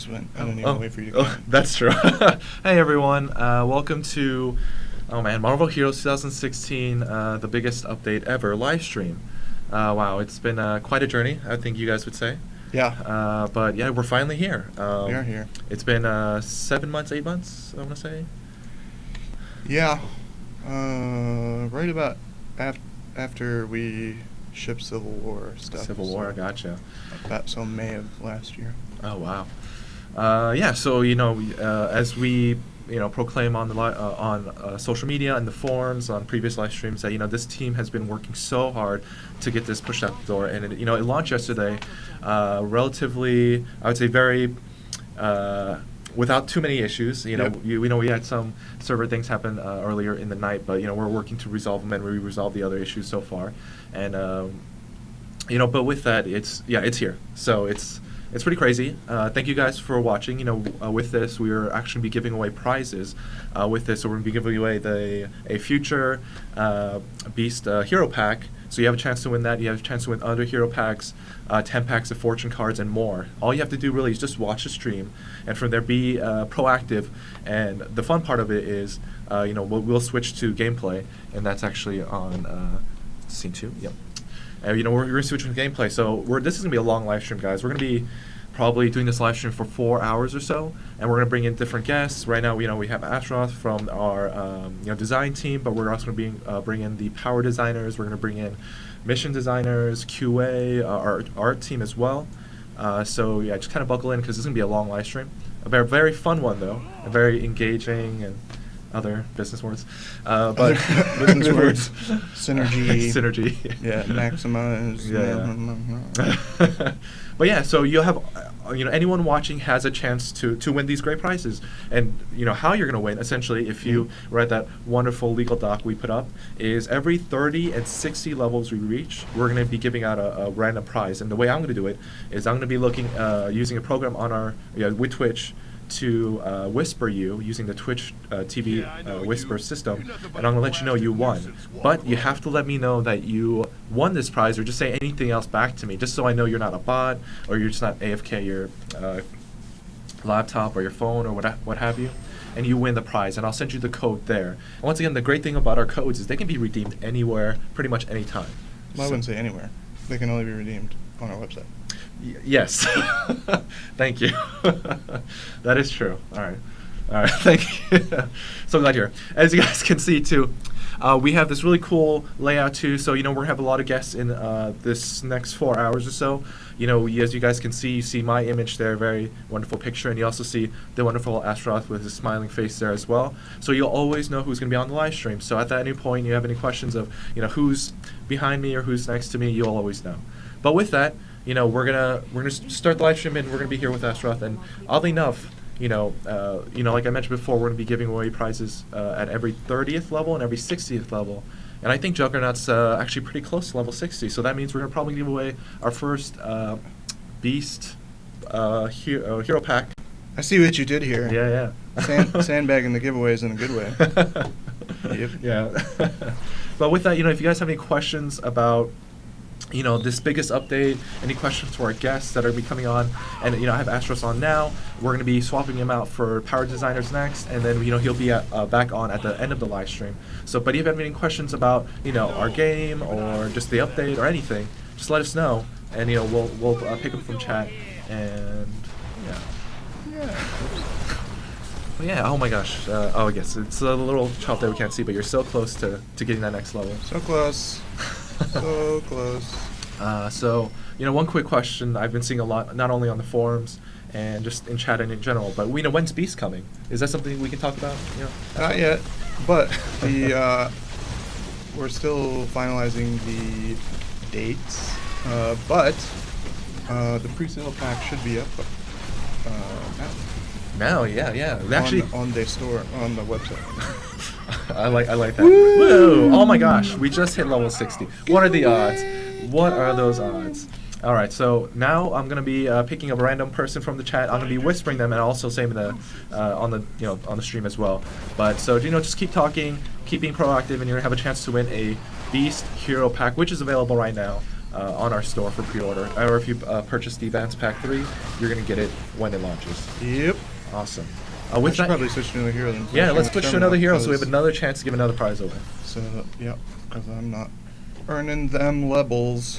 just went. I didn't even wait for you to come. That's true. Hey everyone, welcome to Marvel Heroes 2016, the biggest update ever live stream. Wow, it's been quite a journey, I think you guys would say. Yeah. But yeah, we're finally here. We are here. It's been 7 months, 8 months, I want to say. Yeah. Right about after we shipped Civil War stuff. Civil War, gotcha. So May of last year. Oh wow. Yeah. So as we proclaim on the on social media and the forums on previous live streams that this team has been working so hard to get this pushed out the door, and it launched yesterday, relatively, I would say, very without too many issues. We had some server things happen earlier in the night, but we're working to resolve them, and we resolved the other issues so far, and but with that, it's here. So it's pretty crazy. Thank you guys for watching. With this, we are actually be giving away prizes. With this, so we're going to be giving away a future Beast Hero Pack. So you have a chance to win that. You have a chance to win other Hero Packs, 10 packs of Fortune cards, and more. All you have to do really is just watch the stream, and from there be proactive. And the fun part of it is, we'll switch to gameplay, and that's actually on scene 2. Yep. We're going to switch to gameplay. So this is going to be a long live stream, guys. We're going to be probably doing this live stream for 4 hours or so, and we're going to bring in different guests. Right now, we have Astaroth from our design team, but we're also going to bring in the power designers. We're going to bring in mission designers, QA, our art team as well. So yeah, just kind of buckle in because this is going to be a long live stream. A very, very fun one though, a very engaging and other business words, but business words, synergy, yeah, maximize, yeah. But yeah, so you'll have, anyone watching has a chance to win these great prizes, and how you're going to win essentially if you read that wonderful legal doc we put up is every 30 and 60 levels we reach, we're going to be giving out a random prize, and the way I'm going to do it is I'm going to be looking using a program on our with Twitch to whisper you using the Twitch TV whisper system, and I'm going to let you know you won. But you have to let me know that you won this prize, or just say anything else back to me, just so I know you're not a bot, or you're just not AFK your laptop or your phone or what have you, and you win the prize, and I'll send you the code there. And once again, the great thing about our codes is they can be redeemed anywhere, pretty much any time. Well, I wouldn't say anywhere. They can only be redeemed on our website. Yes. Thank you. That is true. All right. Thank you. So glad you're here. As you guys can see too, we have this really cool layout too. So we're gonna have a lot of guests in this next 4 hours or so. As you guys can see, you see my image there, very wonderful picture, and you also see the wonderful Astaroth with his smiling face there as well. So you'll always know who's gonna be on the live stream. So at any point you have any questions of who's behind me or who's next to me, you'll always know. But with that, we're gonna start the live stream, and we're gonna be here with Astaroth. And oddly enough, like I mentioned before, we're gonna be giving away prizes at every 30th level and every 60th level. And I think Juggernaut's actually pretty close to level 60. So that means we're gonna probably give away our first Beast Hero Pack. I see what you did here. Yeah. Sandbagging the giveaways in a good way. Yep. Yeah. But with that, if you guys have any questions about this biggest update, any questions to our guests that are be coming on, and I have Astros on now. We're going to be swapping him out for power designers next, and then he'll be back on at the end of the live stream. So, but if you have any questions about our game or just the update or anything, just let us know, and we'll pick them from chat, and But yeah, oh my gosh. Oh yes, it's a little chop that we can't see, but you're so close to getting that next level. So close. So close. So, one quick question I've been seeing a lot, not only on the forums and just in chat and in general, but when's Beast coming? Is that something we can talk about? Not yet, but we're still finalizing the dates. But the pre-sale pack should be up now. Now, yeah. Actually, on the store, on the website. I like that. Woo! Oh my gosh, we just hit level 60. What are the odds? What are those odds? All right, so now I'm gonna be picking a random person from the chat. I'm gonna be whispering them and also saying the on the stream as well. But so just keep talking, keep being proactive, and you're gonna have a chance to win a Beast Hero Pack, which is available right now on our store for pre-order. Or if you purchase the Advance Pack 3, you're going to get it when it launches. Yep. Awesome. I With should that, probably switch to another hero then. yeah, let's switch to another hero so we have because- another chance to give another prize away. So, yeah, because I'm not earning them levels.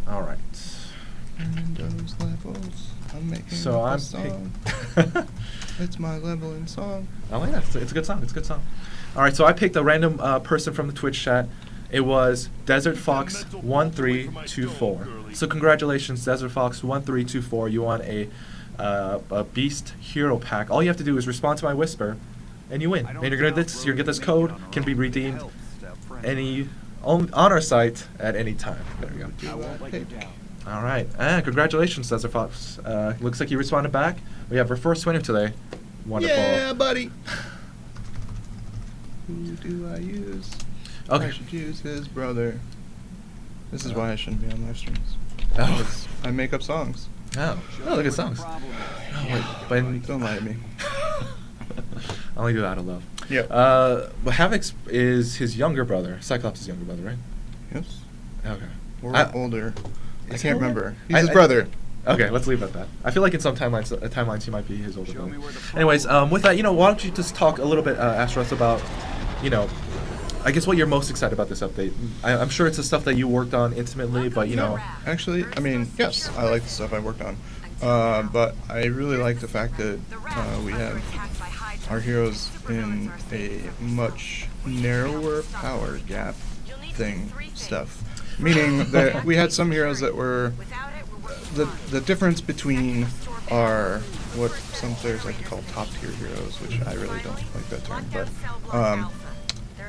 All right. Earning those levels. I'm making So a I'm song. pick- It's my leveling song. I like that. It's a good song. It's a good song. All right, so I picked a random person from the Twitch chat. It was Desert Fox 1324. So congratulations, Desert Fox 1324. You won a Beast Hero Pack. All you have to do is respond to my whisper, and you win. And you're gonna get this code can be redeemed on our site at any time. There we go. All right, and congratulations, Desert Fox. Looks like you responded back. We have our first winner today. Wonderful. Yeah, buddy. Who do I use? Okay. I should use his brother. This is why I shouldn't be on live streams. Oh. Because I make up songs. Oh, they're good songs. Oh, wait, but Don't lie to me. I only do that out of love. Yeah. But Havoc is his younger brother. Cyclops' younger brother, right? Yes. Okay. Or older. I Is can't he older? remember. He's his brother. Okay, let's leave it at that. I feel like in some timelines he might be his older brother. Anyways, with that, why don't you just talk a little bit, Astros, about, I guess what you're most excited about this update. I'm sure it's the stuff that you worked on intimately, but Actually, I mean, yes, I like the stuff I worked on. But I really like the fact that we have our heroes in a much narrower power gap stuff. Meaning that we had some heroes that were the difference between our what some players like to call top tier heroes, which I really don't like that term, but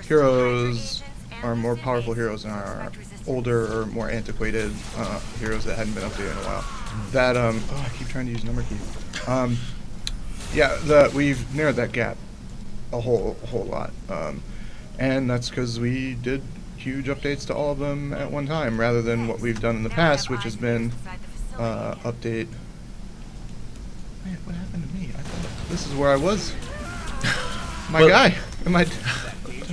heroes are more powerful heroes than our older or more antiquated heroes that hadn't been updated in a while. That I keep trying to use number key. We've narrowed that gap a whole lot, and that's because we did huge updates to all of them at one time, rather than what we've done in the past, which has been update. Man, what happened to me? I thought this is where I was. My Well- guy, did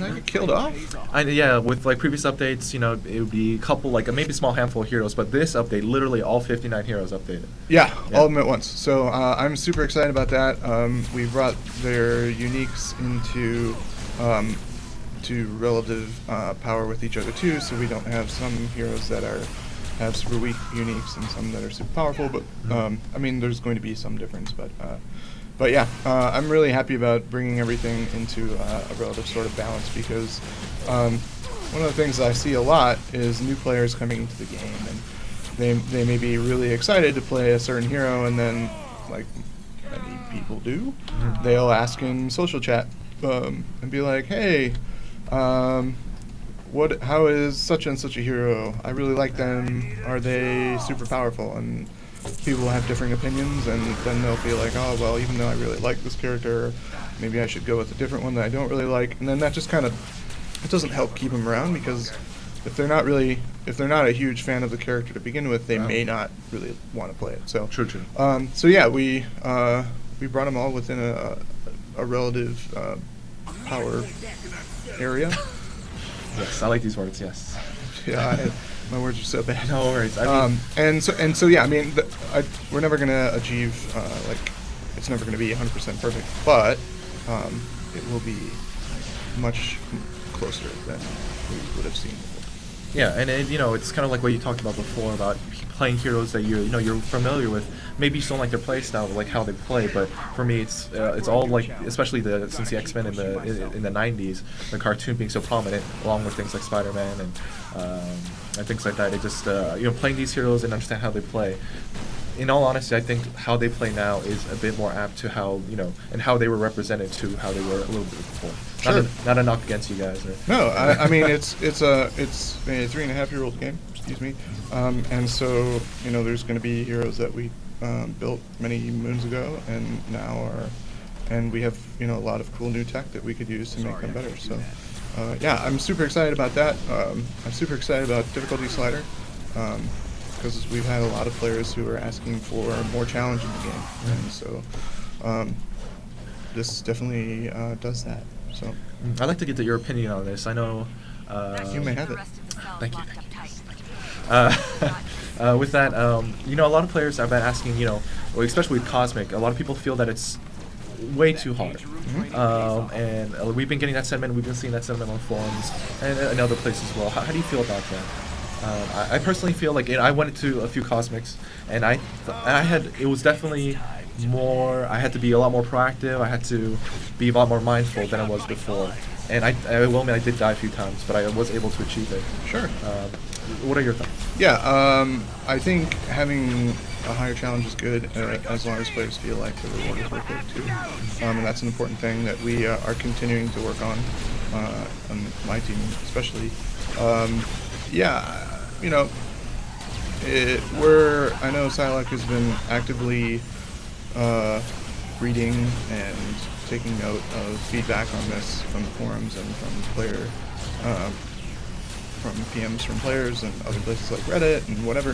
I get killed off? With like previous updates, it would be a couple, like maybe a small handful of heroes, but this update, literally all 59 heroes updated. Yeah, Yeah. all of them at once. So I'm super excited about that. We brought their uniques into to relative power with each other too, so we don't have some heroes that have super weak uniques and some that are super powerful. But I mean, there's going to be some difference, but yeah, I'm really happy about bringing everything into a relative sort of balance, because one of the things I see a lot is new players coming into the game, and they may be really excited to play a certain hero, and then, like many people do, they'll ask in social chat and be like, hey, how is such and such a hero? I really like them. Are they super powerful? And people have different opinions, and then they'll feel like, oh, well, even though I really like this character, maybe I should go with a different one that I don't really like. And then that just kind of, it doesn't help keep them around, because if they're not a huge fan of the character to begin with, they may not really want to play it. So True. so yeah, we brought them all within a relative power area. Yes, I like these words. Yes. Yeah, my words are so bad. No worries. I mean, And so yeah, I mean, we're never gonna achieve it's never gonna be 100% perfect, but it will be much closer than we would have seen before. yeah, and it's kind of like what you talked about before about playing heroes that you're familiar with. Maybe you just don't like their play style, like how they play. But for me, it's all like, especially since the X-Men in the 90s, the cartoon being so prominent, along with things like Spider-Man and things like that. It just playing these heroes and understand how they play. In all honesty, I think how they play now is a bit more apt to how and how they were represented to how they were a little bit before. Sure. Not a knock against you guys. No, I mean it's a 3.5-year-old game. Excuse me. And so there's going to be heroes that we built many moons ago, and now and we have a lot of cool new tech that we could use to make them better. So yeah, I'm super excited about that. I'm super excited about difficulty slider, because we've had a lot of players who are asking for more challenge in the game, and so this definitely does that. So I'd like to get your opinion on this. I know. you may have it. Thank you. With that, you know, a lot of players have been asking, you know, well, especially with Cosmic, a lot of people feel that it's way too hard. And we've been getting that sentiment. We've been seeing that sentiment on forums and other places as well. How do you feel about that? I personally feel like, you know, I went to a few Cosmics, and it was definitely more. I had to be a lot more proactive. I had to be a lot more mindful than I was before. And I will admit I did die a few times, but I was able to achieve it. Sure. What are your thoughts? Yeah, I think having a higher challenge is good, as long as players feel like the reward is worth it too. And that's an important thing that we are continuing to work on my team especially. Yeah, you know, I know Psylocke has been actively reading and taking note of feedback on this from the forums and from PMs from players and other places like Reddit and whatever.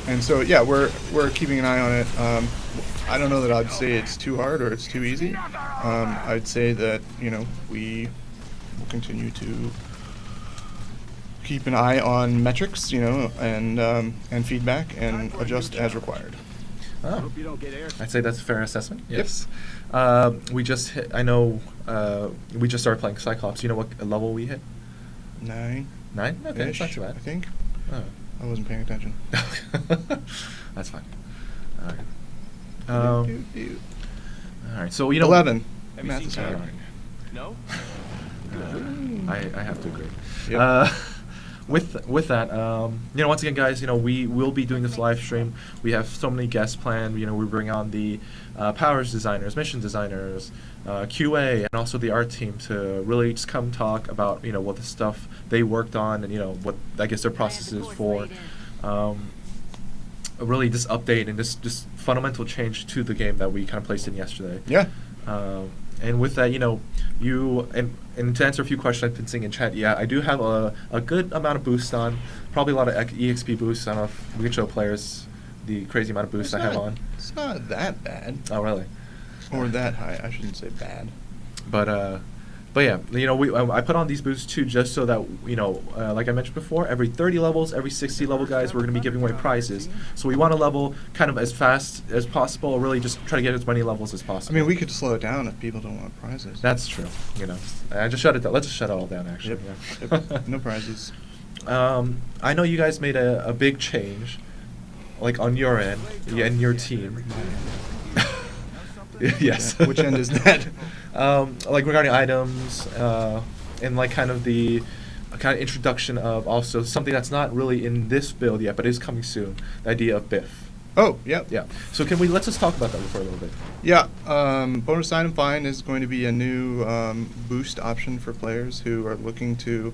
And so yeah, we're keeping an eye on it. I don't know that I'd say it's too hard or it's too easy. I'd say that, you know, we will continue to keep an eye on metrics, you know, and feedback and adjust as required. Oh. I'd say that's a fair assessment. Yes. We just hit. We just started playing Cyclops. You know what level we hit? 9. 9? Okay, it's not too bad. I think. Oh. I wasn't paying attention. That's fine. All right. All right. So, you know. 11. Have you Math seen is Kyle? hard. No? I have to agree. Yep. With that, you know, once again, guys, you know, we will be doing this live stream. We have so many guests planned. You know, we bring on the powers designers, mission designers, QA, and also the art team to really just come talk about, you know, what the stuff they worked on and, you know, what I guess their process is for. Really, this update and this fundamental change to the game that we kind of placed in yesterday. Yeah. And with that, you know, and to answer a few questions I've been seeing in chat, yeah, I do have a good amount of boosts on, probably a lot of EXP boosts. I don't know if we can show players the crazy amount of boosts I have on. It's not that bad. Oh, really? Or that high. I shouldn't say bad. But yeah, you know, I put on these boosts too, just so that, you know, like I mentioned before, every 30 levels, every 60 level guys, we're going to be giving away prizes. So we want to level kind of as fast as possible, or really just try to get as many levels as possible. I mean, we could slow it down if people don't want prizes. That's true. You know, I just shut it down. Let's just shut it all down, actually. Yep. Yeah. Yep. No prizes. I know you guys made a big change, like on your end, and your team. Yes. Yeah. Which end is that? Like regarding items, and like kind of the kind of introduction of also something that's not really in this build yet, but is coming soon. The idea of Biff. Oh, yep. Yeah. So let's just talk about that for a little bit. Yeah. Bonus item find is going to be a new boost option for players who are looking to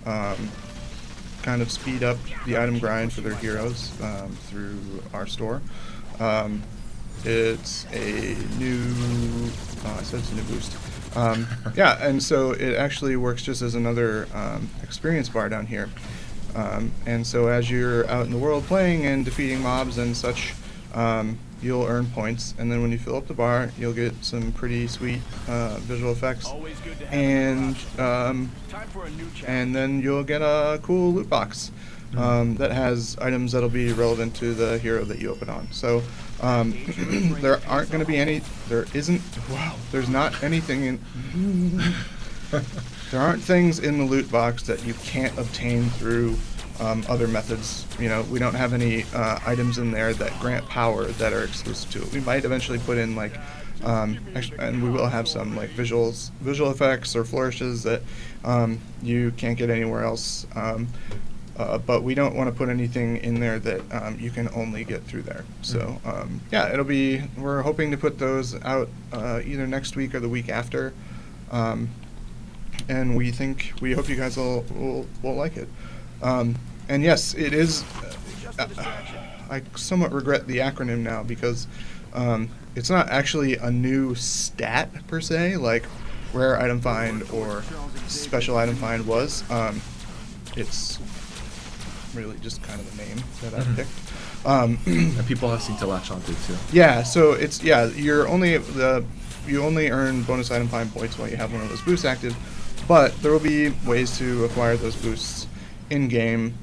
kind of speed up the item grind for their heroes through our store. It's a new. I said it's a new boost. Yeah, and so it actually works just as another experience bar down here. And so as you're out in the world playing and defeating mobs and such, you'll earn points. And then when you fill up the bar, you'll get some pretty sweet visual effects. And then you'll get a cool loot box that has items that'll be relevant to the hero that you open on. So there aren't going to be any. There's not anything in. There aren't things in the loot box that you can't obtain through other methods. You know, we don't have any items in there that grant power that are exclusive to it. We might eventually put in like, and we will have some like visual effects or flourishes that you can't get anywhere else. But we don't want to put anything in there that you can only get through there. So yeah, we're hoping to put those out either next week or the week after. And we hope you guys will like it. And yes, it is. I somewhat regret the acronym now because it's not actually a new stat per se, like rare item find or special item find was. It's really just kind of the name that I picked. And people have seemed to latch onto it too. Yeah, so it's you only earn bonus item find points while you have one of those boosts active, but there will be ways to acquire those boosts in game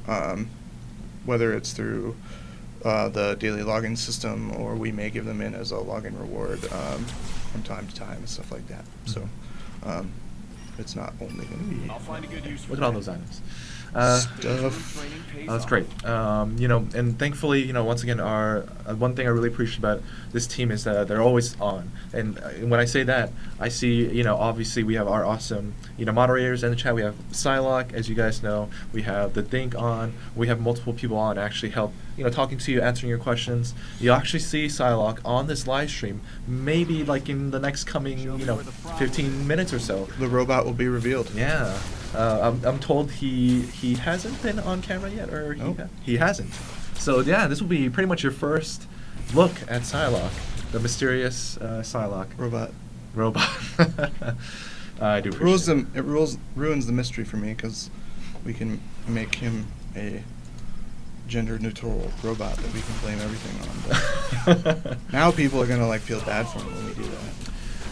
whether it's through the daily login system, or we may give them in as a login reward from time to time and stuff like that. So it's not only going to be. I'll find a good use for Look at all that. those items. Stuff. That's great. And thankfully, once again, our one thing I really appreciate about this team is that they're always on. And when I say that, I see, obviously we have our awesome, moderators in the chat. We have Psylocke, as you guys know. We have the Dink on. We have multiple people on to actually help, talking to you, answering your questions. You'll actually see Psylocke on this live stream, maybe like in the next coming, 15 minutes or so. The robot will be revealed. Yeah. I'm told he hasn't been on camera yet, or Nope. he hasn't. So yeah, this will be pretty much your first look at Psylocke, the mysterious Psylocke Robot. robot. I do appreciate It ruins the mystery for me, because we can make him a gender-neutral robot that we can blame everything on. But now people are gonna feel bad for him when we do that.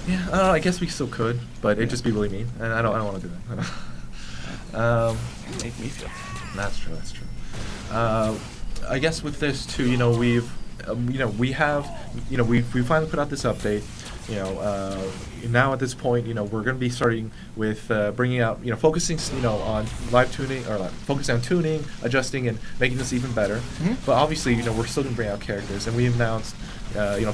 Yeah, I guess we still could, but it'd Yeah. just be really mean, and I don't want to do that. Make me feel bad. That's true. That's true. I guess with this too, we finally put out this update. Now at this point, we're going to be starting with bringing out, focusing, on live tuning, or focusing on tuning, adjusting, and making this even better. Mhm. But obviously, we're still going to bring out characters, and we announced,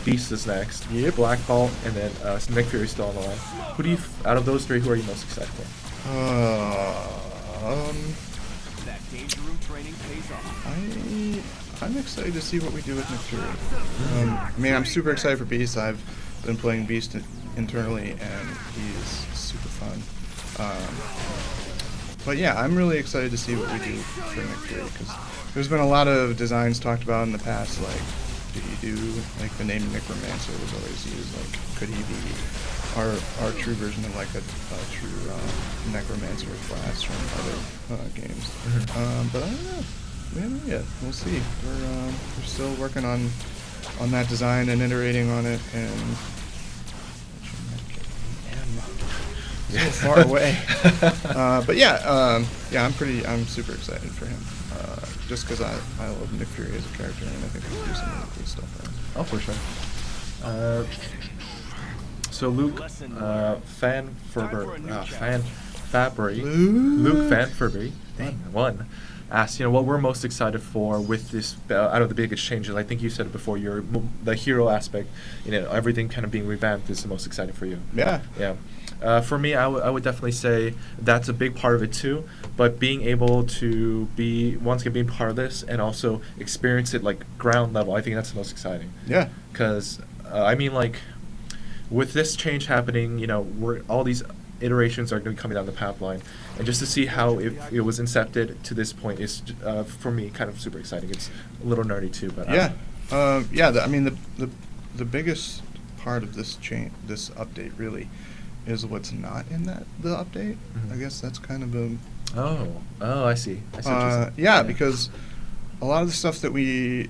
Beast is next, Yep. Black Bolt, and then Nick Fury's still on the line. Who do you, out of those three, who are you most excited for? That danger room training pays off. I'm excited to see what we do with Nick Fury. I'm super excited for Beast. I've been playing Beast internally, and he's super fun. But yeah, I'm really excited to see what we do for Nick Fury, because there's been a lot of designs talked about in the past, like, do you do, the name Necromancer was always used, could he be our true version of a true Necromancer class from other games. But I don't know. We don't know yet. We'll see. We're still working on that design and iterating on it, and so far away. But yeah, I'm super excited for him. Just because I love Nick Fury as a character, and I think we can do some really cool stuff for him. Oh, for sure. So Luke Luke Fanfurby, asked, what we're most excited for with this, out of the biggest changes. I think you said it before, the hero aspect, everything kind of being revamped is the most exciting for you. Yeah. Yeah. For me, I would definitely say that's a big part of it too. But being able to be, once again, being part of this and also experience it ground level, I think that's the most exciting. Yeah. Because, with this change happening, all these iterations are going to be coming down the pipeline. And just to see how it was incepted to this point is, for me, kind of super exciting. It's a little nerdy too, but Yeah. The biggest part of this update really is what's not in the update. Mhm. I guess that's kind of a I see. I see what you're saying. yeah, because a lot of the stuff that we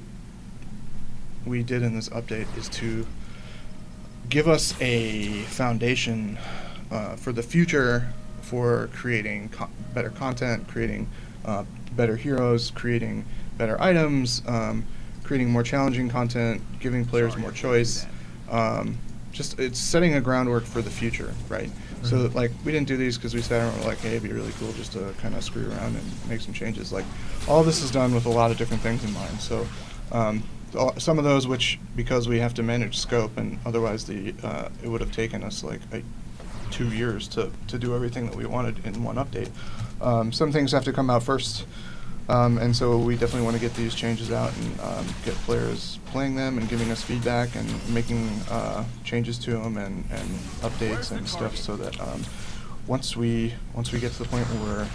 did in this update is to give us a foundation for the future for creating better content, creating better heroes, creating better items, creating more challenging content, giving players more choice. Just it's setting a groundwork for the future, right? So we didn't do these because we sat around and were like, hey, it'd be really cool just to kind of screw around and make some changes. All this is done with a lot of different things in mind. So some of those, which because we have to manage scope, and otherwise it would have taken us 2 years to do everything that we wanted in one update. Some things have to come out first. And so we definitely want to get these changes out and get players playing them and giving us feedback and making changes to them and updates and stuff, so that once we get to the point where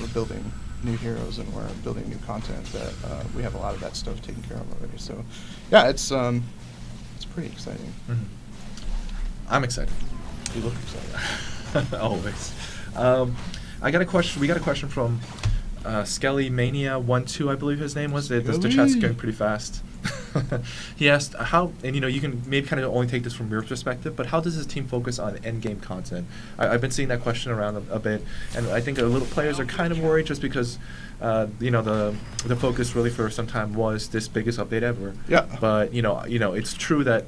we're building new heroes and we're building new content, that we have a lot of that stuff taken care of already. So yeah, it's pretty exciting. Mm-hmm. I'm excited. You look excited. Always. I got a question. We got a question from Skelly Mania 1-2, I believe his name was. The chat's Skelly. going pretty fast. He asked how, and you can maybe kind of only take this from your perspective, but how does his team focus on end game content? I've been seeing that question around a bit, and I think little players are kind of worried just because, the focus really for some time was this biggest update ever. Yeah. But it's true that.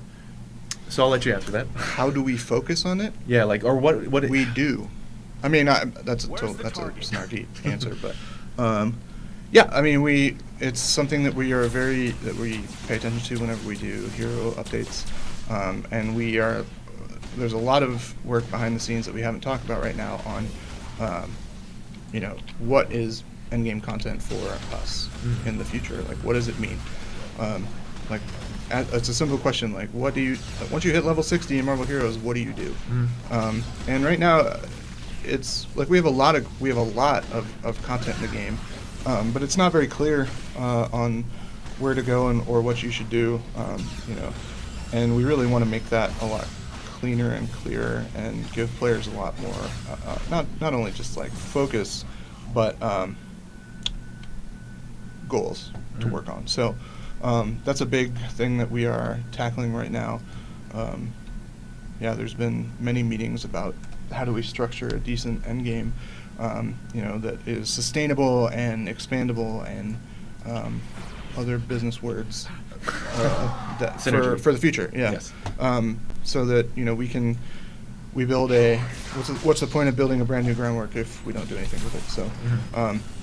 So I'll let you answer that. How do we focus on it? Yeah, like or what We do. I mean, that's a Where's the that's a target? snarky answer, but yeah, I mean, it's something that we pay attention to whenever we do hero updates, and there's a lot of work behind the scenes that we haven't talked about right now on, what is endgame content for us Mhm. in the future. Like, what does it mean? It's a simple question. Like, what do you once you hit level 60 in Marvel Heroes, what do you do? Mhm. And right now, it's like we have a lot of content in the game, but it's not very clear on where to go or what you should do. And we really want to make that a lot cleaner and clearer and give players a lot more, not only just like focus, but goals to Mhm. work on. So that's a big thing that we are tackling right now. There's been many meetings about how do we structure a decent end game, that is sustainable and expandable and other business words that Synergy. for the future. Yeah. Yes. So that we build what's the point of building a brand new groundwork if we don't do anything with it? So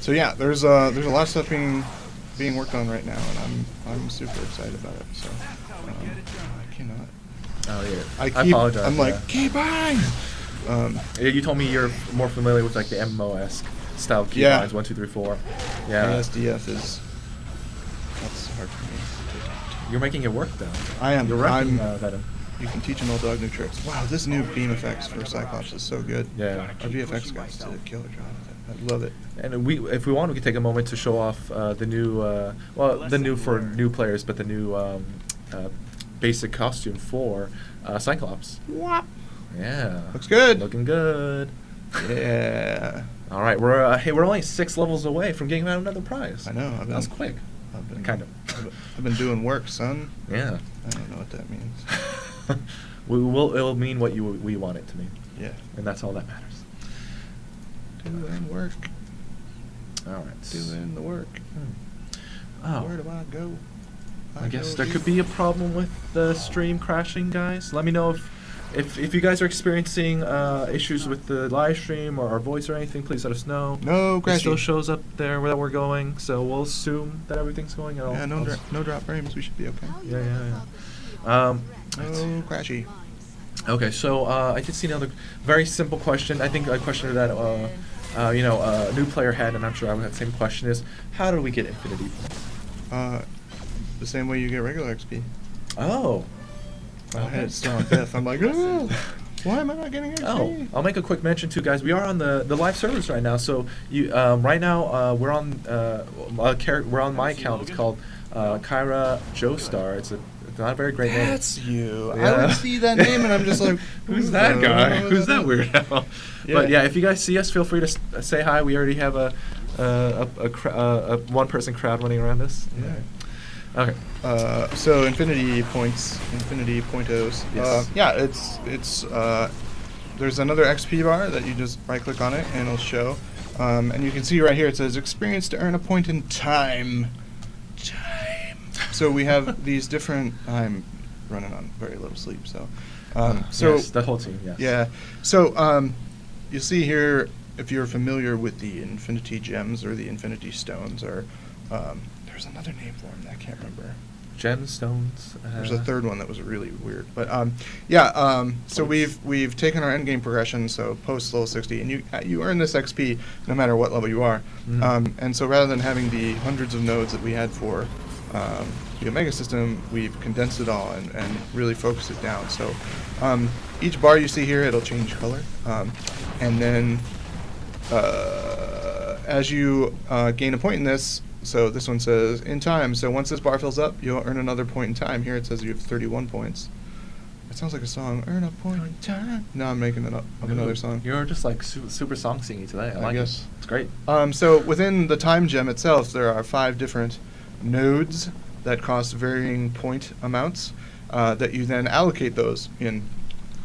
Mhm. there's a lot of stuff being worked on right now, and I'm super excited about it. So I cannot. Oh yeah. I apologize. I'm for like that. keep buying. You told me you're more familiar with like the MMO-esque style keybinds, Yeah. 1, 2, 3, 4. Yeah. ASDF that's hard for me. You're making it work though. I am. You're wrecking You Venom. can teach an old dog new tricks. Wow, this new beam effects for Cyclops is so good. Yeah. Our VFX guys did a killer job with it. I love it. And if we want, we could take a moment to show off the new for new players, but the new basic costume for Cyclops. Whop. Yeah. Looks good. Looking good. Yeah. All right, we're only 6 levels away from getting out another prize. I know. That was quick. Kind of. I've been doing work, son. Yeah. I don't know what that means. It'll mean what we want it to mean, Yeah. and that's all that matters. Doing work. All right. Doing the work. Oh. Where do I go? I guess go there to- could be a problem with the stream crashing, guys. Let me know if you guys are experiencing issues with the live stream or our voice or anything. Please let us know. No It crashing. still shows up there where we're going, so we'll assume that everything's going. Yeah, no drop frames. We should be okay. Yeah. No crashy. Okay, so I did see another very simple question. I think a question that a new player had, and I'm sure I would have the same question: is how do we get infinity points? The same way you get regular XP. Oh. I had it still on Biff. I'm like, oh, why am I not getting XP? Oh, I'll make a quick mention too, guys. We are on the live servers right now. So you right now we're on we're on my account. It's called Kyra Joestar. It's not a very great name. That's you. Yeah. I would see that name and I'm just like, Who's that guy? Who's that weirdo? Yeah. But yeah, if you guys see us, feel free to say hi. We already have a one-person crowd running around this. Yeah. Okay. So infinity pointos. Yes. It's there's another XP bar that you just right click on it and it'll show. And you can see right here it says experience to earn a point in time. So we have these different. I'm running on very little sleep, so. Yes, the whole team. Yes. Yeah. So you see here, if you're familiar with the Infinity Gems or the Infinity Stones, or there's another name for them that I can't remember. Gemstones. There's a third one that was really weird, but so we've taken our endgame progression, so post level 60, and you earn this XP no matter what level you are. Mhm. And so rather than having the hundreds of nodes that we had for the Omega system, we've condensed it all and really focused it down. So each bar you see here, it'll change color, and then as you gain a point in this. So this one says in time. So once this bar fills up, you'll earn another point in time. Here it says you have 31 points. It sounds like a song. Earn a point in time. Now I'm making it up of another song. You're just like super song singing today. I like guess. it. It's great. So within the time gem itself, there are 5 different nodes that cost varying point amounts that you then allocate those in.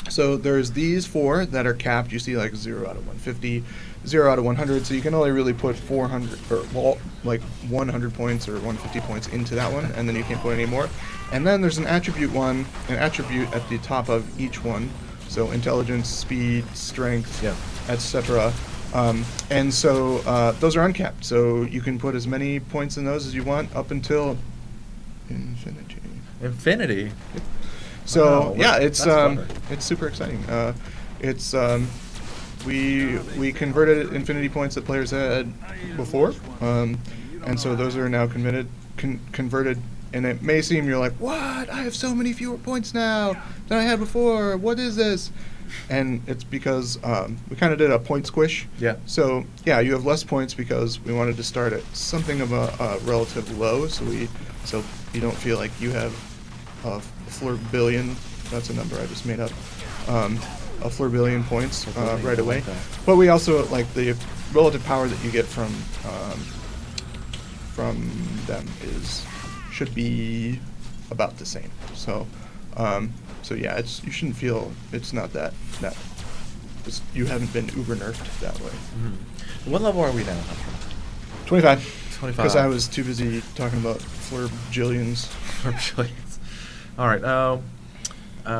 So there's these 4 that are capped. You see like 0 out of 150, 0 out of 100. So you can only really put 400 or well, like 100 points or 150 points into that one, and then you can't put any more. And then there's an attribute at the top of each one. So intelligence, speed, strength, Yeah. etc. And so those are uncapped. So you can put as many points in those as you want up until infinity. Infinity. So Wow, yeah, that's clever. it's super exciting. It's we converted infinity points that players had before, and so those are now converted. And it may seem you're like, what? I have so many fewer points now than I had before. What is this? And it's because we kind of did a point squish. Yeah. So yeah, you have less points because we wanted to start at something of a relative low, so you don't feel like you have a florbillion. That's a number I just made up. A florbillion points right away. But we also like the relative power that you get from them should be about the same. So yeah, you shouldn't feel it's not that you haven't been uber nerfed that way. Mm-hmm. What level are we now? 25. 25. Because I was too busy talking about florbillons. All right.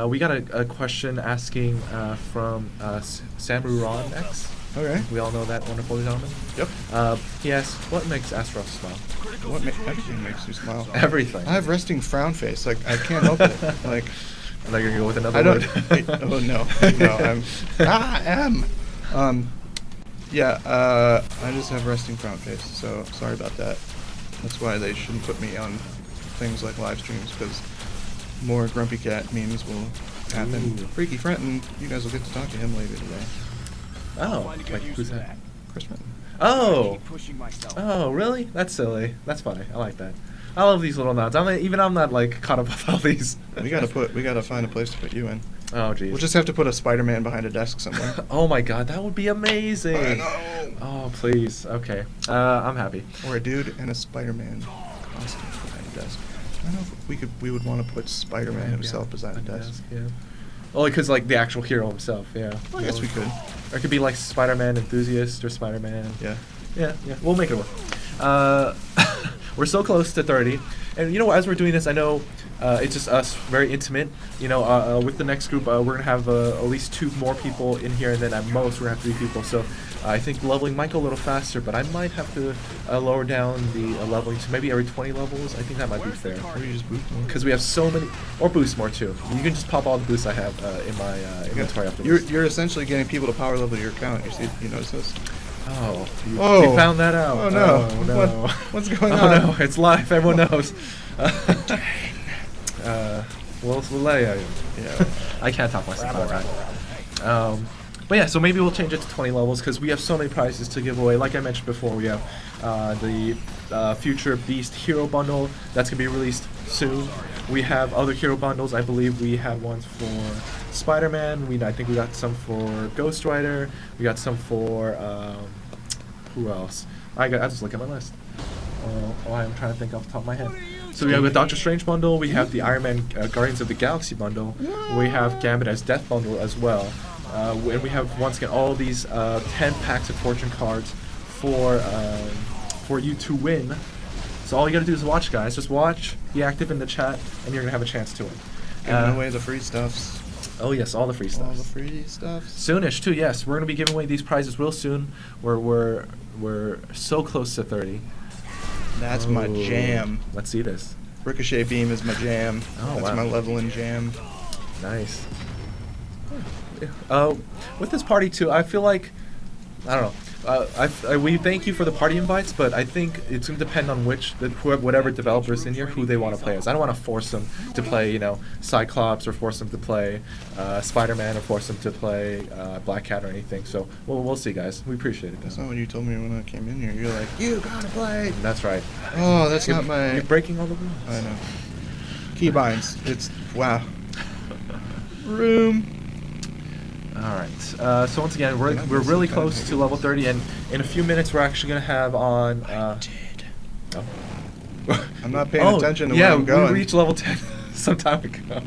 We got a question asking from Samu Ron X. Okay. We all know that wonderful gentleman. Yep. He asks, what makes Astaroth smile? Everything makes you smile. Everything. I have resting frown face. Like I can't help it. Like I'm not gonna go with another I don't. word. Oh no. Yeah. I just have resting frown face. So sorry about that. That's why they shouldn't put me on things like live streams because more Grumpy Cat memes will happen. Ooh. Freaky Frenton, you guys will get to talk to him later today. Oh, Finally got like used who's to that? Chris Frenton. Oh. Keep pushing myself. Oh, really? That's silly. That's funny. I like that. I love these little nods. I'm not like caught up with all these. We gotta find a place to put you in. Oh, geez. We'll just have to put a Spider-Man behind a desk somewhere. Oh my God, that would be amazing. I know. Oh, please. Okay. I'm happy. Or a dude in a Spider-Man costume behind a desk. I don't know if we would want to put Spider-Man himself behind a desk. Yeah. Only because like the actual hero himself. Yeah. I guess we could. Or it could be like Spider-Man enthusiast or Spider-Man. Yeah. Yeah. We'll make it work. We're so close to 30, and you know, as we're doing this, I know it's just us, very intimate. You know, with the next group, we're gonna have at least 2 more people in here, and then at most we're gonna have 3 people. So I think leveling might go a little faster, but I might have to lower down the leveling to maybe every 20 levels. I think that might be fair. Or you just boot more. Because we have so many, or boost more too. You can just pop all the boosts I have in my inventory after this. You're essentially getting people to power level your account. You notice this? Oh, Oh. you found that out. Oh no! Oh, no. What's going Oh on? no, it's live. Everyone knows. We'll let you. Yeah. I can't talk myself out of that. But yeah, so maybe we'll change it to 20 levels because we have so many prizes to give away. Like I mentioned before, we have the Future Beast Hero Bundle that's going to be released soon. We have other hero bundles. I believe we have ones for Spider-Man. I think we got some for Ghost Rider. We got some for who else? I just look at my list. I'm trying to think off the top of my head. So we have a Doctor Strange bundle. We have the Iron Man Guardians of the Galaxy bundle. We have Gambit as Death bundle as well. And we have once again all these 10 packs of fortune cards for you to win. So all you gotta do is watch, guys. Just watch, be active in the chat, and you're gonna have a chance to win. Giving away the free stuffs. Oh yes, all the free stuff. All the free stuffs. Soonish too. Yes, we're gonna be giving away these prizes real soon. We're so close to 30. That's my Oh, jam. Let's see this. Ricochet Beam is my jam. Oh, That's wow. my leveling jam. Nice. With this party too, I feel like I don't know. We thank you for the party invites, but I think it's going to depend on whatever developer's in here, who they want to play as. I don't want to force them to play, Cyclops, or force them to play Spider-Man, or force them to play Black Cat or anything. So we'll see, guys. We appreciate it. That's not what you told me when I came in here. You're like, you gotta play. That's right. Oh, that's not my. You're breaking all the rules. I know. Keybinds. It's wow. room. All right. So once again, we're really close to level 30, and in a few minutes we're actually gonna have on. Oh. I'm not paying attention to where I'm we going. reached level 10 some time ago.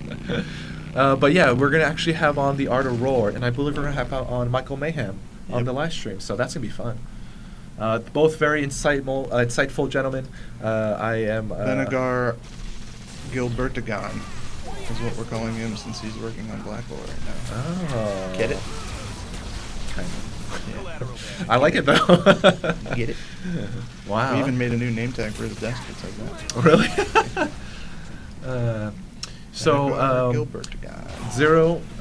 But yeah, we're gonna actually have on the Art of Roar, and I believe we're gonna have on Michael Mayhem on the live stream. So that's gonna be fun. Both very insightful gentlemen. I am Benagar Gilbertagon is what we're calling him since he's working on Black Hole right now. Oh. Get it? Kind of. Collateral damage. I like it though. Get it? Wow. We even made a new name tag for his desk that says that. Really? So Benagar Gilbertagon.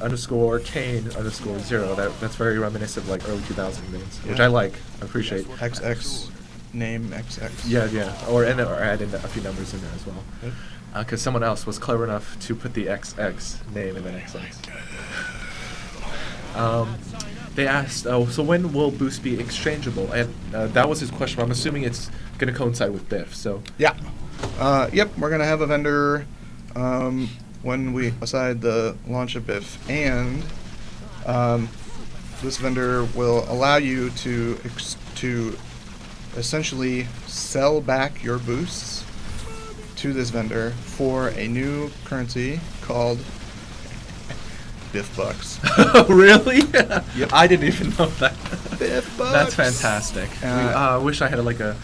0_Kane_0. That's very reminiscent of like early 2000 names, which Yeah. I like. I appreciate. XX name XX. Yeah. Or add in a few numbers in there as well. Because someone else was clever enough to put the XX name in the XX. They asked, so when will boosts be exchangeable? And that was his question. I'm assuming it's going to coincide with Biff. So Yeah. Yep, we're going to have a vendor when we aside the launch of Biff, and this vendor will allow you to essentially sell back your boosts to this vendor for a new currency called Biff Bucks. Really? Yep. I didn't even know that. Biff Bucks. That's fantastic. I wish I had like a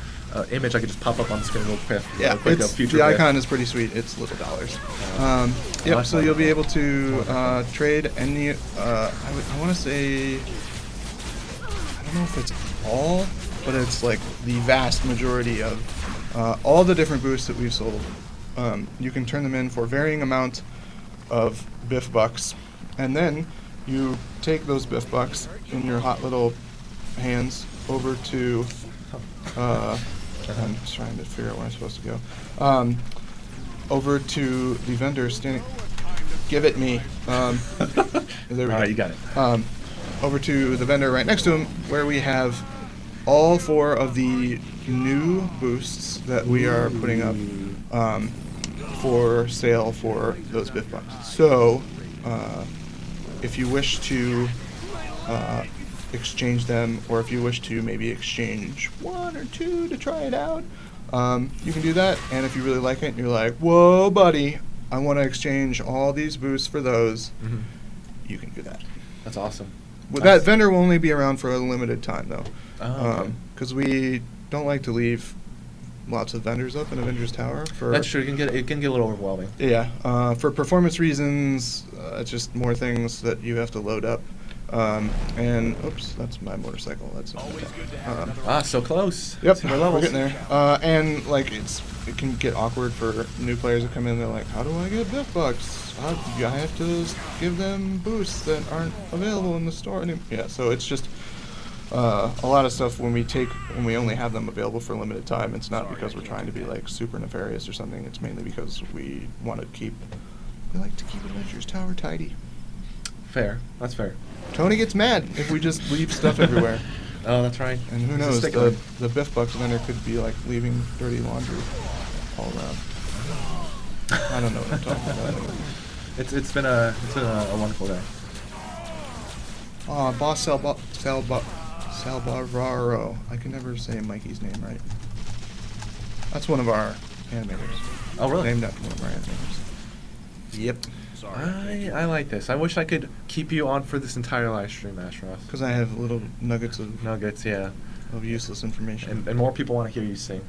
image I could just pop up on the screen real quick. Yeah, quick, it's, future the Biff. icon is pretty sweet. It's little dollars. I Yep. like So that. you'll be able to trade any. I want to say. I don't know if it's all, but it's like the vast majority of all the different boosts that we've sold. You can turn them in for varying amount of Biff Bucks, and then you take those Biff Bucks in your hot little hands over to. I'm just trying to figure out where I'm supposed to go. Over to the vendor standing. Give it me. There we go. All right, you got it. Over to the vendor right next to him, where we have all 4 of the new boosts that we are putting up for sale for those Biff Bucks. So, if you wish to exchange them, or if you wish to maybe exchange 1 or 2 to try it out, you can do that. And if you really like it and you're like, whoa buddy, I want to exchange all these boosts for those, you can do that. That's awesome. Well, Nice. that vendor will only be around for a limited time though, Oh, okay. because we don't like to leave lots of vendors up in Avengers Tower for. That's true. It can get a little overwhelming. Yeah, for performance reasons, it's just more things that you have to load up. And oops, that's my motorcycle. That's not Always that. good to have another Ah, so close. Yep, Similar we're levels. getting there. And like it can get awkward for new players to come in. They're like, "How do I get Biff Bucks? I have to give them boosts that aren't available in the store." Yeah, so it's just a lot of stuff when we only have them available for a limited time. It's not because we're trying to be like super nefarious or something. It's mainly because we like to keep Avengers Tower tidy. Fair. That's fair. Tony gets mad if we just leave stuff everywhere. Oh, that's right. And who He's a knows, stickler. the Biff Bucks vendor could be like leaving dirty laundry all around. I don't know what I'm talking about. It's been a wonderful day. Boss Salbararo. I can never say Mikey's name right. That's one of our animators. Oh, really? Named after one of our animators. Yep. Sorry. I like this. I wish I could keep you on for this entire live stream, Ashroth. Because I have little nuggets of Nuggets, yeah. useless information. And more people want to hear you sing.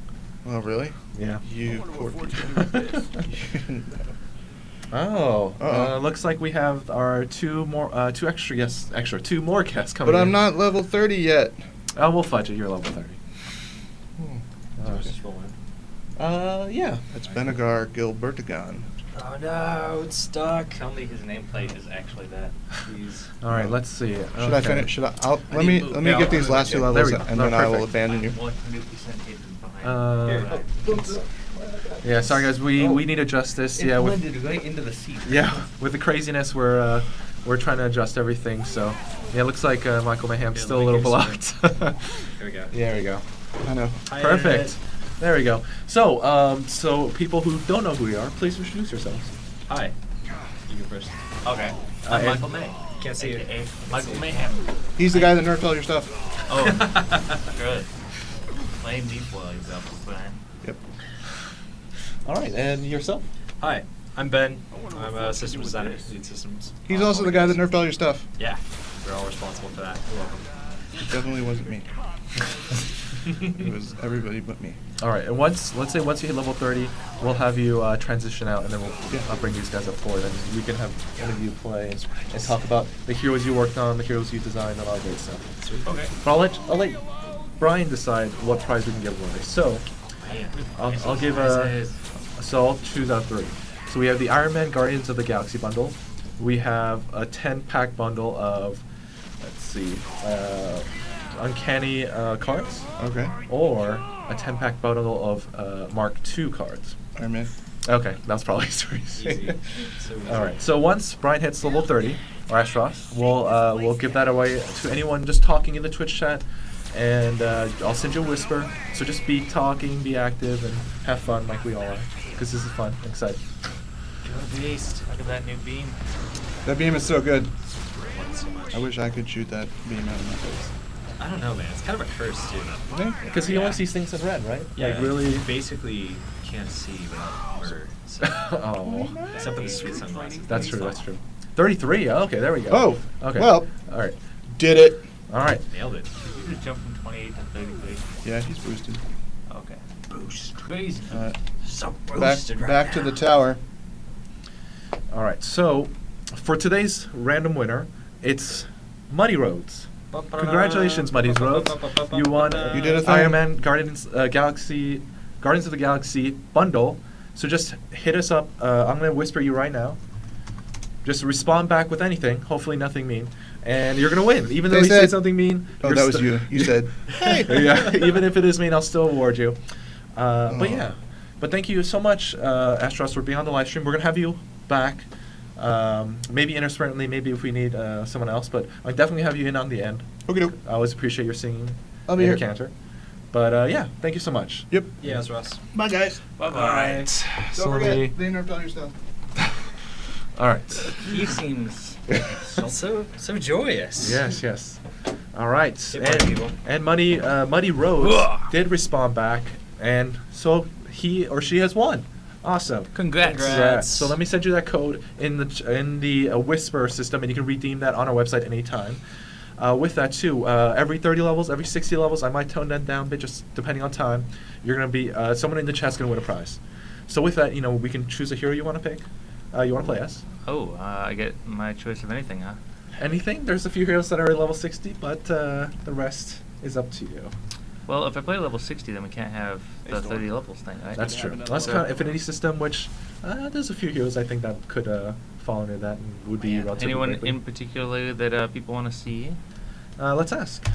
Oh, really? Yeah. You I wonder poor what people. fortune Oh, Uh-oh. looks like we have our two more guests coming But I'm in. not level 30 yet. Oh, we'll fudge it. You're level 30. Okay. Yeah. It's Benagar Gilbertagon. Oh no, it's stuck. Tell me his nameplate is actually that. Please. All right, let's see. Should I finish? Should I? Let need me move. let me Yeah, get these I'll last 2 move. levels, There we go. and No, then I will perfect. abandon you. 100% hidden behind. Yeah, sorry guys, we need to adjust this. It Yeah, blended right into the seat. with the craziness, we're trying to adjust everything. So yeah, it looks like Michael Mayhem's Yeah, still a let me little get blocked. Here we go. Yeah, there we go. I know. Hi, Perfect. There we go. So so people who don't know who we are, please introduce yourselves. Hi. You go first. Okay. I'm and- Michael May. Can't see it. AKA Michael Mayhem. He's the guy that nerfed all your stuff. Oh, good. Playing deep well, example. Yep. All right, and yourself? Hi, I'm Ben. I'm a system designer, lead systems. He's also the guy that nerfed all your stuff. Yeah, we're all responsible for that. You're welcome. It definitely wasn't me. It was everybody but me. All right, and let's say once you hit level 30, we'll have you transition out, and then I'll bring these guys up forward, and we can have one of you play and talk about the heroes you worked on, the heroes you designed, and all that great stuff. Sweet. Okay. But I'll let Brian decide what prize we can give away. So I'll give so I'll choose out 3. So we have the Iron Man Guardians of the Galaxy bundle. We have a 10-pack bundle of, let's see, Uncanny cards, Okay. or a 10-pack bundle of Mark II cards. Iron Man. Okay, that's probably easy. Easy. So easy. All right. So once Brian hits level 30, or Astros, we'll give that away to anyone just talking in the Twitch chat, and I'll send you a whisper. So just be talking, be active, and have fun like we all are, because this is fun and exciting. Go Beast. Look at that new beam. That beam is so good. Love it so much. I wish I could shoot that beam out of my face. I don't know, man. It's kind of a curse, too. You think? Because he only sees things in red, right? Yeah, Like really. you basically can't see without murder. So. Oh. Except for the sweet sunglasses. That's true. That's true. 33. Okay, there we go. Oh. Okay. Well. All right. Did it. All right. Nailed it. You just jump from 28 to 33. Yeah, he's boosted. Okay. Boost. Beast. So Back, boosted right back to now. the tower. All right. So, for today's random winner, it's Muddy Roads. Congratulations, Muddy Roads. You won You did a thing. Iron Man Guardians of the Galaxy bundle. So just hit us up. I'm gonna whisper you right now. Just respond back with anything. Hopefully nothing mean, and you're gonna win. Even though They you say said- something mean. Oh, you're that was sti- you. You said, "Hey." Yeah. Even if it is mean, I'll still award you. But Oh. yeah. But thank you so much, Astros, for being on the live stream. We're gonna have you back. Maybe intermittently, maybe if we need someone else, but I definitely have you in on the end. Okay, doke. I always appreciate your singing I'll be and your here. canter. But yeah, thank you so much. Yep. Yeah, it's Russ. Bye, guys. Bye-bye. Don't So let forget, me- they nerfed all your stuff. All right. He seems So joyous. Yes, yes. All right. Get back, people. And Muddy Rose Ugh. did respond back, and so he or she has won. Awesome. Congrats. Yeah. So let me send you that code in the Whisper system, and you can redeem that on our website anytime. With that too, every 30 levels, every 60 levels, I might tone that down a bit, just depending on time. You're gonna be someone in the chat's gonna win a prize. So with that, we can choose a hero you want to pick. You want to play as Oh, I get my choice of anything, huh? anything. There's a few heroes that are level 60, but the rest is up to you. Well, if I play level 60, then we can't have the 30 levels thing, right? That's true. another That's one. kind of Affinity system, which there's a few heroes I think that could fall under that and would be relatively Anyone quickly. in particular that people want to see? Let's ask.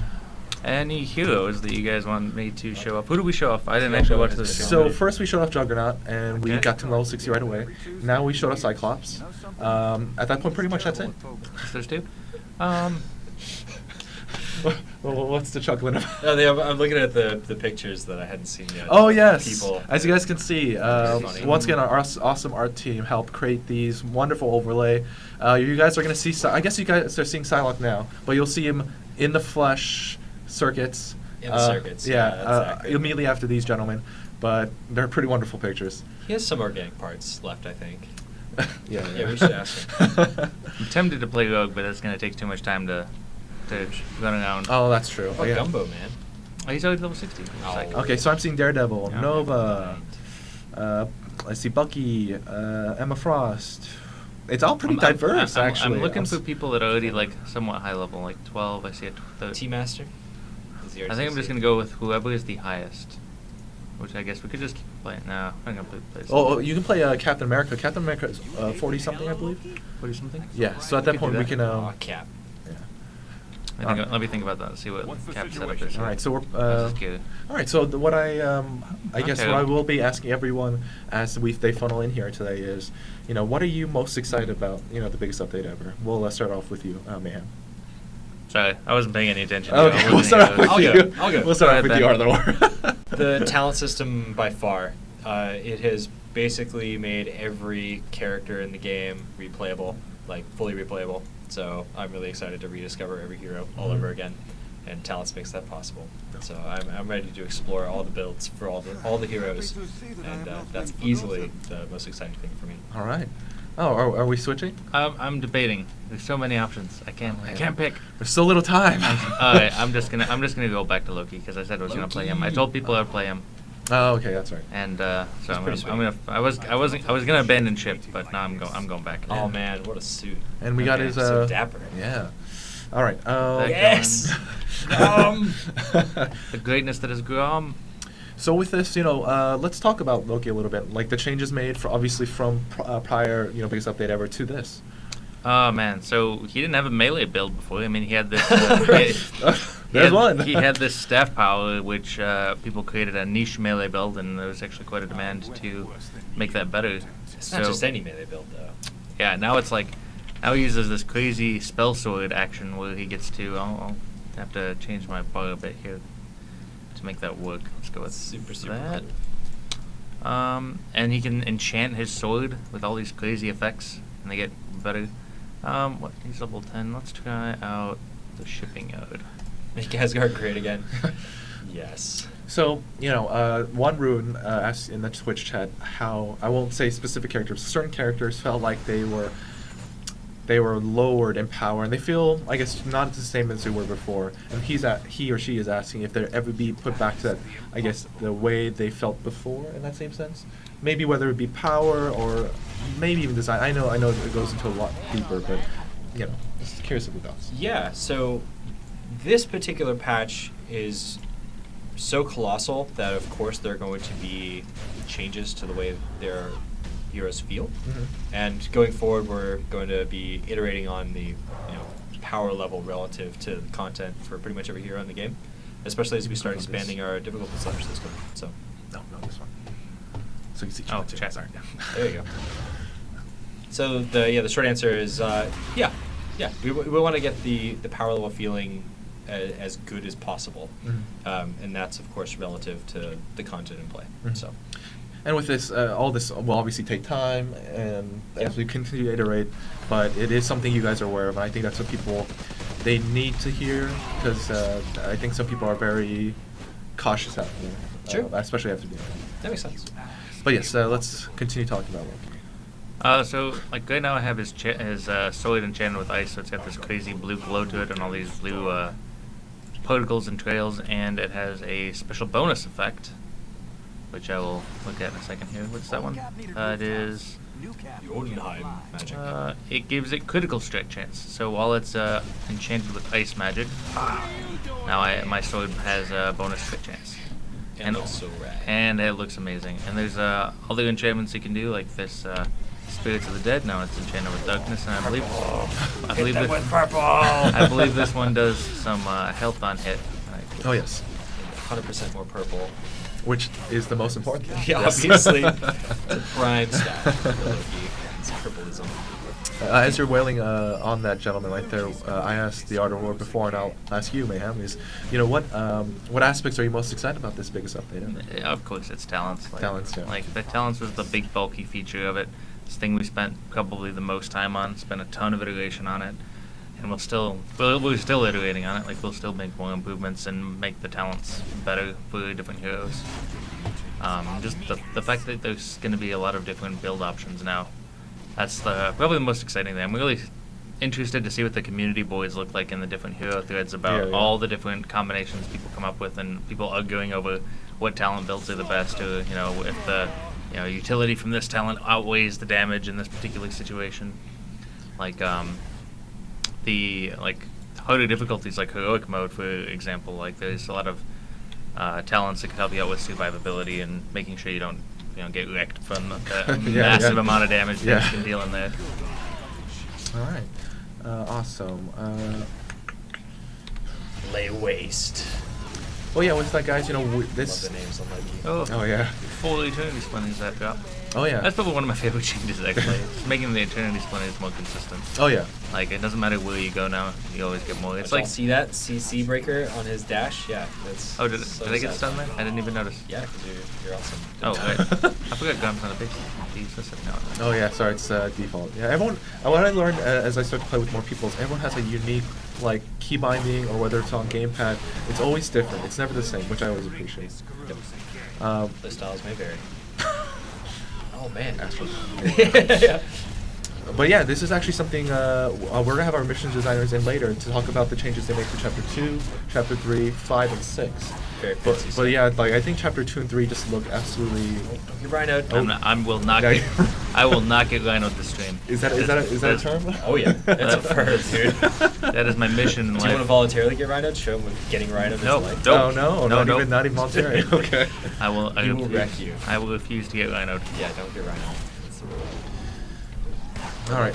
Any heroes that you guys want me to show off? Who do we show off? I didn't actually watch this. So first we showed off Juggernaut, and we Okay. got to level 60 right away. Now we showed off Cyclops. At that point, pretty much that's it. There's two. Well, what's the chuckling about? No, I'm looking at the pictures that I hadn't seen yet. Oh yes. People. As you guys can see, Funny. once again, our awesome art team helped create these wonderful overlay. You guys are gonna see. I guess you guys are seeing Psylocke now, but you'll see him in the flesh circuits. In the circuits, yeah, exactly. Immediately after these gentlemen, but they're pretty wonderful pictures. He has some organic parts left, I think. Yeah, Yeah, we should ask him. I'm tempted to play Rogue, but it's going to take too much time to run around. Oh, that's true. What yeah. Gumbo, man? Oh, he's already level 60. Oh. Psych. Okay, so I'm seeing Daredevil, Yeah. Nova. I see Bucky, Emma Frost. It's all pretty diverse, actually. I'm looking for people that are already like somewhat high level, like 12. I see a T-Master? I think I'm just gonna go with whoever is the highest, which I guess we could just keep playing. No, I'm gonna play. Oh, you can play Captain America. Captain America is 40 something, I believe. 40 something. Yeah. So at that could point do we that. can. Aw, Cap. Yeah. Let me think about that. See what What's the Cap setup situation? is. All right. So we're. That's good. All right. So what I guess Okay. what I will be asking everyone as they funnel in here today is, what are you most excited about? The biggest update ever. We'll start off with you, Mayhem. Sorry, I wasn't paying any attention. Okay, I we'll wasn't start off thinking with about I'll you. go, I'll go. We'll start off Go with you, ahead, Arthur. The talent system by far. It has basically made every character in the game replayable. like fully replayable. So I'm really excited to rediscover every hero all over again, and Talents makes that possible. So I'm ready to explore all the builds for all the heroes, and that's easily the most exciting thing for me. All right. Oh, are we switching? I'm debating. There's so many options. I can't pick. There's so little time. Alright, I'm just gonna go back to Loki because I said I was gonna play him. I told people I would play him, Oh, okay, that's right. and so I'm pretty gonna. I was gonna abandon ship, but now I'm going back. Oh man, what a suit! And we got Okay, his so dapper. Yeah. All right. Yes. The greatness that is Grom. So with this, let's talk about Loki a little bit. Like the changes made, obviously from prior, biggest update ever to this. Oh man, so he didn't have a melee build before. I mean, he had this. There's one. He had this staff power, which people created a niche melee build, and there was actually quite a demand to make that better. It's not just any melee build though. Yeah, now it's like, now he uses this crazy spell sword action where he gets to. I'll have to change my bar a bit here to make that work. Let's go with Super that. cool. And he can enchant his sword with all these crazy effects, and they get better. What? He's level 10. Let's try out the shipping yard. Make Asgard great again. Yes. So, one rune asked in the Twitch chat how, I won't say specific characters, certain characters felt like they were lowered in power, and they feel, I guess, not the same as they were before. And he or she is asking if they'll ever be put back to that, I guess, the way they felt before, in that same sense. Maybe whether it be power or maybe even design. I know it goes into a lot deeper, but, just curious of your thoughts. Yeah, so this particular patch is so colossal that of course there are going to be changes to the way their heroes feel. Mhm. And going forward we're going to be iterating on the power level relative to the content for pretty much every hero in the game, especially as we start expanding our difficulty selection system. So No, this one. So you can see Oh, too. chat. Sorry. there you go. So the short answer is we want to get the power level feeling as good as possible, and that's of course relative to the content in play. Mhm. So And with this, all this will obviously take time, and as we continue to iterate, but it is something you guys are aware of, and I think that's what they need to hear, because I think some people are very cautious out there, Sure. especially after doing it. that makes sense. But yes, let's continue talking about Loki. So like right now I have his sword enchanted with ice, so it's got this crazy blue glow to it and all these blue particles and trails, and it has a special bonus effect, which I will look at in a second here. What's that one? It is. Jotunheim magic. It gives it critical strike chance. So while it's enchanted with ice magic, now my sword has a bonus strike chance. And looks so rad. And it looks amazing. And there's other enchantments you can do, like this Spirits of the Dead. Now it's enchanted with darkness, and I believe I believe this one does some health on hit. Oh yes, 100% more purple. which is the most important thing. Yeah, Yes. obviously. It's a prime stat for Loki. It's purpleism. As you're wailing on that gentleman right there, I asked the Art of War before, and I'll ask you, Mayhem, is, what aspects are you most excited about this biggest update ever? Yeah, of course, it's talents. Talents, yeah. Like the talents was the big bulky feature of it. This thing we spent probably the most time on. Spent a ton of iteration on it, and we're still iterating on it. Like we'll still make more improvements and make the talents better for different heroes. Just the fact that there's going to be a lot of different build options now. That's probably the most exciting thing. I'm really interested to see what the community boards look like in the different hero threads about Yeah. all the different combinations people come up with, and people arguing over what talent builds are the best, or if the utility from this talent outweighs the damage in this particular situation. Like the harder difficulties, like heroic mode, for example. Like there's a lot of talents that can help you out with survivability and making sure you don't get wrecked from the massive amount of damage that you can deal in there. All right. Awesome. Lay waste. Well, yeah, what's that, guys? This. Love the names on Loki. Oh Oh yeah. 4 eternity splinters that drop. Oh yeah. That's probably one of my favorite changes, actually. It's making the Eternity Splinters more consistent. Oh yeah. Like, it doesn't matter where you go now, you always get more. It's like, see that CC breaker on his dash? Yeah, that's. oh, did so I get stun satisfying. there? I didn't even notice. Yeah, because you're awesome. Oh, wait. I forgot Gum's on a big system now. Oh yeah, sorry, it's default. Yeah, everyone. What I learned as I started to play with more people is everyone has a unique like key binding, or whether it's on gamepad, it's always different. It's never the same, which I always appreciate. The styles may vary. Oh man. Astral. Yeah. But yeah, this is actually something we're gonna have our missions designers in later to talk about the changes they make to Chapter 2, Chapter 3, 5, and 6. Very But, fancy but stuff. yeah, like I think Chapter 2 and 3 just look absolutely. Don't get Rhino. Will not Yeah. get, I will not get Rhino this stream. Is that a term? Oh yeah, that's a verb, dude. That is my mission in Do you want to life. voluntarily get Rhino? Show him what getting Rhino is No, like. don't. No, No, not even voluntary. Okay. I will. He will wreck you. I will refuse to get Rhino. Yeah, don't get Rhino. That's the rule. All right.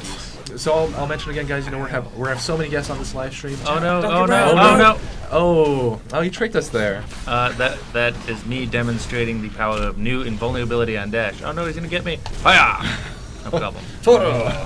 So I'll mention again, guys. You know we're have so many guests on this live stream. Oh no! Don't Oh get no! Rhino. Oh no! Oh, you tricked us there. That is me demonstrating the power of new invulnerability on dash. Oh no, he's gonna get me! Fire! No problem. Toro.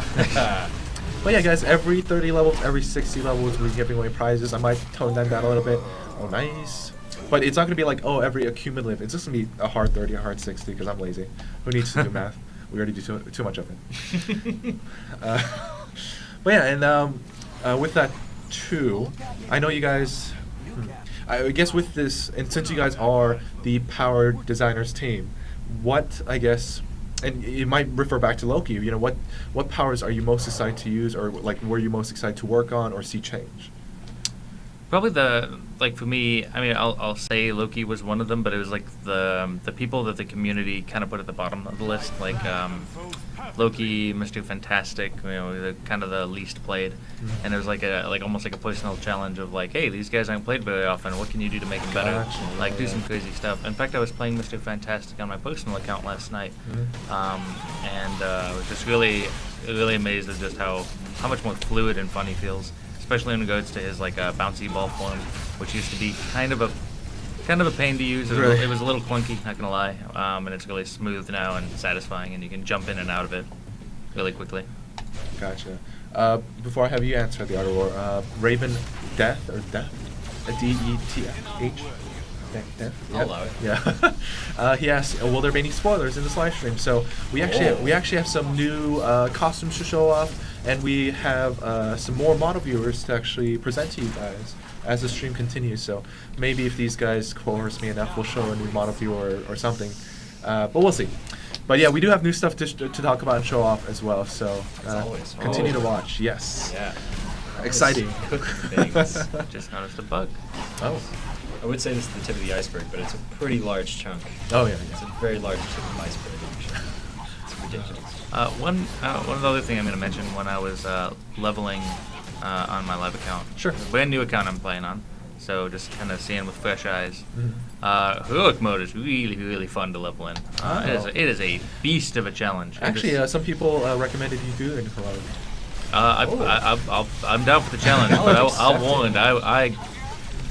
But yeah, guys, every 30 levels, every 60 levels, we're giving away prizes. I might tone them down a little bit. Oh, nice. But it's not going to be like, oh, every accumulative. It's just going to be a hard 30, a hard 60, because I'm lazy. Who needs to do math? We already do too much of it. But yeah, and with that, too, I know you guys... I guess with this, and since you guys are the Power Designers team, what, I guess... And it might refer back to Loki. You know, what powers are you most excited to use, or like were you most excited to work on or see change? Probably for me, I mean, I'll say Loki was one of them, but it was like the people that the community kind of put at the bottom of the list, like Loki, Mr. Fantastic, you know, the kind of the least played, and it was like almost like a personal challenge of like, hey, these guys aren't played very often. What can you do to make them better? Gotcha, Like do yeah. some crazy stuff. In fact, I was playing Mr. Fantastic on my personal account last night, and I was just really amazed at just how much more fluid and fun he feels. Especially in regards to his like bouncy ball form, which used to be kind of a pain to use. Really? It was a little clunky, not gonna lie, and it's really smooth now and satisfying, and you can jump in and out of it really quickly. Gotcha. Before I have you answer the other war, Raven Death or Death, D-E-T-H. Death. I'll allow it. Yeah. He asked, will there be any spoilers in this live stream? So we actually have some new costumes to show off, and we have some more model viewers to actually present to you guys as the stream continues. So maybe if these guys coerce me enough, we'll show a new model viewer or something. But we'll see. But yeah, we do have new stuff to talk about and show off as well. So As always. continue to Oh. watch. Yes. Yeah. Exciting. Cooking things. Just noticed a bug. Oh. I would say this is the tip of the iceberg, but it's a pretty large chunk. Oh yeah. It's a very large tip of the iceberg. Actually. It's ridiculous. One other thing I'm going to mention when I was leveling on my live account. Sure. Brand new account I'm playing on, so just kind of seeing with fresh eyes. Mhm. Heroic mode is really fun to level in. Oh. It is a beast of a challenge. It Actually, is- some people recommended you do it in heroic. I'm down for the challenge, but I'll Accepted. warn.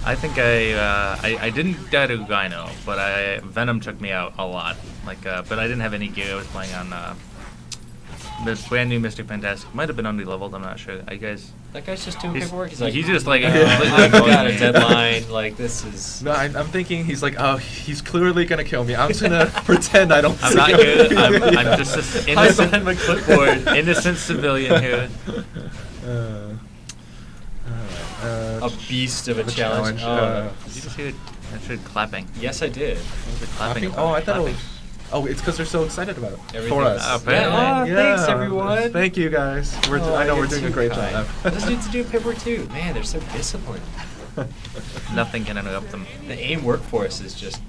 I think I didn't die to Rhino, but Venom took me out a lot. Like, but I didn't have any gear. I was playing on the brand new Mr. Fantastic. Might have been under-leveled. I'm not sure. Are you guys? That guy's just doing He's- paperwork. He's like, he's just like- I've got a deadline. Like this is. No, I'm thinking he's like, oh, he's clearly gonna kill me. I'm just gonna pretend I don't. I'm see not him. good. I'm just an Hide behind my innocent, clipboard. innocent civilian here. A beast of a The challenge. challenge, Did you just hear? I heard clapping. Yes, I did. Was it clapping? Oh, I thought it Clapping. was. Oh, it's because they're so excited about it. Everything. For us. Apparently. Yeah, thanks everyone. Thank you guys. I know you're we're doing a too great kind. job. Those dudes do paperwork too. Man, they're so disciplined. Nothing can interrupt them. The AIM workforce is just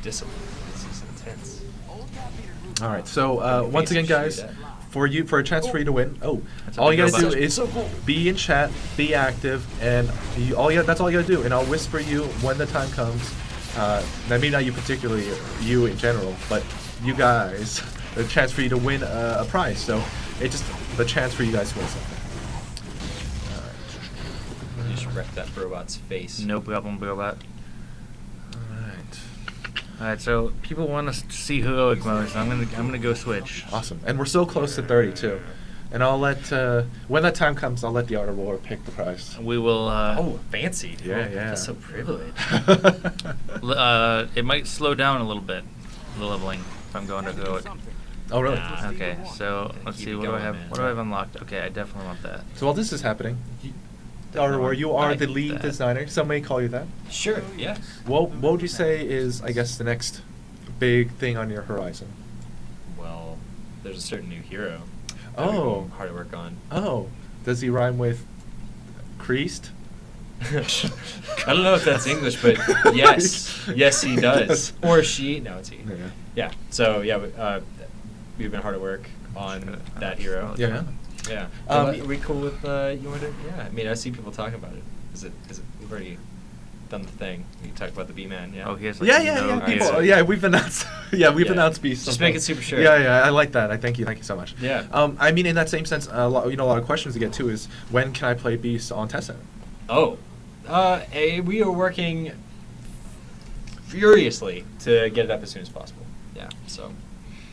disciplined. This is intense. All right. So Can once again, Faces guys, do that? for a chance for you to win. Oh, That's a all you big gotta do robot. is So cool. be in chat, be active, and that's all you gotta do. And I'll whisper you when the time comes. Maybe not you particularly, you in general, but you guys, a chance for you to win a prize. So it's just the chance for you guys to win something. You just wrecked that robot's face. No problem, robot. All right. All right, so people want to see heroic mode, so I'm gonna go switch. Awesome. And we're so close to 30 too. And I'll let when that time comes, I'll let the Art of War pick the prize. We will. Oh, fancy. Yeah, Oh, yeah. That's so privileged. It might slow down a little bit, the leveling, if I'm going to heroic. Oh, really? Nah. Okay, so Yeah, let's keep see. it What do I going, have? man. What do I have unlocked? Okay, I definitely want that. So while this is happening, the Art of War, you are like the lead that. designer. Some may call you that. Sure, yeah. What would you say is, I guess, the next big thing on your horizon? Well, there's a certain new hero. that Oh. we're going hard to work on. Oh, does he rhyme with creased? I don't know if that's English, but yes, yes, he does. Or she. No, it's he. Yeah. Yeah. So yeah, we've been hard at work on that hero. Yeah. Yeah. Um, Are we cool with you want to? Yeah. I mean, I see people talking about it. Is it? We've already done the thing. We talked about the B-Man. Yeah. Oh, he has like Yeah, no yeah, yeah. gear. People, yeah, we've announced. Yeah, we've Yeah. announced Beast. Just sometime. make it super sure. Yeah, yeah. I like that. Thank you so much. Yeah. I mean, in that same sense, a lot of questions to get to is when can I play Beast on Test Center? Oh. We are working furiously to get it up as soon as possible. Yeah. So.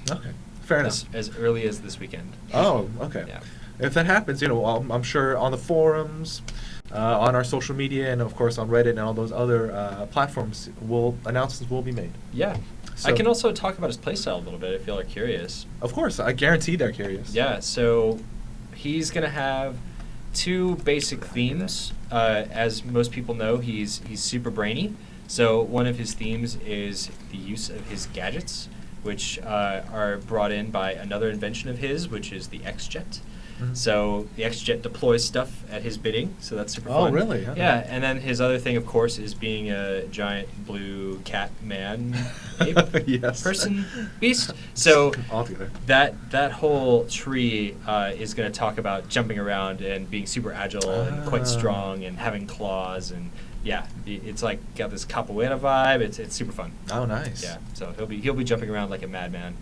Okay, fair enough. As early as this weekend. Oh, okay. Yeah. If that happens, I'm sure on the forums, on our social media, and of course on Reddit and all those other platforms, announcements will be made. Yeah. So- I can also talk about his playstyle a little bit if y'all are curious. Of course, I guarantee they're curious. Yeah, so he's gonna have two basic themes. As most people know, he's super brainy. So one of his themes is the use of his gadgets, which are brought in by another invention of his, which is the X-Jet. Mhm. So the X-Jet deploys stuff at his bidding, so that's super Oh, fun. really? Okay. Yeah, and then his other thing, of course, is being a giant blue cat man ape Yes. person beast. So Altogether. that whole tree is going to talk about jumping around and being super agile and quite Ah. strong and having claws and yeah, it's like got this capoeira vibe. It's super fun. Oh, nice. Yeah, so he'll be jumping around like a madman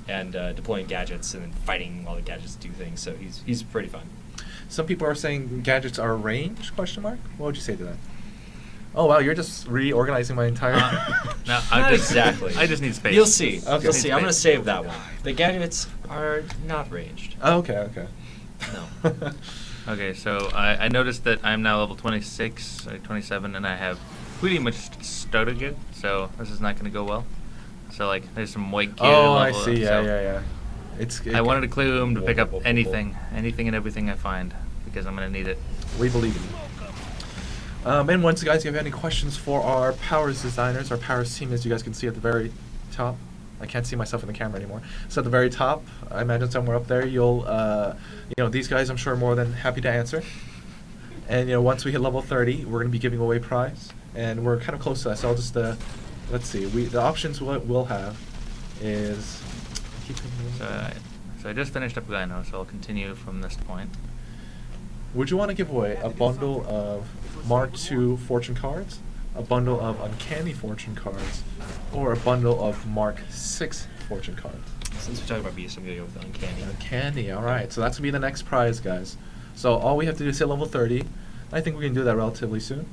and deploying gadgets and then fighting while the gadgets do things. So he's pretty fun. Some people are saying gadgets are range? Question mark. What would you say to that? Oh wow, you're just reorganizing my entire. No, Not exactly. I just need space. You'll see. Okay. You'll see. I'm going to save that one. The gadgets are not ranged. Oh, okay. No. Okay, so I noticed that I'm now level 26, 27, and I have pretty much started good, so this is not going to go well. So, like, there's some white gear Oh, I level up, see. Yeah, so yeah, yeah. I wanted to clear room to pick up Whoa, whoa, whoa. anything and everything I find, because I'm going to need it. We believe in you. And once you guys have any questions for our Powers designers, our Powers team, as you guys can see at the very top. I can't see myself in the camera anymore. So at the very top, I imagine somewhere up there, you'll, these guys I'm sure are more than happy to answer. And, once we hit level 30, we're going to be giving away prize. And we're kind of close to that, so I'll just, let's see. The options we'll have is... So I just finished up Rhino, so I'll continue from this point. Would you want to give away a bundle of Mark II fortune cards, a bundle of Uncanny fortune cards, or a bundle of Mark VI fortune cards? Since we're talking about beasts, I'm going to go with Uncanny. Uncanny, all right. So that's going to be the next prize, guys. So all we have to do is hit level 30. I think we can do that relatively soon.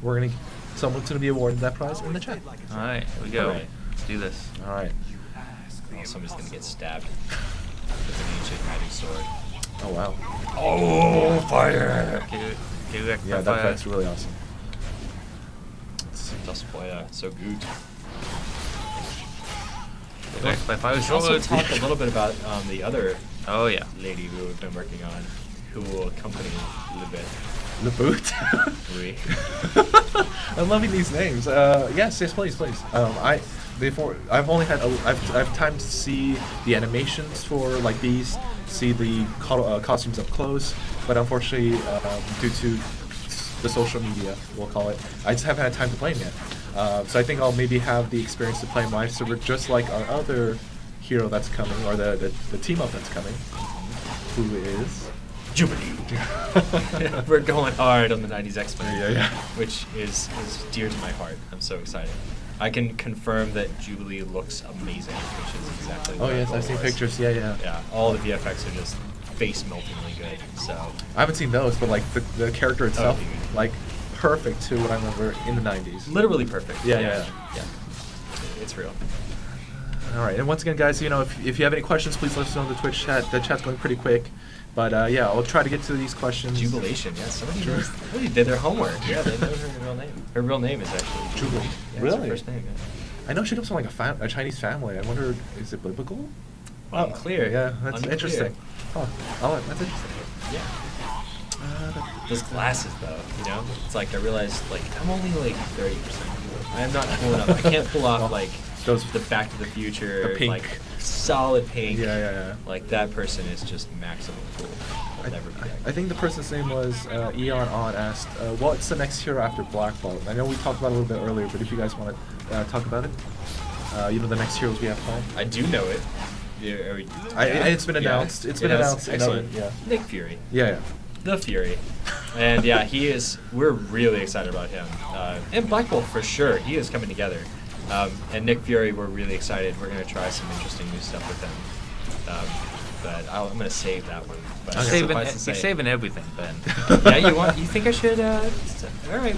Someone's going to be awarded that prize in the chat. All right, here we go. Alright. Let's do this. All right. Oh, somebody's going to get stabbed with an ancient magic sword. Oh, wow. Oh, fire! Yeah, that's really awesome. Das Feuer, so good. Direct by fire We should also sword. talk a little bit about the other Oh yeah. lady who we've been working on, who will accompany Libet. The boot. Oui. I'm loving these names. Yes, please. I've only had I've time to see the animations for like these, see the costumes up close, but unfortunately, due to the social media, we'll call it, I just haven't had time to play them yet. So I think I'll maybe have the experience to play them live. So we're just like our other hero that's coming, or the team up that's coming, who is Jubilee. We're going hard on the 90s X-Men, Yeah. which is dear to my heart. I'm so excited. I can confirm that Jubilee looks amazing, which is exactly Oh what yes, our I've goal seen was. pictures. Yeah. Yeah, all the VFX are just face-meltingly good. So I haven't seen those, but like the character itself, dude. like perfect to what I remember in the 90s. literally perfect. Yeah. it's real. All right, and once again, guys, if you have any questions, please let us know in the Twitch chat. The chat's going pretty quick, but yeah, I'll try to get to these questions. Jubilation, yeah. Somebody did their homework. Yeah, they know her real name. Her real name is actually Jubilee. Yeah, it's Really? her first name. Yeah. I know she comes from like a Chinese family. I wonder, is it biblical? Unclear. Yeah, that's Unclear. interesting. Oh, that's interesting. Yeah. Those glasses, though, it's like I realized, like, I'm only like 30%. I'm not cool enough. I can't pull off like Those- the Back to the Future, the pink. like solid pink. Yeah. Like that person is just maximum cool. I'll never be that. I think the person's name was Eon On asked, what's the next hero after Black Bolt? I know we talked about it a little bit earlier, but if you guys want to talk about it, the next heroes we have planned. I do know it. It's been announced. Yeah, It's been it has. announced. Excellent. Yeah. Nick Fury. Yeah. The Fury. And yeah, we're really excited about him. And Black Bolt for sure. He is coming together. And Nick Fury, we're really excited. We're going to try some interesting new stuff with him. But I'm going to save that one. But suffice to say- You're saving everything, Ben. Yeah, you think I should, all right,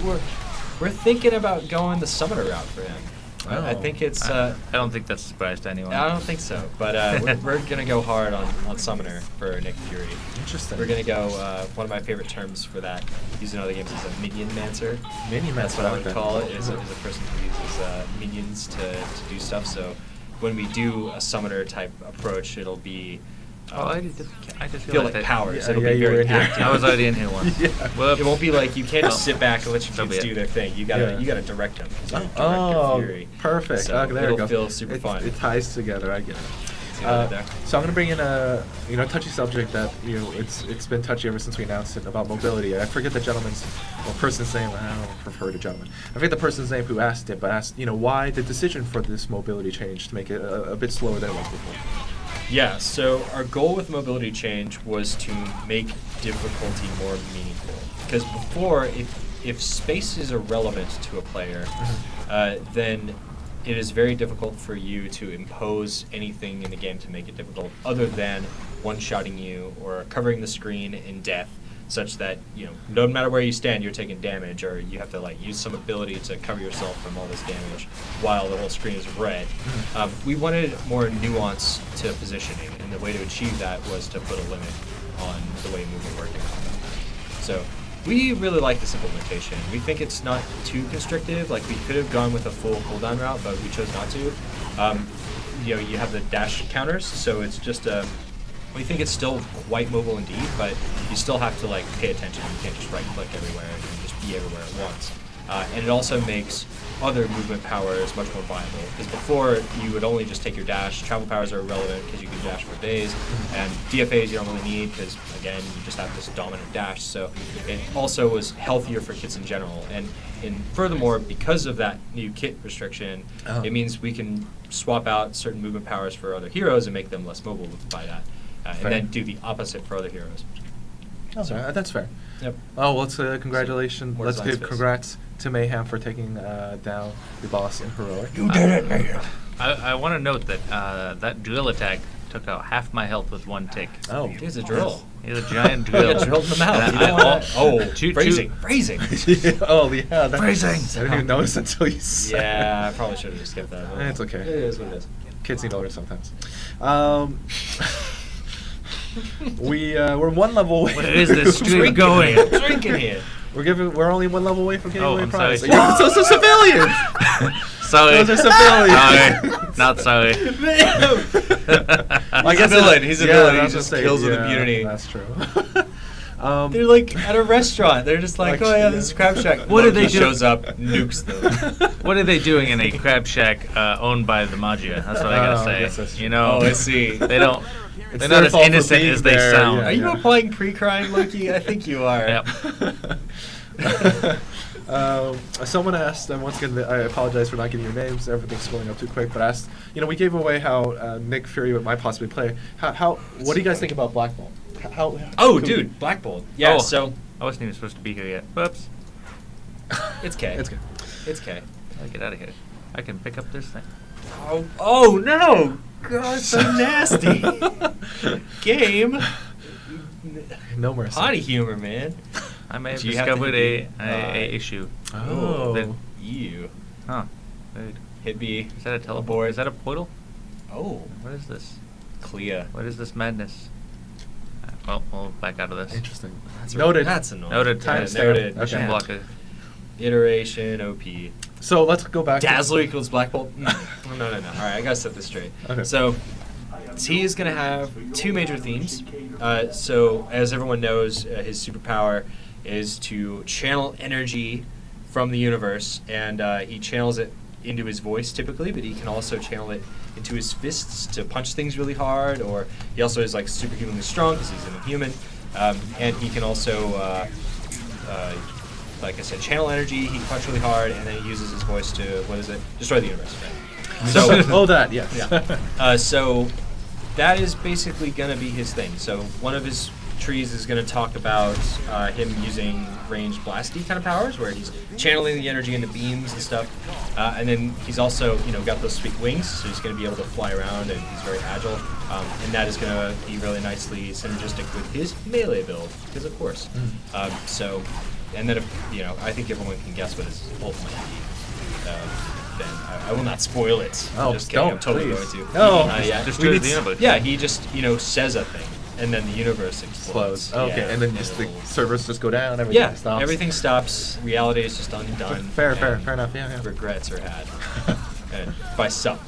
we're thinking about going the summoner route for him. I think it's, I don't think that's a surprise to anyone. I don't think so, but we're going to go hard on summoner for Nick Fury. Interesting. We're going to go, one of my favorite terms for that, used in other games, is a minion mancer. Minion That's Mancer, what I I like would that. call it, is a person who uses minions to do stuff. So when we do a summoner type approach, it'll be, I just feel like that- powers. Yeah, It'll yeah, be you were very in here. active. I was already in here once. Yeah. Whoops. It won't be like you can't just Oh. sit back and let your So be kids it. do their thing. You Yeah. gotta direct them. Oh, perfect. So Okay, there it'll we go. feel super fun. It ties together. I get it. See what I did there? So I'm gonna bring in a touchy subject that it's been touchy ever since we announced it about mobility. I forget the person's name. I don't prefer the gentleman. I forget the person's name who asked it, but asked why the decision for this mobility change to make it a bit slower than it was before. Yeah, so our goal with mobility change was to make difficulty more meaningful. Because before, if space is irrelevant to a player, then it is very difficult for you to impose anything in the game to make it difficult, other than one-shotting you or covering the screen in death, such that no matter where you stand, you're taking damage, or you have to like use some ability to cover yourself from all this damage while the whole screen is red. We wanted more nuance to positioning, and the way to achieve that was to put a limit on the way movement worked in combat. So we really like this implementation. We think it's not too constrictive. Like, we could have gone with a full cooldown route, but we chose not to. You have the dash counters, so it's just we think it's still quite mobile indeed, but you still have to like pay attention. You can't just right click everywhere and just be everywhere at once. And it also makes other movement powers much more viable, because before you would only just take your dash. Travel powers are irrelevant because you can dash for days, and DFAs you don't really need because again you just have this dominant dash. So it also was healthier for kits in general, and furthermore, because of that new kit restriction, it means we can swap out certain movement powers for other heroes and make them less mobile by that. And then do the opposite for other heroes. So that's fair. Yep. Oh, well, congratulations. More Let's design give space. congrats to Mayhem for taking down the boss in Heroic. You did it, Mayhem. I want to note that that drill attack took out half my health with one tick. Oh. Here's a drill. He's a giant You drill. got drilled in the mouth. And You don't wanna- two- phrasing. Oh, yeah. Phrasing. I didn't even notice until you said Yeah, I probably should have just skipped that. It's okay. It is what it is. Kids need older sometimes. We're one level away. Where is this stream Drinking going? here, drinking here. We're only one level away from getting Oh, away I'm prize. sorry. Yeah, so civilians. Sorry. Those are civilians. Sorry. Not sorry. I guess He's a villain. He I was just gonna say, kills with yeah, impunity. That's true. They're like at a restaurant. They're just like, oh yeah, this is Crab Shack. What do they Loki do? shows up, nukes them. What are they doing in a crab shack owned by the Magia? That's what I Oh, gotta I say. guess that's true. You know, Oh, I see. They don't. It's They're their not as fault for innocent being as they there, sound. yeah. Are you applying pre-crime, Loki? I think you are. Yep. Someone asked, and once again, I apologize for not giving your names. Everything's going up too quick. But asked, we gave away how Nick Fury might possibly play. What do you guys think about Black Bolt? Oh, dude, Black Bolt. Yeah, Oh. so I wasn't even supposed to be here yet. Whoops. it's K. It's good. It's K. I'll get out of here. I can pick up this thing. Oh no! God, so nasty. Game. No mercy. Potty humor, man. I may have Do you have to discovered hit a issue. Oh. That- You. Huh. Weird. Hit B. Is that a teleport? Aboard. Is that a portal? Oh, What is this? Clea. What is this madness? Well, we'll back out of this. Interesting. That's Noted. That's annoying. Noted. Yeah, Timestamp. noted. Mission Okay. blocker. Iteration OP. So let's go back. Dazzler equals Black Bolt. No. No. All right, I gotta set this straight. Okay. So he is gonna have two major themes. So as everyone knows, his superpower is to channel energy from the universe, and he channels it into his voice typically, but he can also channel it into his fists to punch things really hard. Or he also is like superhumanly strong because he's an inhuman, and he can also. Like I said, channel energy, he can punch really hard, and then he uses his voice to, destroy the universe. Right? So, oh, that, yes. Yeah. So that is basically going to be his thing. So one of his trees is going to talk about him using ranged blasty kind of powers, where he's channeling the energy into beams and stuff. And then he's also, got those sweet wings, so he's going to be able to fly around, and he's very agile. And that is going to be really nicely synergistic with his melee build, because of course. So. And then, I think everyone can guess what his ult might be. Then I will not spoil it. Oh, I'm just kidding. I'm don't, totally please. going to. No. Yeah. Just We do need the s- universe. Yeah, he just says a thing, and then the universe explodes. Close. Okay, Yeah, and then just the it'll- servers just go down. Everything Yeah, stops. everything stops. Reality is just undone. Fair and enough. Yeah. Regrets are had, and by some,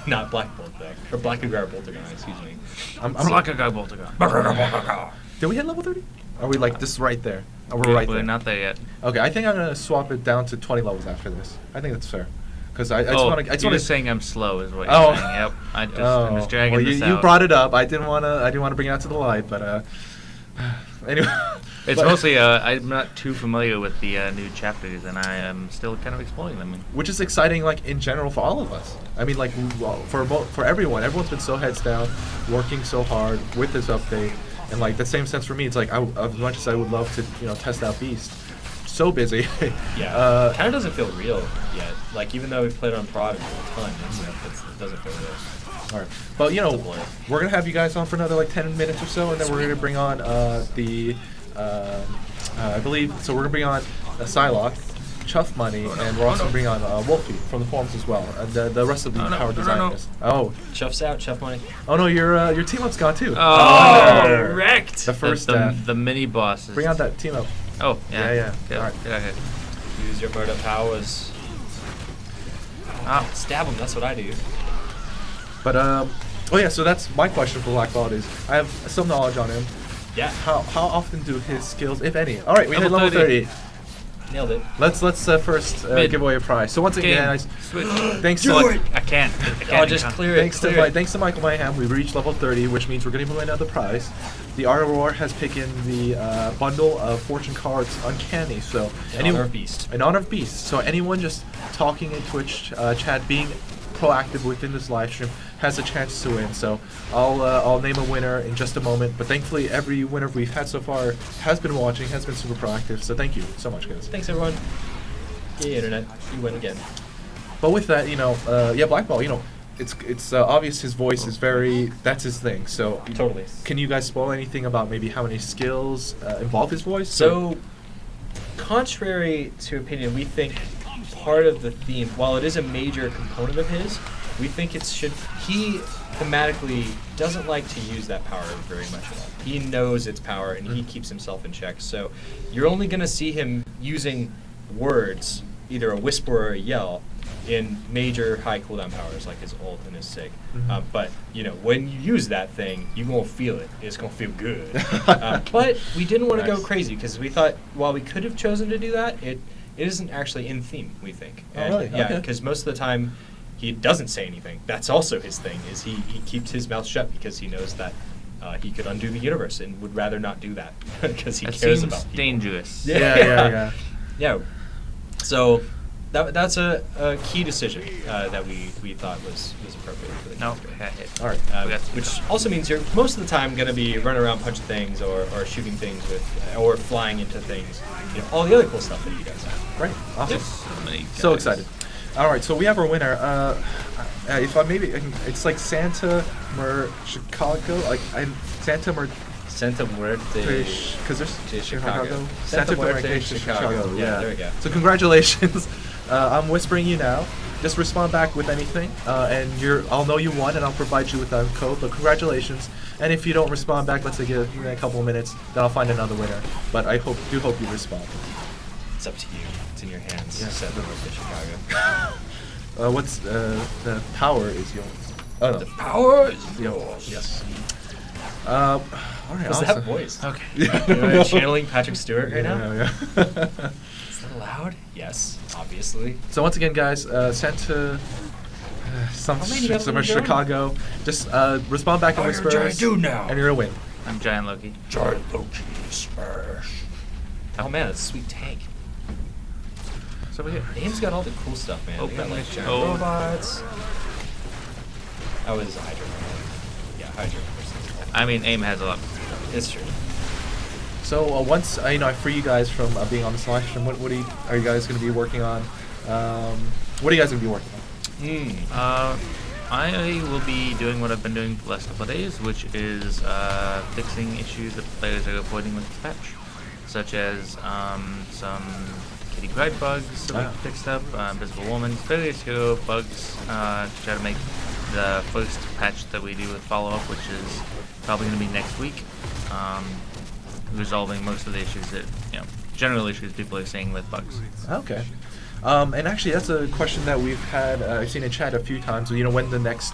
not Black Bolt though, or Black Agar Boltagon. Excuse me. I'm Block a guy, bolt a guy. Did we hit level 30? Are we like this right there? Are we right We're there? not there yet. Okay, I think I'm gonna swap it down to 20 levels after this. I think that's fair. Because I just Oh, want to. you're just saying I'm slow, is what you're Oh. saying. Yep. I'm Oh, just dragging well, this you out. brought it up. I didn't want to bring it out to the light, but anyway. It's But- mostly I'm not too familiar with the new chapters, and I am still kind of exploring them. which is exciting, like in general for all of us. I mean, like for everyone. Everyone's been so heads down, working so hard with this update, and like the same sense for me. It's like as much as I would love to test out Beast, so busy. Yeah, kind of doesn't feel real yet. Like even though we've played it on prod a ton, it doesn't feel real. All right, but It's a blur. we're gonna have you guys on for another like 10 minutes or so, and then we're gonna bring on I believe so. We're gonna bring on Psylocke, Chuff Money, and we're also gonna bring on Wolfie from the forums as well, and the rest of the Oh, no, power no, no, designers. Oh, Chuff's out, Chuff money. oh no, your team up's gone too. Oh, wrecked. The first the mini bosses. bring out that team up. Oh, yeah. Yeah. Get, Alright. get ahead. Use your murder powers. Ah. Stab him. That's what I do. But oh yeah, so that's my question for Black Belt is I have some knowledge on him. Yeah, How often do his skills, if any? All right, we hit Level level 30. 30. nailed it. Let's first Mid. give away a prize. So once again, Game. Switch. thanks Do to it. I can't. I Oh, can't. just Can't. clear it. thanks to Michael Mayhem, we've reached level 30, which means we're going to give away another prize. The Art Aurora has picked in the bundle of fortune cards Uncanny. So In honor of Beast. In honor of Beast. So anyone just talking in Twitch chat, being proactive within this live stream, has a chance to win. So I'll name a winner in just a moment. But thankfully, every winner we've had so far has been watching, has been super proactive. So thank you so much, guys. Thanks everyone. Yay, internet. You win again. But with that, Black Ball, it's obvious his voice is that's his thing. So Totally. can you guys spoil anything about maybe how many skills involve his voice? So, contrary to opinion, we think part of the theme, while it is a major component of his, we think he thematically doesn't like to use that power very much at all. He knows its power and he keeps himself in check. So you're only going to see him using words, either a whisper or a yell, in major high cooldown powers like his ult and his sig. Mhm. But when you use that thing, you won't feel it. It's gonna feel good. But we didn't want to go Nice. crazy because we thought while we could have chosen to do that, it isn't actually in theme. We think. Oh, really? Yeah, Okay. because most of the time he doesn't say anything. That's also his thing. Is he keeps his mouth shut because he knows that he could undo the universe and would rather not do that because he That cares seems about people. dangerous. Yeah. Yeah. So that's a key decision that we thought was appropriate for the No, character. I got hit. All right. We got to Which go. also means you're most of the time going to be running around punching things or shooting things or flying into things. All the other cool stuff that he does. Great. Awesome. There's so many So guys. excited. All right, so we have our winner. If I it's like Santa Chicago, Santa Santa Muerte. because there's to Chicago. Santa Santa Muerte, Muerte, Chicago. Chicago. Yeah, there we go. So congratulations I'm whispering you now. Just respond back with anything, and I'll know you won, and I'll provide you with a code. But congratulations. And if you don't respond back, let's say give me a couple of minutes, then I'll find another winner. But I hope you respond. It's up to you. It's in your hands. Yeah. Set the road to Chicago. What's the power is yours? Oh no. The power is Yeah. yours. Yes. All right. What's awesome. that voice? Okay. Yeah. You're channeling Patrick Stewart right now? Yeah. Is that allowed? Yes, obviously. So once again, guys, sent to some How many you got somewhere left, John? Chicago. Just respond back in Oh, you're whispers, giant dude now. and you're gonna win. I'm Giant Loki. Giant Loki smash. Oh man, that's a sweet tank. So over here. AIM's got all the cool stuff, man. They got Open like the giant show. robots. That was Hydra. Yeah, Hydra. I mean, AIM has a lot. It's true. So once I free you guys from being on this live stream, what are you guys going to be working on? What are you guys going to be working on? I will be doing what I've been doing for the last couple of days, which is fixing issues that players are reporting with the patch, such as some Kitty Pride bugs that we fixed up, Invisible Woman, various hero bugs to try to make the first patch that we do with follow-up, which is probably going to be next week, resolving most of the issues that, general issues people are seeing with bugs. Okay. And actually, that's a question that we've had. I've seen in chat a few times. When the next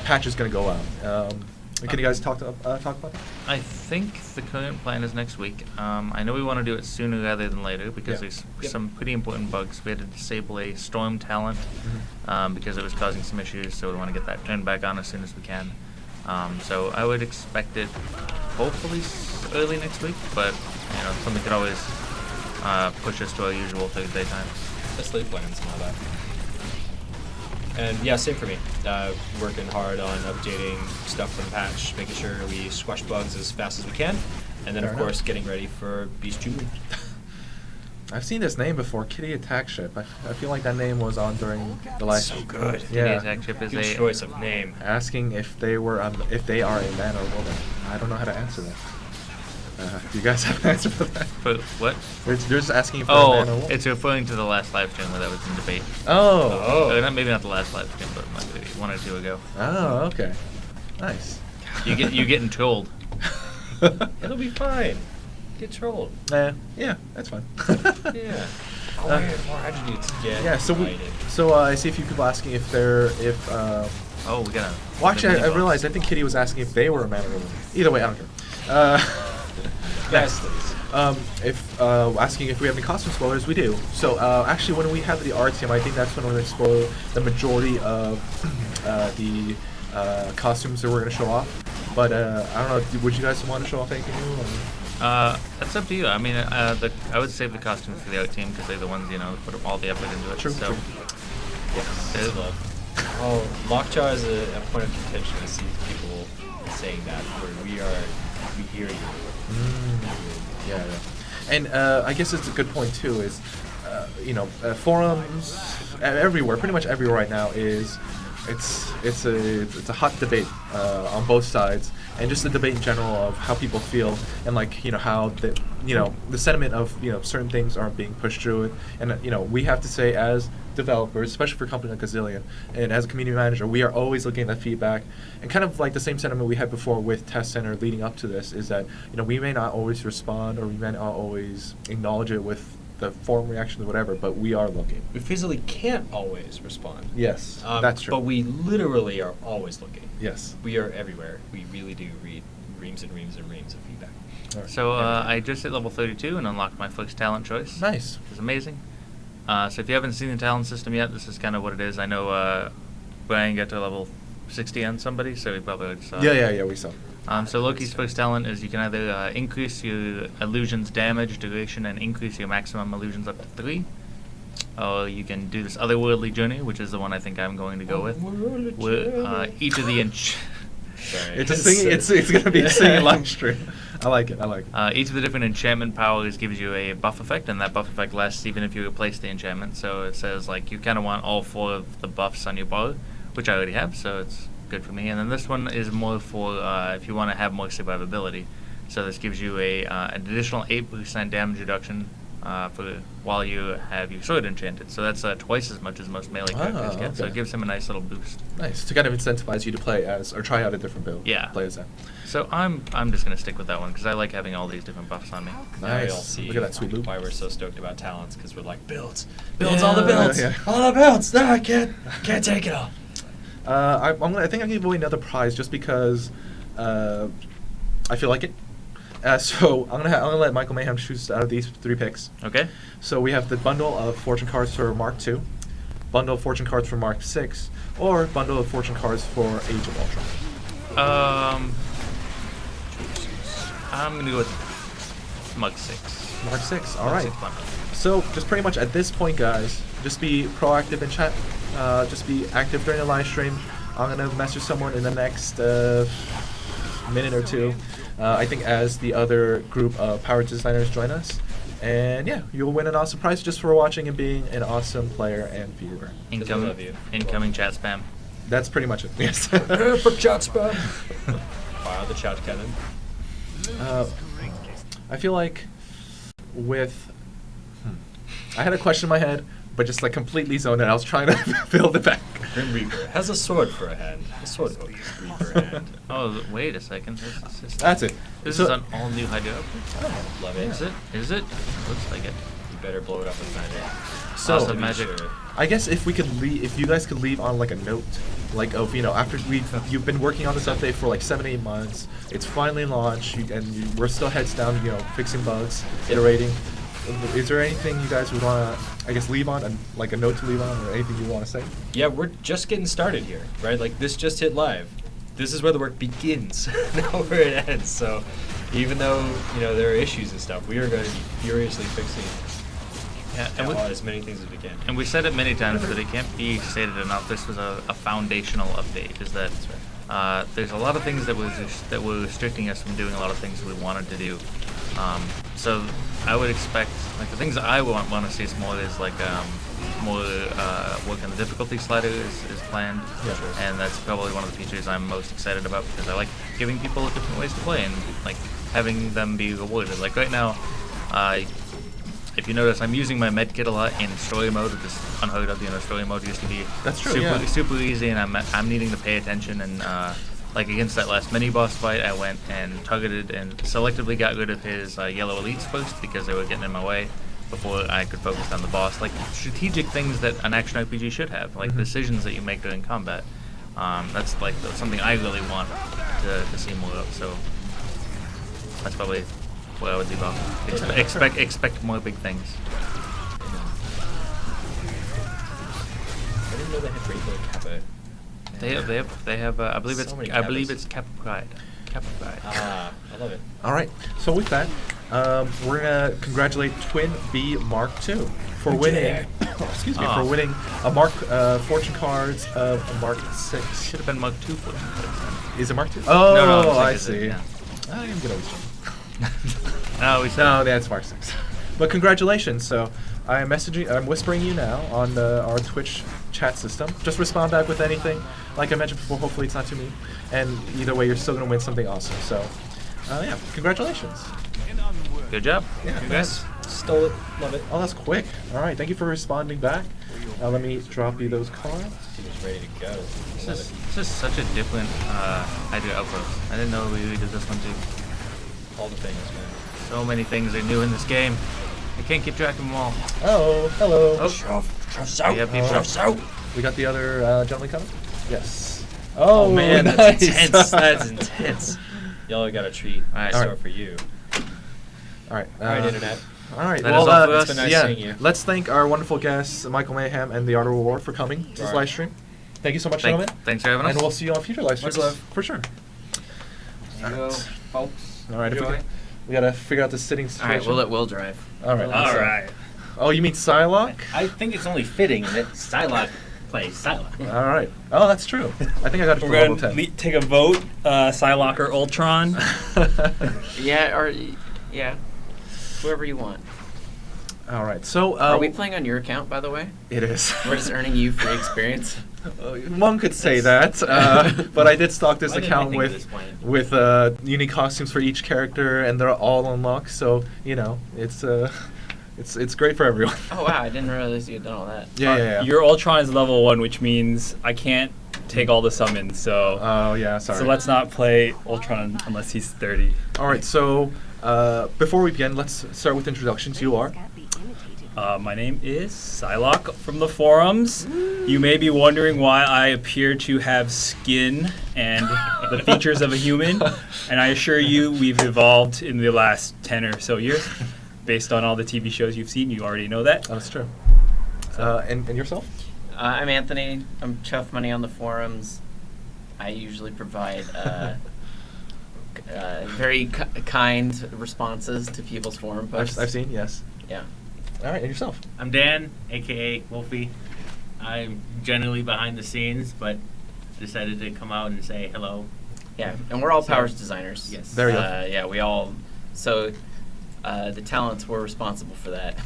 patch is going to go out. Can you guys talk about that? I think the current plan is next week. I know we want to do it sooner rather than later because Yeah. there's Yep. some pretty important bugs. We had to disable a storm talent because it was causing some issues, so we want to get that turned back on as soon as we can. So I would expect it hopefully early next week, but something could always push us to our usual Thursday time. The slate plans and all that. And yeah, same for me. Working hard on updating stuff from the patch, making sure we squash bugs as fast as we can, and then Fair of enough. course getting ready for Beast Jubilee. I've seen this name before, Kitty Attack Ship. I feel like that name was on during the live So stream. good. Kitty Yeah. Attack Ship is Good a choice of name. Asking if they are a man or woman. I don't know how to answer that. Do you guys have an answer for that? for what? They're just asking if they're a man or woman. It's referring to the last live stream where that was in debate. Oh. Maybe not the last live stream, but maybe one or two ago. Oh, okay. Nice. You getting trolled. It'll be fine. Get trolled. Yeah, that's fine. Yeah. Uh, More attributes. Yeah, so I see a few people asking if Oh, we gotta. well, actually, I mini-boss. realized I think Kitty was asking if they were a man or a woman. Either way, I don't care. Yes, If asking if we have any costume spoilers, we do. So actually, when we have the art team, I think that's when we're going to spoil the majority of the costumes that we're going to show off. But I don't know. Would you guys want to show off anything new? That's up to you. I mean, I would save the costumes for the art team because they're the ones put all the effort into it. True, So, true. there's- Oh, Lockjaw is a point of contention. I see people saying that. Where we hear you. Yeah. And I guess it's a good point too. Is forums everywhere, pretty much everywhere right now is it's a hot debate on both sides, and just a debate in general of how people feel and how the sentiment of certain things aren't being pushed through it, and we have to say as developers, especially for a company like Gazillion, and as a community manager, we are always looking at that feedback, and kind of like the same sentiment we had before with Test Center leading up to this is that we may not always respond or we may not always acknowledge it with the forum reactions or whatever, but we are looking. We physically can't always respond. Yes, that's true. But we literally are always looking. Yes. We are everywhere. We really do read reams and reams and reams of feedback. All right. So I just hit level 32 and unlocked my first talent choice. Nice. Which is amazing. So if you haven't seen the talent system yet, this is kind of what it is. I know Brian got to level 60 on somebody, so he probably already saw it. Yeah, we saw. So Loki's first talent is you can either increase your illusion's damage, duration, and increase your maximum illusions up to 3. Or you can do this otherworldly journey, which is the one I think I'm going to go with. Where each of the Sorry. It's a singing. It's gonna be a singing live stream. I like it. each of the different enchantment powers gives you a buff effect, and that buff effect lasts even if you replace the enchantment. So it says you kind of want all 4 of the buffs on your bar, which I already have, so it's good for me. And then this one is more for if you want to have more survivability. So this gives you an additional 8% damage reduction while you have your sword enchanted. So that's twice as much as most melee characters get. So okay. it gives him a nice little boost. Nice to kind of incentivize you to play as or try out a different build. Yeah. Play as that. So I'm just gonna stick with that one because I like having all these different buffs on me. Now you'll Nice. see Look at that sweet loop. why we're so stoked about talents, because we're like, builds, Yeah, all the builds, yeah. all the builds. No, I can't take it all. I think I'll give away another prize just because I feel like it. So I'm gonna let Michael Mayhem choose out of these 3 picks. Okay. So we have the bundle of fortune cards for Mark II, bundle of fortune cards for Mark VI, or bundle of fortune cards for Age of Ultron. I'm gonna go with Mug 6. Mark VI. All Mug right. 6 bundle. So just pretty much at this point, guys, just be proactive in chat. Just be active during the live stream. I'm gonna message someone in the next minute or two. I think as the other group of power designers join us, and yeah, you'll win an awesome prize just for watching and being an awesome player and viewer. we love you. Incoming chat spam. That's pretty much it. Yes. For chat spam. Fire the chat cannon. I feel like with I had a question in my head, but just like completely zoned out. I was trying to build it back. Grim Reaper has a sword for a hand. A sword for a Reaper hand. Oh, wait a second. That's it. This So- is an all-new Hydro. Love it. Is it? Is it? Looks like it. You better blow it up with magic. So- Awesome magic. Sure. I guess if we could leave, if you guys could leave on like a note, like of after you've been working on this update for like 7-8 months, it's finally launched, we're still heads down, fixing bugs, iterating. Is there anything you guys would want to, I guess, leave on, and like a note to leave on, or anything you want to say? Yeah, we're just getting started here, right? Like, this just hit live. This is where the work begins, not where it ends. So, even though, there are issues and stuff, we are going to be furiously fixing Yeah, and we, as many things as we can. and we said it many times, but it can't be stated enough. This was a foundational update. Is that there's a lot of things that were restricting us from doing a lot of things we wanted to do. So I would expect, like, the things I want to see more is like more work on the difficulty slider is planned, Yeah, sure. and that's probably one of the features I'm most excited about because I like giving people different ways to play and like having them be rewarded. Like right now, if you notice, I'm using my med kit a lot in story mode, which is unheard of. Story mode used to be That's true, super, yeah. super easy, and I'm needing to pay attention. And like against that last mini boss fight, I went and targeted and selectively got rid of his yellow elites first because they were getting in my way before I could focus on the boss. Like strategic things that an action RPG should have, like decisions that you make during combat. That's something I really want to see more of. So that's probably what I would leave off. Expect more big things. I didn't know they had Rainbow Kappa. They have. I believe So it's. many I believe Kappas. it's Kappa Pride. Kappa Pride. Ah, I love it. All right. So with that, we're gonna congratulate Twin B Mark II for winning. Excuse me, for winning a Mark Fortune cards of a Mark VI. Should have been Mug 2 for them. Is it Mark II? Oh, No, it's like I it's a- see. yeah. I am gonna lose. No, No, that's Mark 6. But congratulations. So I'm whispering you now on our Twitch chat system. Just respond back with anything. Like I mentioned before, hopefully it's not too mean. And either way, you're still gonna win something awesome. So, yeah, congratulations. Good job. Yeah, Congrats. Stole it. Love it. Oh, that's quick. All right, thank you for responding back. Let me drop you those cards. Team's ready to go. This is such a different idea outpost. I didn't know we did this one too. All the things, man. So many things are new in this game. I can't keep track of them all. Oh, hello. Oh, we have people. We got the other gentleman coming? Yes. Oh, man, that's nice. intense. That's intense. Y'all got a treat. All right. in store for you. All right. All right, Internet. All right. That well, is all for It's us. been nice yeah. seeing you. Let's thank our wonderful guests, Michael Mayhem and the Art of War, for coming to this Right. live stream. Thank you so much, gentlemen. Thanks for having us. And we'll see you on future live streams. Much love. For sure. You go, folks. All right. Enjoy. We gotta figure out the sitting All situation. right, we'll let Will drive. All right. All right. Oh, you mean Psylocke? I think it's only fitting that Psylocke plays Psylocke. All right. Oh, that's true. I think I got it for We're level gonna 10. take a vote. Psylocke or Ultron. Yeah, whoever you want. All right. So, Are we playing on your account, by the way? It is. We're just earning you free experience. One could say that, but I did stock this Why didn't I account think of this plan? with unique costumes for each character, and they're all unlocked. So it's It's great for everyone. Oh wow, I didn't realize you had done all that. Yeah. Your Ultron is level 1, which means I can't take all the summons. So Oh yeah, sorry. so let's not play Ultron unless he's 30. All right, so before we begin, let's start with introductions. You are. My name is Psylocke from the forums. You may be wondering why I appear to have skin and the features of a human, and I assure you we've evolved in the last 10 or so years. Based on all the TV shows you've seen, you already know that. Oh, that's true. And yourself? I'm Anthony. I'm Chuff Money on the forums. I usually provide very kind responses to people's forum posts. I've seen, yes. Yeah. All right, and yourself? I'm Dan, aka Wolfie. I'm generally behind the scenes, but decided to come out and say hello. Yeah, and we're all So- powers designers. Yes. There you go. Yeah, we all. So the talents were responsible for that.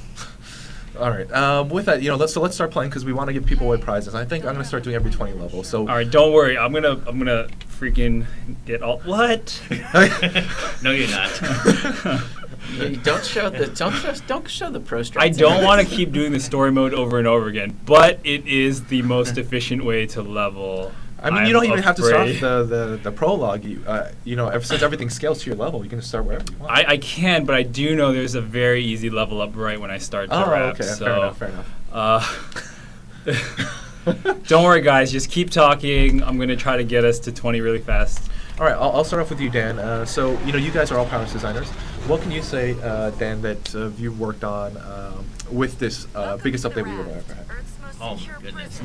All right. With that, let's start playing because we want to give people away prizes. I think I'm gonna start doing every 20 levels. So. All right, don't worry. I'm gonna freaking get all what? No, you're not. Don't show the pro strats. I don't want to keep doing the story mode over and over again, but it is the most efficient way to level. I mean, I'm you don't even have to start afraid. off the prologue. Ever since everything scales to your level, you can just start wherever you want. I can, but I do know there's a very easy level up right when I start the rap. okay. So, Fair enough. don't worry, guys. Just keep talking. I'm gonna try to get us to 20 really fast. All right, I'll start off with you, Dan. So, you guys are all powers designers. What can you say, Dan, that you've worked on with this biggest update we've ever had? Oh my goodness,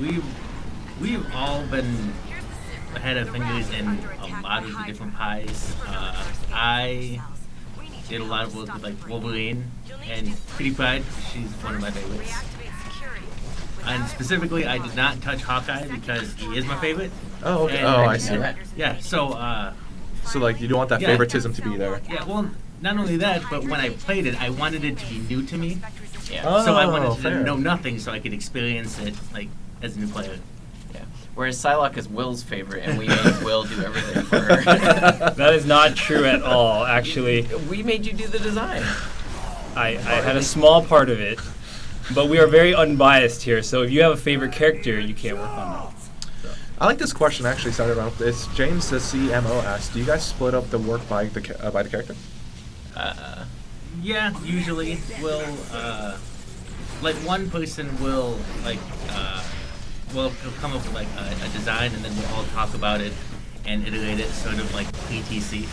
we've all been had our fingers in a lot of the different pies. I did a lot of work with like Wolverine and Kitty Pryde. She's one of my favorites. And specifically, I did not touch Hawkeye because he is my favorite. Oh, okay. And I see. Yeah, so So, you don't want that Yeah. favoritism to be there. yeah, well, not only that, but when I played it, I wanted it to be new to me. Yeah. So I wanted to fair. know nothing so I could experience it as a new player. Yeah. Whereas Psylocke is Will's favorite, and we made Will do everything for her. That is not true at all. Actually, We made you do the design. I had a small part of it, but we are very unbiased here. So if you have a favorite character, you can't work on that. I like this question actually started off. It's James the CMO asked, do you guys split up the work by the character? Yeah, usually we'll one person will will come up with a design and then we'll all talk about it and iterate it, sort of like PTC.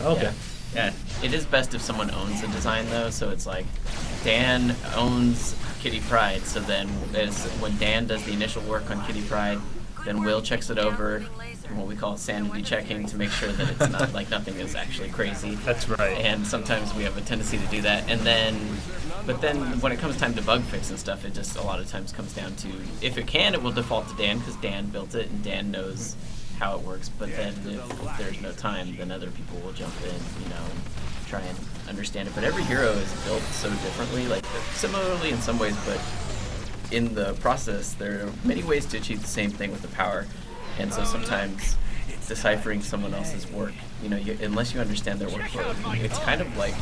Okay. Yeah. It is best if someone owns the design, though. So it's like Dan owns Kitty Pryde. So then when Dan does the initial work on Kitty Pryde, then Will checks it over, and what we call sanity checking, to make sure that it's not nothing is actually crazy. That's right. And sometimes we have a tendency to do that. But then when it comes time to bug fix and stuff, it just a lot of times comes down to, if it can, it will default to Dan because Dan built it and Dan knows how it works. But then if there's no time, then other people will jump in, and try and understand it. But every hero is built so differently, similarly in some ways, but in the process, there are many ways to achieve the same thing with the power. And so sometimes deciphering someone else's work, unless you understand their workflow, it's kind of like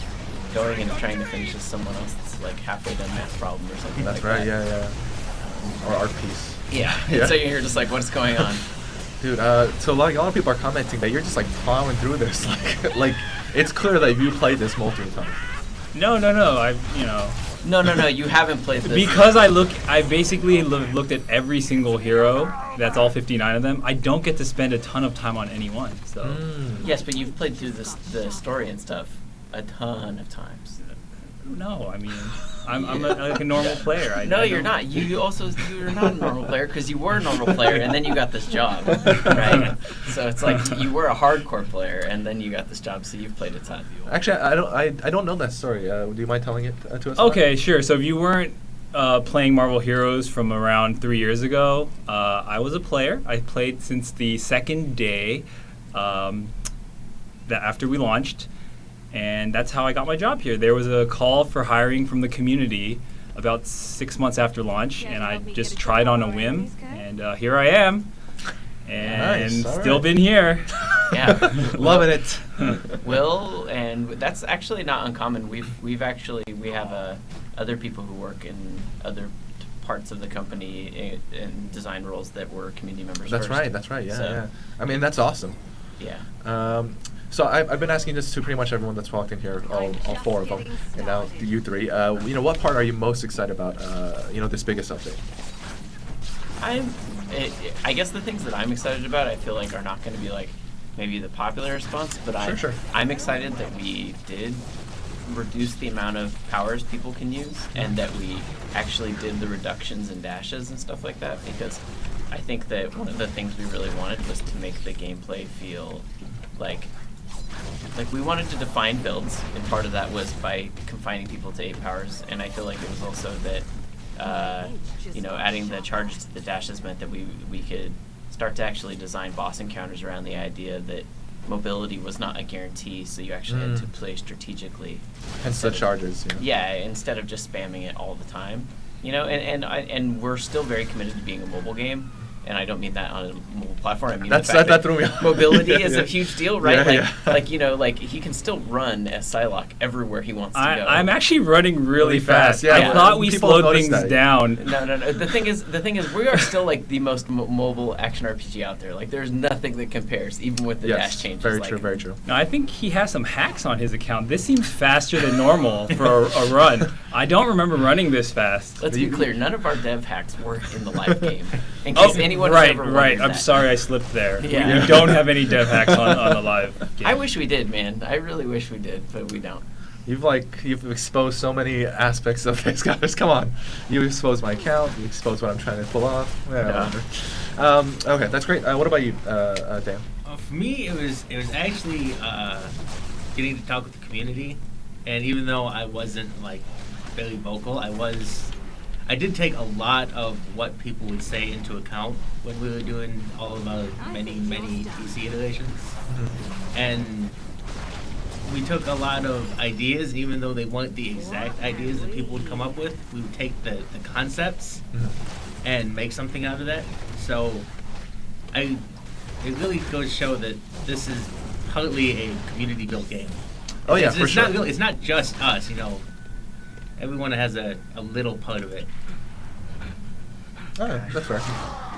going and trying to finish someone else that's halfway done math problem or something. That's like right, that. yeah. Or art piece. Yeah. Yeah. And so you're just like, what's going on? Dude, so a lot of people are commenting that you're just plowing through this. It's clear that you played this multiple times. No. No, you haven't played this. Because I basically looked at every single hero. That's all 59 of them. I don't get to spend a ton of time on any one. So Yes, but you've played through the story and stuff a ton of times. no, I mean, I'm like a normal player. No, you're not. You're not a normal player because you were a normal player and then you got this job, right? So it's like you were a hardcore player and then you got this job, so you've played a ton. Actually, I don't know that story. Do you mind telling it to us? Okay, sure. So if you weren't playing Marvel Heroes from around 3 years ago, I was a player. I played since the second day that after we launched, and that's how I got my job here. There was a call for hiring from the community about 6 months after launch, and I just tried on a whim, and here I am, and Nice, all still right. been here. Yeah, Loving it. Will, and that's actually not uncommon. We have a other people who work in other parts of the company in design roles that were community members. That's first. right. That's right. Yeah, So, yeah. I mean, that's awesome. Yeah. So I've been asking this to pretty much everyone that's walked in here, all four of them, and now you three. You know, what part are you most excited about? You know, this biggest update. I guess the things that I'm excited about, I feel like are not going to be like maybe the popular response, but Sure. I'm excited that we did reduce the amount of powers people can use, and that we actually did the reductions in dashes and stuff like that, because I think that one of the things we really wanted was to make the gameplay feel like we wanted to define builds, and part of that was by confining people to 8 powers, and I feel like it was also that you know, adding the charges to the dashes meant that we could start to actually design boss encounters around the idea that mobility was not a guarantee, so you actually had to play strategically. Hence the charges. Yeah, instead of just spamming it all the time. You know, and we're still very committed to being a mobile game. And I don't mean that on a mobile platform. I mean That's the fact that threw me off. mobility Yeah, is yeah. a huge deal, right? Yeah, like, yeah. like you know, like he can still run as Psylocke everywhere he wants to go. I'm actually running really fast. yeah. I thought we People slowed noticed things that. down. No. The thing is, we are still like the most mobile action RPG out there. Like, there's nothing that compares, even with the dash changes. Very like, true. Very true. No, I think he has some hacks on his account. This seems faster than normal for a run. I don't remember running this fast. Let's be clear, none of our dev hacks work in the live game. In case anyone has right, ever right. wondered I'm that. sorry I slipped there. Yeah. We don't have any dev hacks on the live game. I wish we did, man. I really wish we did, but we don't. You've exposed so many aspects of this, guys. Come on, you exposed my account. You exposed what I'm trying to pull off. Yeah. Okay, that's great. What about you, Dan? For me, it was actually getting to talk with the community, and even though I wasn't like very vocal, I did take a lot of what people would say into account when we were doing all of our many PC iterations, and we took a lot of ideas, even though they weren't the exact ideas that people would come up with. We would take the concepts and make something out of that. So it really goes to show that this is partly a community-built game. Oh yeah, it's for sure. It's not just us, you know. Everyone has a little part of it. Oh, that's fair.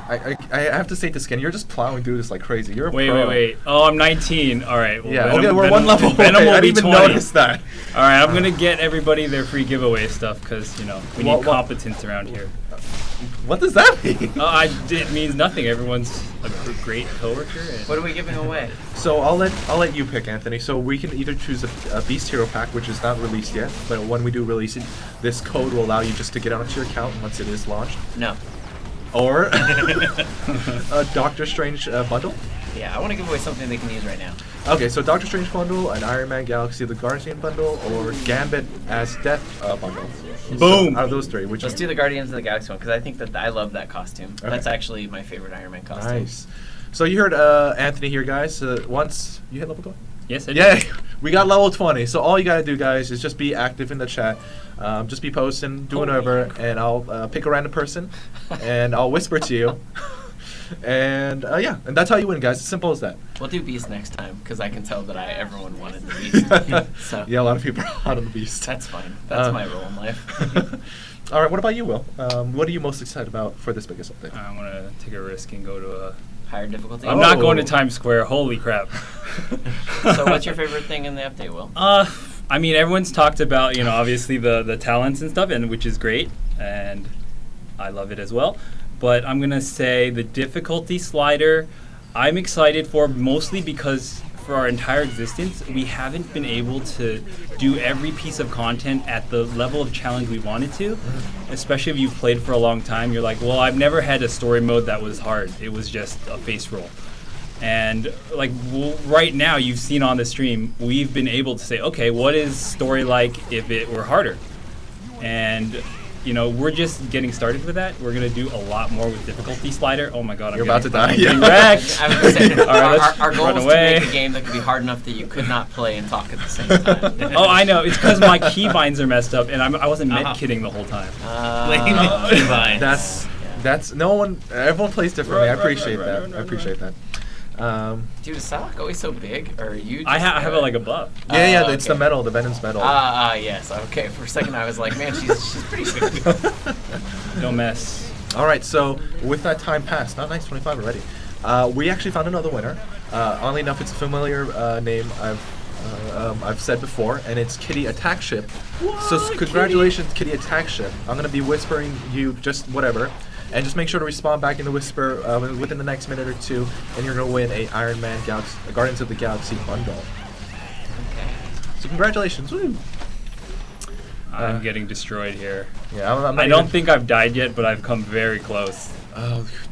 I have to say to Skin, you're just plowing through this like crazy. You're a pro. Wait. Oh, I'm 19. All right. Well, Yeah, Venom- okay, we're Venom- one level away. Venom will I be didn't even 20. notice that. All right, I'm gonna get everybody their free giveaway stuff because, you know, we need What- competence around here. What does that mean? It means nothing. Everyone's a great coworker. And What are we giving away? So I'll let you pick, Anthony. So we can either choose a Beast Hero pack, which is not released yet, but when we do release it, this code will allow you just to get onto your account once it is launched, No. or a Doctor Strange bundle. Yeah, I want to give away something they can use right now. Okay, so Doctor Strange bundle, an Iron Man Galaxy of the Guardian bundle, or Gambit as Death bundle. Boom. So, out of those three, which Let's do the Guardians of the Galaxy one because I think that I love that costume. Okay. That's actually my favorite Iron Man costume. Nice. So you heard Anthony here, guys. Once you hit level 20. yes, I do. Yay! We got level 20. So all you gotta do, guys, is just be active in the chat. Just be posting, doing whatever, and I'll pick a random person, and I'll whisper to you. And yeah, and that's how you win, guys. As simple as that. We'll do Beast next time because I can tell that everyone wanted the Beast. So Yeah, a lot of people are hot on the beast. that's fine. That's my role in life. All right, what about you, Will? What are you most excited about for this biggest update? I'm gonna take a risk and go to a. Higher difficulty. I'm not going to Oh. Times Square. Holy crap. So what's your favorite thing in the update, Will? I mean, everyone's talked about, you know, obviously the talents and stuff, and which is great, and I love it as well. But I'm gonna say the difficulty slider, I'm excited for mostly because for our entire existence, we haven't been able to do every piece of content at the level of challenge we wanted to. Especially if you've played for a long time, you're like, well, I've never had a story mode that was hard. It was just a face roll. And like right now, you've seen on the stream, we've been able to say, okay, what is story like if it were harder? And you know, we're just getting started with that. We're gonna do a lot more with difficulty slider. Oh my god, You're about to die. I'm getting Yeah. wrecked. I was gonna say, All right, let's our goal run is away. to make a game that could be hard enough that you could not play and talk at the same time. Oh, I know. It's because my keybinds are messed up, and I wasn't Uh-huh. med-kitting the whole time. Blame the keybinds. That's no one. Everyone plays differently. Right, I appreciate right, that. right, I right, appreciate that. Dude, is Psylocke always so big, or are you? I just have it like a buff. Yeah, it's the okay. metal, the Venom's metal. Yes. Okay. For a second, I was like, man, she's pretty big. No mess. All right, so with that time passed, not 9:25 already, we actually found another winner. Oddly enough, it's a familiar name I've said before, and it's Kitty Attack Ship. So congratulations, Kitty Attack Ship. I'm gonna be whispering you just whatever, and just make sure to respond back in the whisper within the next minute or two, and you're gonna win a Iron Man Guardians of the Galaxy bundle. Okay. So congratulations! Woo. I'm getting destroyed here. Yeah, I'm not I don't even- think I've died yet, but I've come very close.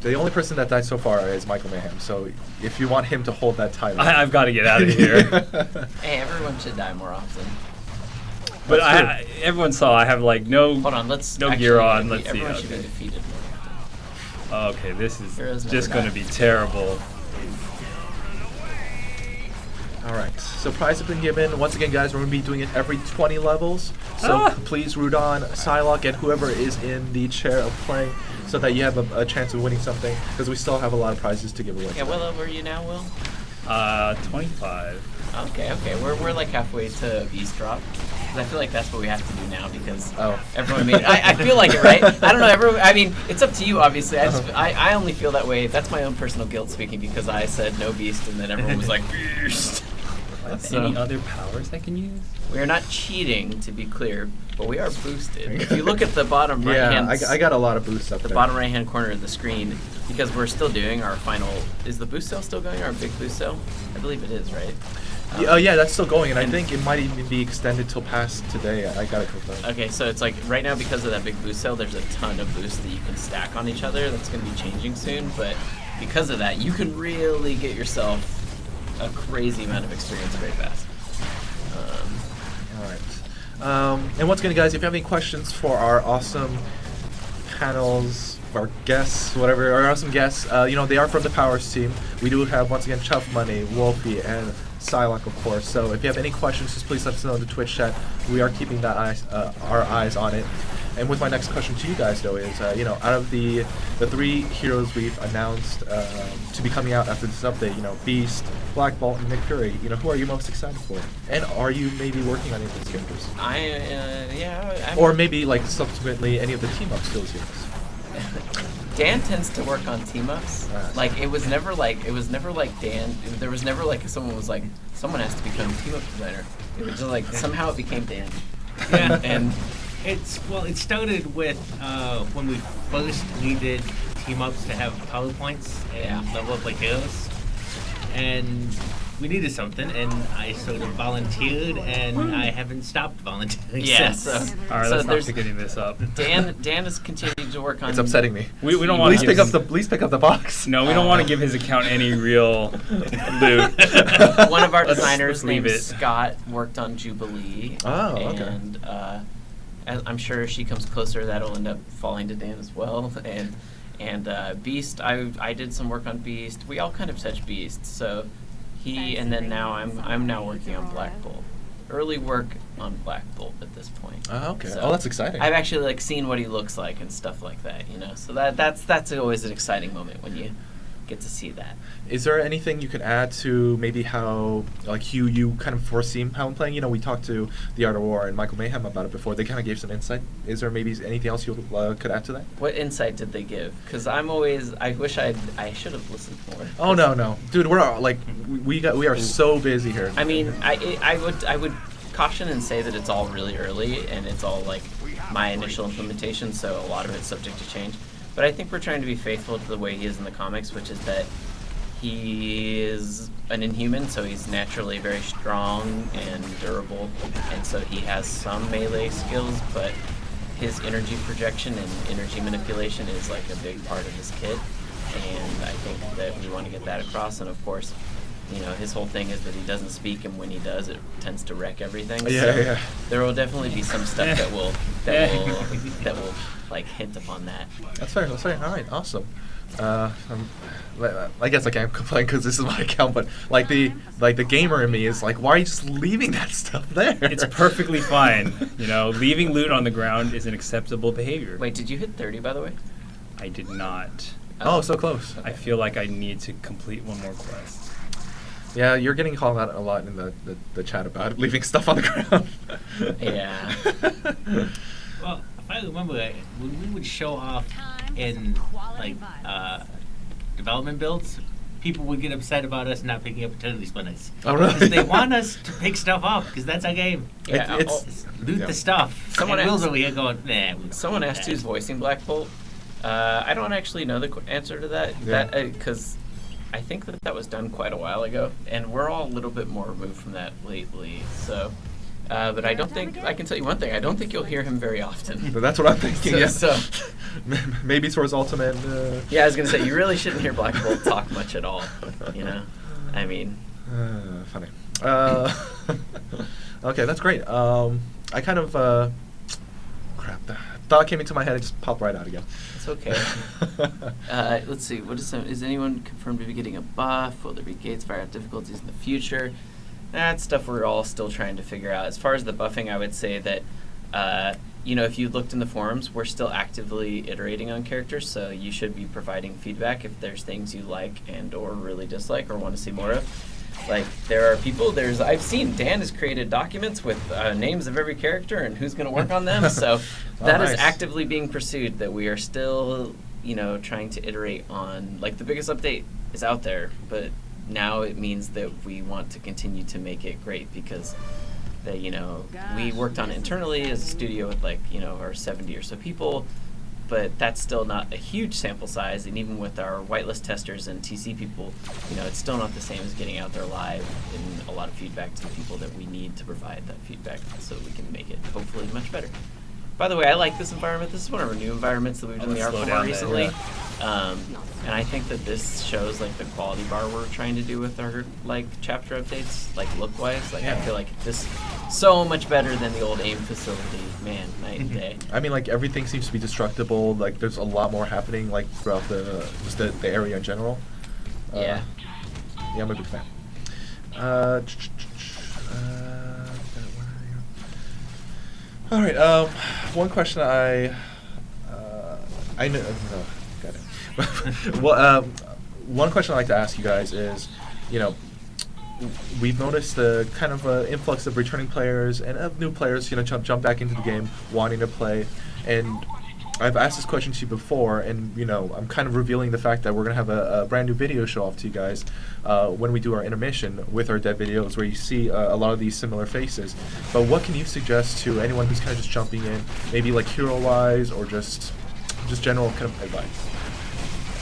The only person that died so far is Michael Mayhem. So if you want him to hold that title, I've got to get out of here. Hey, everyone should die more often. But That's everyone saw I have like no. Hold on, let's. No actually gear on. Let's see. Everyone should be Okay. defeated more often. Okay, this is Heroes just never going to die. be terrible. All right, so prize has been given. Once again, guys, we're going to be doing it every 20 levels. So Ah! please root on Psylocke and whoever is in the chair of playing so that you have a chance of winning something, because we still have a lot of prizes to give away. Yeah, what level are you now, Will? 25. Okay. We're like halfway to Beast Drop. 'Cause I feel like that's what we have to do now because Oh. everyone made it. I feel like it, right? I don't know. Everyone. I mean, it's up to you, obviously. I only feel that way. That's my own personal guilt speaking because I said no Beast and then everyone was like Beast. So- Any other powers I can use? We are not cheating, to be clear, but we are boosted. If you look at the bottom right Yeah, hand, I got a lot of boosts up the there. bottom right hand corner of the screen, because we're still doing our final. Is the boost sale still going? Our big boost sale? I believe it is, right? Yeah, that's still going, and I and- think it might even be extended till past today. I got it confirmed. Okay, so it's like right now because of that big boost sale, there's a ton of boosts that you can stack on each other. That's going to be changing soon, but because of that, you can really get yourself a crazy amount of experience very fast. All right. And once again, guys, if you have any questions for our awesome panels, our guests, whatever, our awesome guests, they are from the Powers team. We do have, once again, Chuff Money, Wolfie, and Psylocke, of course. So if you have any questions, just please let us know in the Twitch chat. We are keeping our eyes on it. And with my next question to you guys, though, is, out of the 3 heroes we've announced to be coming out after this update, Beast, Black Bolt, and Nick Fury, who are you most excited for? And are you maybe working on any of these characters? I'm Or maybe, subsequently, any of the team-up skills heroes? Dan tends to work on team ups. Like it was never like Dan. There was never like someone was like someone has to become team up designer. It was just like somehow it became Dan. Yeah. And It started with when we first needed team ups to have PowerPoints and level up like heroes, and we needed something, and I sort of volunteered, and I haven't stopped volunteering yeah, since. so All right, so let's not there's be getting this up. Dan has continued to work on. It's upsetting me. We don't want Please to pick up the box. No, we don't want to give his account any real loot. One of our Let's designers leave named it. Scott worked on Jubilee. Oh, okay. And as I'm sure as she comes closer, that'll end up falling to Dan as well. And Beast, I did some work on Beast. We all kind of touch Beast. So and then now I'm now working on Black Bolt. Early work on Black Bolt at this point. Oh, okay. So Oh, that's exciting. I've actually seen what he looks like and stuff like that, So that's always an exciting moment when you get to see that. Is there anything you could add to maybe how, you kind of foresee how I'm playing? We talked to The Art of War and Michael Mayhem about it before. They kind of gave some insight. Is there maybe anything else you could add to that? What insight did they give? Because I wish I should have listened more. Oh no, dude, we're we are so busy here. I mean, I would caution and say that it's all really early and it's all my initial implementation, so a lot of it's subject to change. But I think we're trying to be faithful to the way he is in the comics, which is that he is an Inhuman, so he's naturally very strong and durable, and so he has some melee skills, but his energy projection and energy manipulation is a big part of his kit, and I think that we want to get that across. And of course, his whole thing is that he doesn't speak, and when he does, it tends to wreck everything. Yeah. There will definitely be some stuff that will hint upon that. That's fair. All right, awesome. I guess I can't complain because this is my account, but the gamer in me is why are you just leaving that stuff there? It's perfectly fine. Leaving loot on the ground is an acceptable behavior. Wait, did you hit 30 by the way? I did not. Oh, so close. I feel like I need to complete one more quest. Yeah, you're getting called out a lot in the chat about leaving stuff on the ground. Yeah. Well, if I remember, when we would show off in like development builds, people would get upset about us not picking up utility spinners. Oh, really? Because they want us to pick stuff up, because that's our game. Yeah, It's Loot yeah. the stuff. Someone and Will's asked- over here going, nah. we don't Someone do asked that." who's voicing Black Bolt. I don't actually know the answer to that. Yeah. Because I think that was done quite a while ago, and we're all a little bit more removed from that lately. So, but I don't think I can tell you one thing. I don't think you'll hear him very often. But that's what I'm thinking. So- Yeah. so- Maybe towards Ultimate. Yeah, I was gonna say you really shouldn't hear Black Bolt talk much at all. You know, I mean, Funny. Okay, that's great. I kind of crap. The thought came into my head and just popped right out again. it's okay. Let's see. What is anyone confirmed to be getting a buff? Will there be gates fire difficulties in the future? That's stuff we're all still trying to figure out. As far as the buffing, I would say that if you looked in the forums, we're still actively iterating on characters, so you should be providing feedback if there's things you like and or really dislike or want to see more of. Like, there are people, I've seen Dan has created documents with names of every character and who's going to work on them, so that is nice. actively being pursued, that we are still, trying to iterate on. Like, the biggest update is out there, but now it means that we want to continue to make it great because that we worked on it internally as a studio with our 70 or so people, but that's still not a huge sample size, and even with our whitelist testers and TC people, it's still not the same as getting out there live and a lot of feedback to the people that we need to provide that feedback so we can make it hopefully much better. By the way, I like this environment. This is one of our new environments that we've done the art slow for down recently. there, And I think that this shows the quality bar we're trying to do with our chapter updates, look wise. I Yeah. feel like this so much better than the old AIM facility, man, night and day. I mean, everything seems to be destructible. There's a lot more happening, throughout the area in general. Yeah. Yeah, I'm a big fan. All right. One question I know. Oh, got it. Well, one question I like to ask you guys is, we've noticed the kind of influx of returning players and of new players, jump back into the game, wanting to play. And I've asked this question to you before, and I'm kind of revealing the fact that we're gonna have a brand new video show off to you guys when we do our intermission with our dev videos, where you see a lot of these similar faces. But what can you suggest to anyone who's kind of just jumping in, maybe hero-wise or just general kind of advice?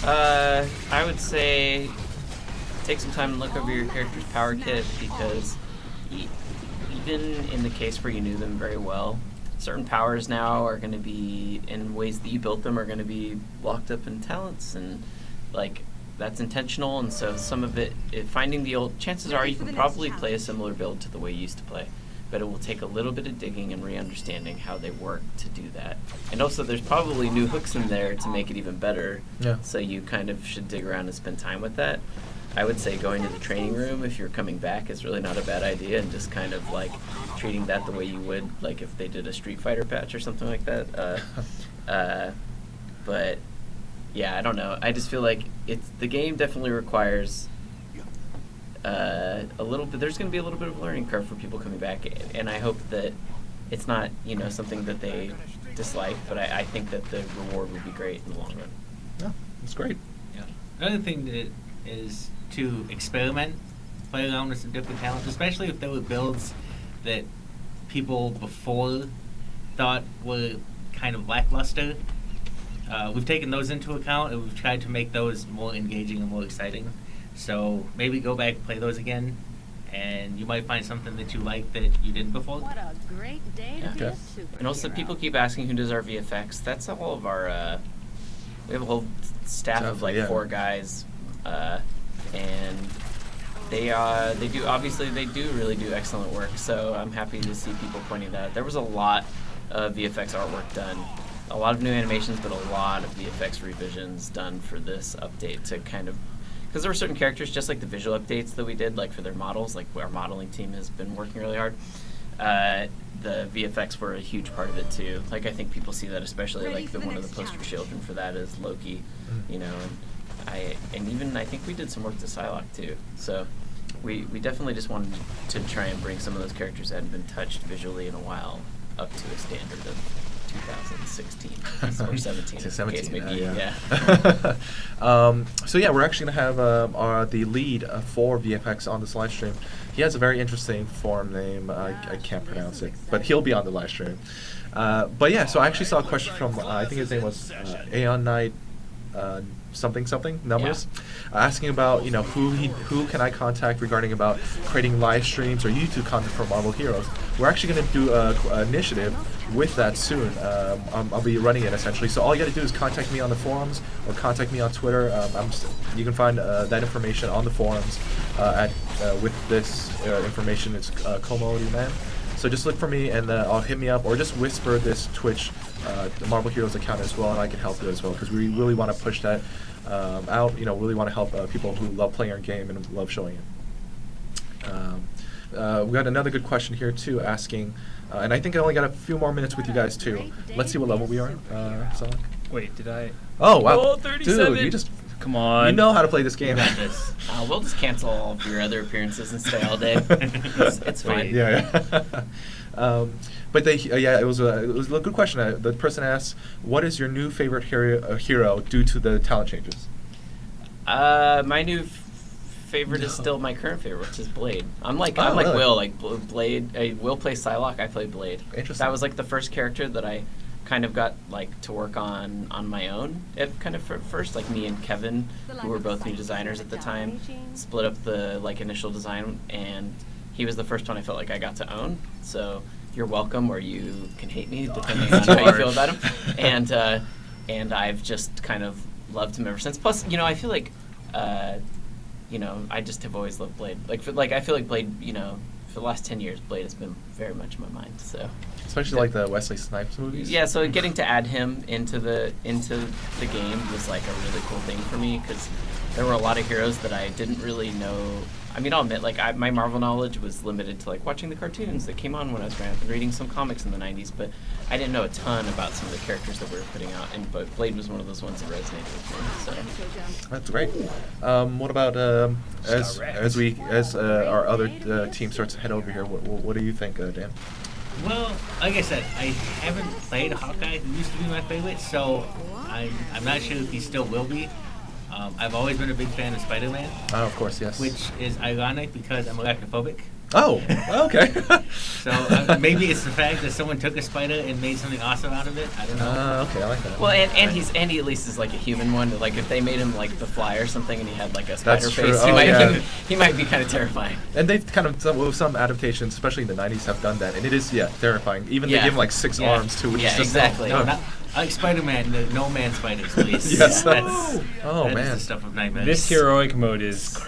I would say take some time and look over your character's power kit, because even in the case where you knew them very well, certain powers now are going to be, in ways that you built them, are going to be locked up in talents, and that's intentional. And so some of it, finding the old, chances are you can probably play a similar build to the way you used to play, but it will take a little bit of digging and re-understanding how they work to do that. And also there's probably new hooks in there to make it even better. Yeah. So you kind of should dig around and spend time with that. I would say going to the training room if you're coming back is really not a bad idea, and just kind of treating that the way you would if they did a Street Fighter patch or something like that. But yeah, I don't know. I just feel like the game definitely requires a little bit. There's going to be a little bit of a learning curve for people coming back, and I hope that it's not something that they dislike. But I think that the reward would be great in the long run. Yeah, that's great. Yeah. Another thing that is to experiment, play around with some different talents, especially if there were builds that people before thought were kind of lackluster. We've taken those into account, and we've tried to make those more engaging and more exciting. So maybe go back, play those again, and you might find something that you like that you didn't before. What a great day to be a Okay. superhero. And also, people keep asking who does our VFX. That's all of our. We have a whole staff of Definitely, yeah. 4 guys, and they do, obviously they do really do excellent work. So I'm happy to see people pointing that out. There was a lot of VFX artwork done, a lot of new animations, but a lot of VFX revisions done for this update to kind of, because there were certain characters, just like the visual updates that we did, for their models, our modeling team has been working really hard. the VFX were a huge part of it too. Like I think people see that, especially like one of the poster children for that is Loki, you know, and even I think we did some work to Psylocke too. So we definitely just wanted to try and bring some of those characters that hadn't been touched visually in a while up to a standard of 2016 or 17. To 17, case may be, yeah. yeah. So yeah, we're actually gonna have the lead for VFX on this live stream. He has a very interesting forum name. I can't pronounce it, but he'll be on the live stream. But yeah, so I actually saw a question from I think his name was Aeon Knight. Something numbers, asking about who can I contact regarding about creating live streams or YouTube content for Marvel Heroes. We're actually going to do an initiative with that soon. I'll be running it essentially. So all you got to do is contact me on the forums or contact me on Twitter. You can find that information on the forums. With this information, it's Komodi Man. So just look for me and I'll hit me up or just whisper this Twitch, the Marvel Heroes account as well, and I can help you as well because we really want to push that out. Really want to help people who love playing our game and love showing it. We got another good question here too, asking, and I think I only got a few more minutes with you guys too. Let's see what level we are. Psylocke. Wait, did I? Oh wow, Oh, 37. dude, you just Come on. you know how to play this game. You got this. We'll just cancel all of your other appearances and stay all day. It's fine. Yeah. But it was a good question. The person asked, "What is your new favorite hero due to the talent changes?" My new favorite is still my current favorite, which is Blade. I'm like really? Will. Like Blade. Will plays Psylocke. I play Blade. Interesting. That was like the first character that I kind of got like to work on my own. It kind of first, like me and Kevin, who were both new designers at the time, split up the like initial design, and he was the first one I felt like I got to own. So you're welcome, or you can hate me depending on how you feel about him. And I've just kind of loved him ever since. Plus, I feel like, I just have always loved Blade. I feel like Blade, for the last 10 years, Blade has been very much in my mind. So. Especially like the Wesley Snipes movies. Yeah, so getting to add him into the game was like a really cool thing for me because there were a lot of heroes that I didn't really know. I mean, I'll admit, my Marvel knowledge was limited to like watching the cartoons that came on when I was growing up and reading some comics in the 90s, but I didn't know a ton about some of the characters that we were putting out, but Blade was one of those ones that resonated with me. So. That's great. What about as our other team starts to head over here? What do you think, Dan? Well, like I said, I haven't played Hawkeye, who used to be my favorite, so I'm not sure if he still will be. I've always been a big fan of Spider-Man. Oh, of course, yes. Which is ironic because I'm arachnophobic. Oh, okay. So maybe it's the fact that someone took a spider and made something awesome out of it. I don't know. Okay, I like that. Well, and he at least is like a human one. Like if they made him like the Fly or something, and he had like a spider face, he might be kind of terrifying. And they've kind of some adaptations, especially in the '90s, have done that, and it is terrifying. Even they give him like 6 arms too, which is just exactly. I like Spider-Man, the No Man spiders, please. Yes. That's man. the stuff of nightmares. This heroic mode is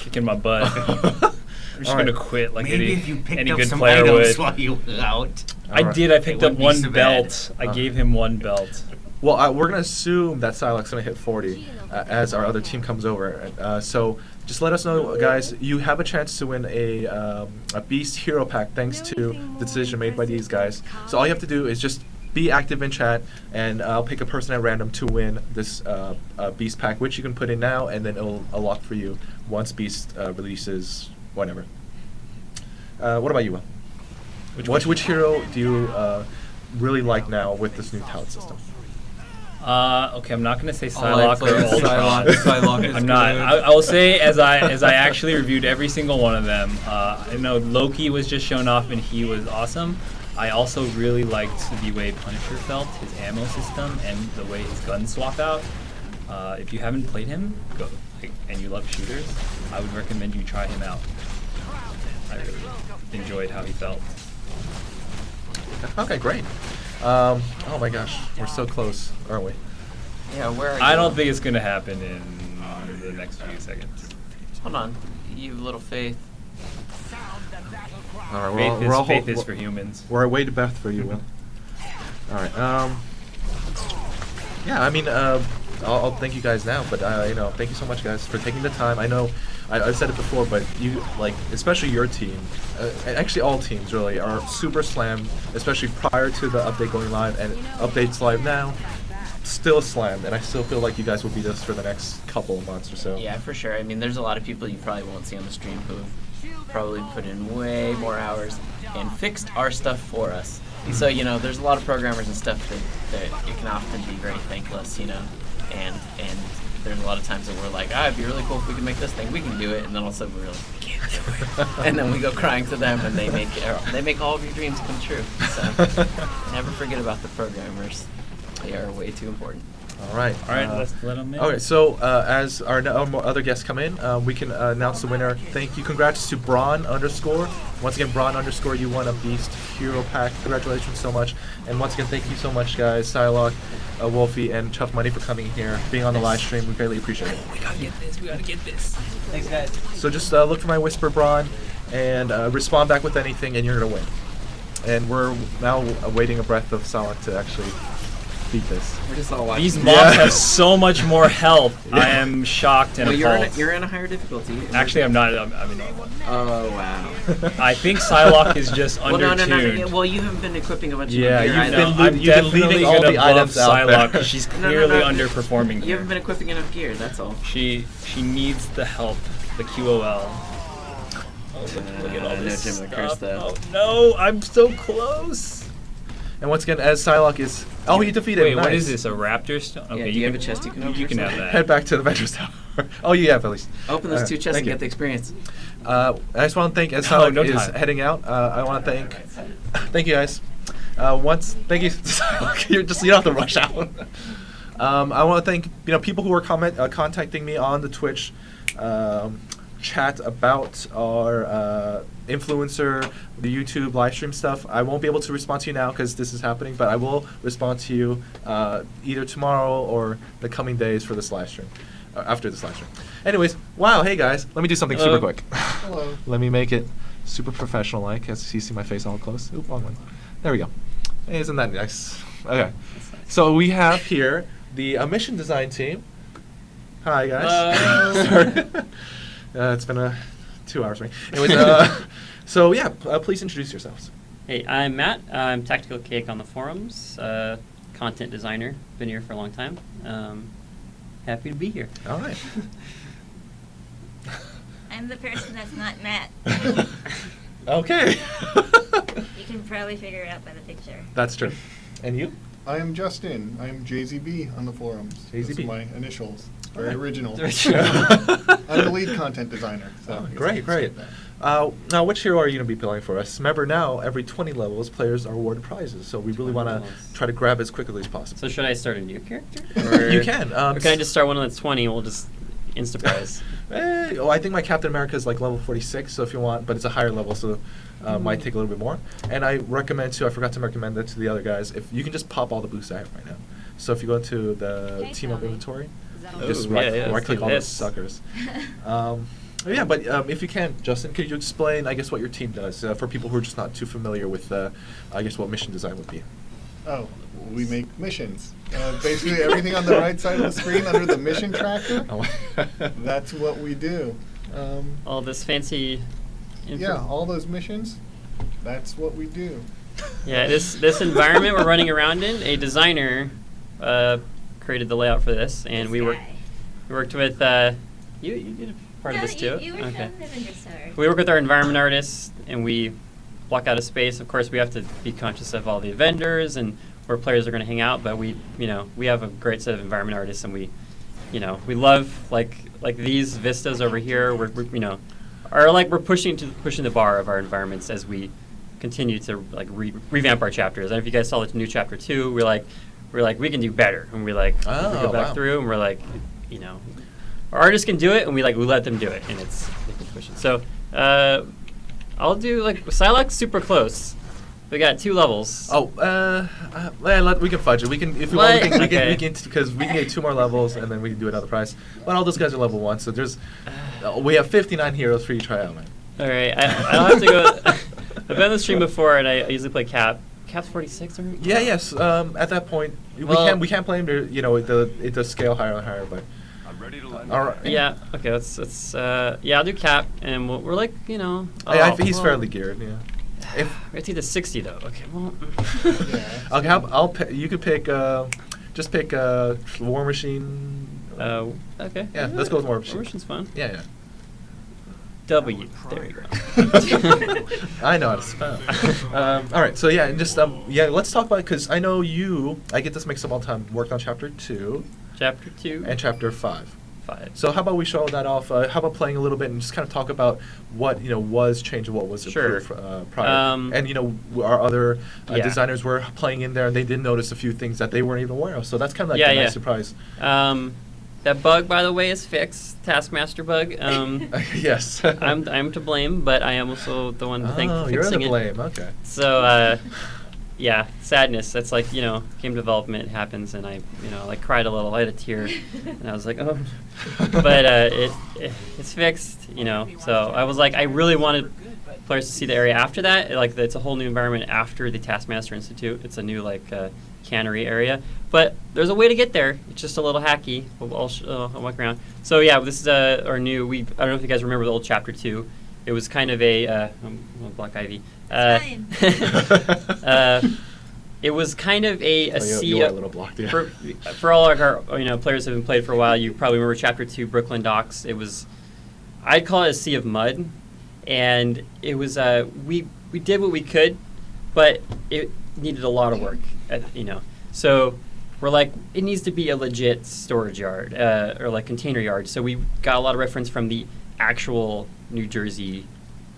kicking my butt. I'm just gonna quit like maybe if you picked any up good some player items would. while you were out. I did. I picked up wouldn't be one so belt. bad. I gave him one belt. Well, we're gonna assume that Psylocke's gonna hit 40 as our other team comes over. So just let us know, guys. You have a chance to win a Beast Hero Pack thanks to the decision made by these guys. So all you have to do is just be active in chat, and I'll pick a person at random to win this Beast Pack, which you can put in now, and then it'll unlock for you once Beast releases whenever. What about you, Will? Which hero do you really like now with this new talent system? Okay, I'm not gonna say Psylocke or Ultron. Psylocke is I'm not. good. I will say as I actually reviewed every single one of them. I know Loki was just shown off and he was awesome. I also really liked the way Punisher felt, his ammo system, and the way his guns swap out. If you haven't played him, and you love shooters, I would recommend you try him out. I really enjoyed how he felt. Okay, great. Oh my gosh, we're so close, aren't we? Yeah, where are you? I don't think it's gonna happen in the next few seconds. Hold on. You have little faith. All right, Faith is for humans. We're way to Beth for you, Will. All right. Yeah, I mean, I'll thank you guys now. But thank you so much, guys, for taking the time. I know I've said it before, but you especially your team, and actually all teams really are super slammed, especially prior to the update going live and updates live now. Still slammed, and I still feel like you guys will beat us for the next couple of months or so. Yeah, for sure. I mean, there's a lot of people you probably won't see on the stream who have probably put in way more hours and fixed our stuff for us. So, there's a lot of programmers and stuff that it can often be very thankless, and there's a lot of times that we're like, it'd be really cool if we could make this thing. We can do it, and then all of a sudden we're like, we can't do it. And then we go crying to them, and they make all of your dreams come true. So never forget about the programmers. They are way too important. All right. Let's let them in. Okay, so as our other guests come in, we can announce the winner. Thank you. Congrats to Braun _. Once again, Braun _, you won a Beast Hero Pack. Congratulations so much. And once again, thank you so much, guys. Psylocke, Wolfie, and Chuff Money for coming here, being on the live stream. We greatly appreciate it. We gotta get this. Thanks, guys. So just look for my Whisper, Braun, and respond back with anything, and you're going to win. And we're now awaiting a breath of Psylocke to actually beat this. We're just all watching. These mobs have so much more health. I am shocked and appalled. You're in a higher difficulty. Actually, I'm not. I'm in normal. Oh, wow. I think Psylocke is just undertuned. No. Well, you haven't been equipping a bunch of Yeah, gear you've either. been I'm you've been leaving definitely all gonna the buff items out there. Psylocke 'cause she's clearly underperforming You here. haven't been equipping enough gear, that's all. She needs the help. The QOL. Look at all No this Jim the Curse, stuff. though. Oh no, I'm so close. And once again, as Psylocke is... Oh, you defeated Wait, nice. what is this? A raptor stone? Okay, do you have a chest you can open You or can have something? that. Head back to the Avengers Tower. Oh, you have at least. Open those two chests thank and you. get the experience. I just want to thank, as No, Psylocke no is time. heading out, I want to thank you guys. Thank you, Psylocke. You don't have to rush out. I want to thank people who are contacting me on the Twitch chat about our influencer, the YouTube live stream stuff. I won't be able to respond to you now because this is happening, but I will respond to you either tomorrow or the coming days for this live stream. After this live stream. Anyways, wow, hey guys, let me do something super quick. Hello. Let me make it super professional-like, as you see my face all close. Oop, wrong one. There we go. Hey, isn't that nice? Okay. So we have here the mission design team. Hi, guys. Sorry. It's been 2 hours for me. Anyways, so yeah, please introduce yourselves. Hey, I'm Matt. I'm Tactical Cake on the forums, content designer. Been here for a long time. Happy to be here. All right. I'm the person that's not Matt. Okay. You can probably figure it out by the picture. That's true. And you? I am Justin. I am JZB on the forums. Those JZB. are my initials. Very Alright. original. Very true. I'm the lead content designer. So I guess Great, I'll great. skip that. Now, which hero are you going to be playing for us? Remember, now, every 20 levels, players are awarded prizes, so we really 20 want to levels. try to grab as quickly as possible. So should I start a new character? You can. Or can I just start one that's 20 and we'll just insta-prize? I think my Captain America is like level 46, so if you want, but it's a higher level, so might take a little bit more. And I recommend, too, I forgot to recommend it to the other guys, if you can just pop all the boosts I have right now. So if you go into the Okay, team up tell me. inventory, Is that you all? just Ooh, right, yeah, let's right-click do all those this. suckers. Yeah, but if you can, Justin, could you explain, I guess, what your team does for people who are just not too familiar with, I guess, what mission design would be? Oh, we make missions. Basically, everything on the right side of the screen under the mission tracker, Oh. that's what we do. All this fancy Yeah, all those missions, that's what we do. Yeah, this environment we're running around in, a designer created the layout for this, and This we guy. worked with you did a part of No, this too. You were Okay. from the Avengers Tower. We work with our environment artists, and we block out a space. Of course, we have to be conscious of all the vendors and where players are going to hang out. But we have a great set of environment artists, and we love like these vistas over here. We're pushing the bar of our environments as we continue to like revamp our chapters. And if you guys saw the new chapter 2, we're like we can do better, and we go back wow. through, and we're like, our artists can do it, and we let them do it, and it's they can push it. So I'll do Psylocke's super close. We got 2 levels. Oh, we can fudge it. We can, if you want, What? we can, Okay. because we can get 2 more levels and then we can do another prize. But all those guys are level 1, so we have 59 heroes for you to try out, man. All right, I'll have to go. I've been on the stream before, and I usually play Cap Cap's 46 or? Yeah, yes. At that point, Well- we can't play him to it does scale higher and higher, but. All right. Yeah. Okay. Let's. Yeah, I'll do Cap, and we're like I think he's fairly geared. Yeah. It's either 60 though. Okay. Well. Okay. You could pick. Just pick War Machine. Okay. Yeah, let's go with War Machine. War Machine's fun. Yeah. W. There you go. I know how to spell. All right, so yeah, and just let's talk about it because I know I get this mixed up all the time. Worked on Chapter 2. Chapter 2. And Chapter 5. 5. So how about we show that off? How about playing a little bit and just kind of talk about what was changed and what was improved prior? And our other designers were playing in there and they did notice a few things that they weren't even aware of. So that's kind of like a nice surprise. That bug, by the way, is fixed. Taskmaster bug. Yes. I'm to blame, but I am also the one to thank for fixing it. You're to blame. Okay. So, yeah, sadness. That's like game development happens, and I cried a little. I had a tear, and I was like, oh. But it's fixed. So I was like, I really wanted players to see the area after that. It's a whole new environment after the Taskmaster Institute. It's a new cannery area. But there's a way to get there. It's just a little hacky. I'll walk around. So yeah, this is our new. I don't know if you guys remember the old Chapter 2. It was kind of a Black Ivy. It was kind of a sea. You are a little blocked, yeah. For all our players who have been played for a while, you probably remember Chapter 2, Brooklyn Docks. It was, I'd call it a sea of mud, and it was we did what we could, but it needed a lot of work. So we're like, it needs to be a legit storage yard or container yard. So we got a lot of reference from the actual New Jersey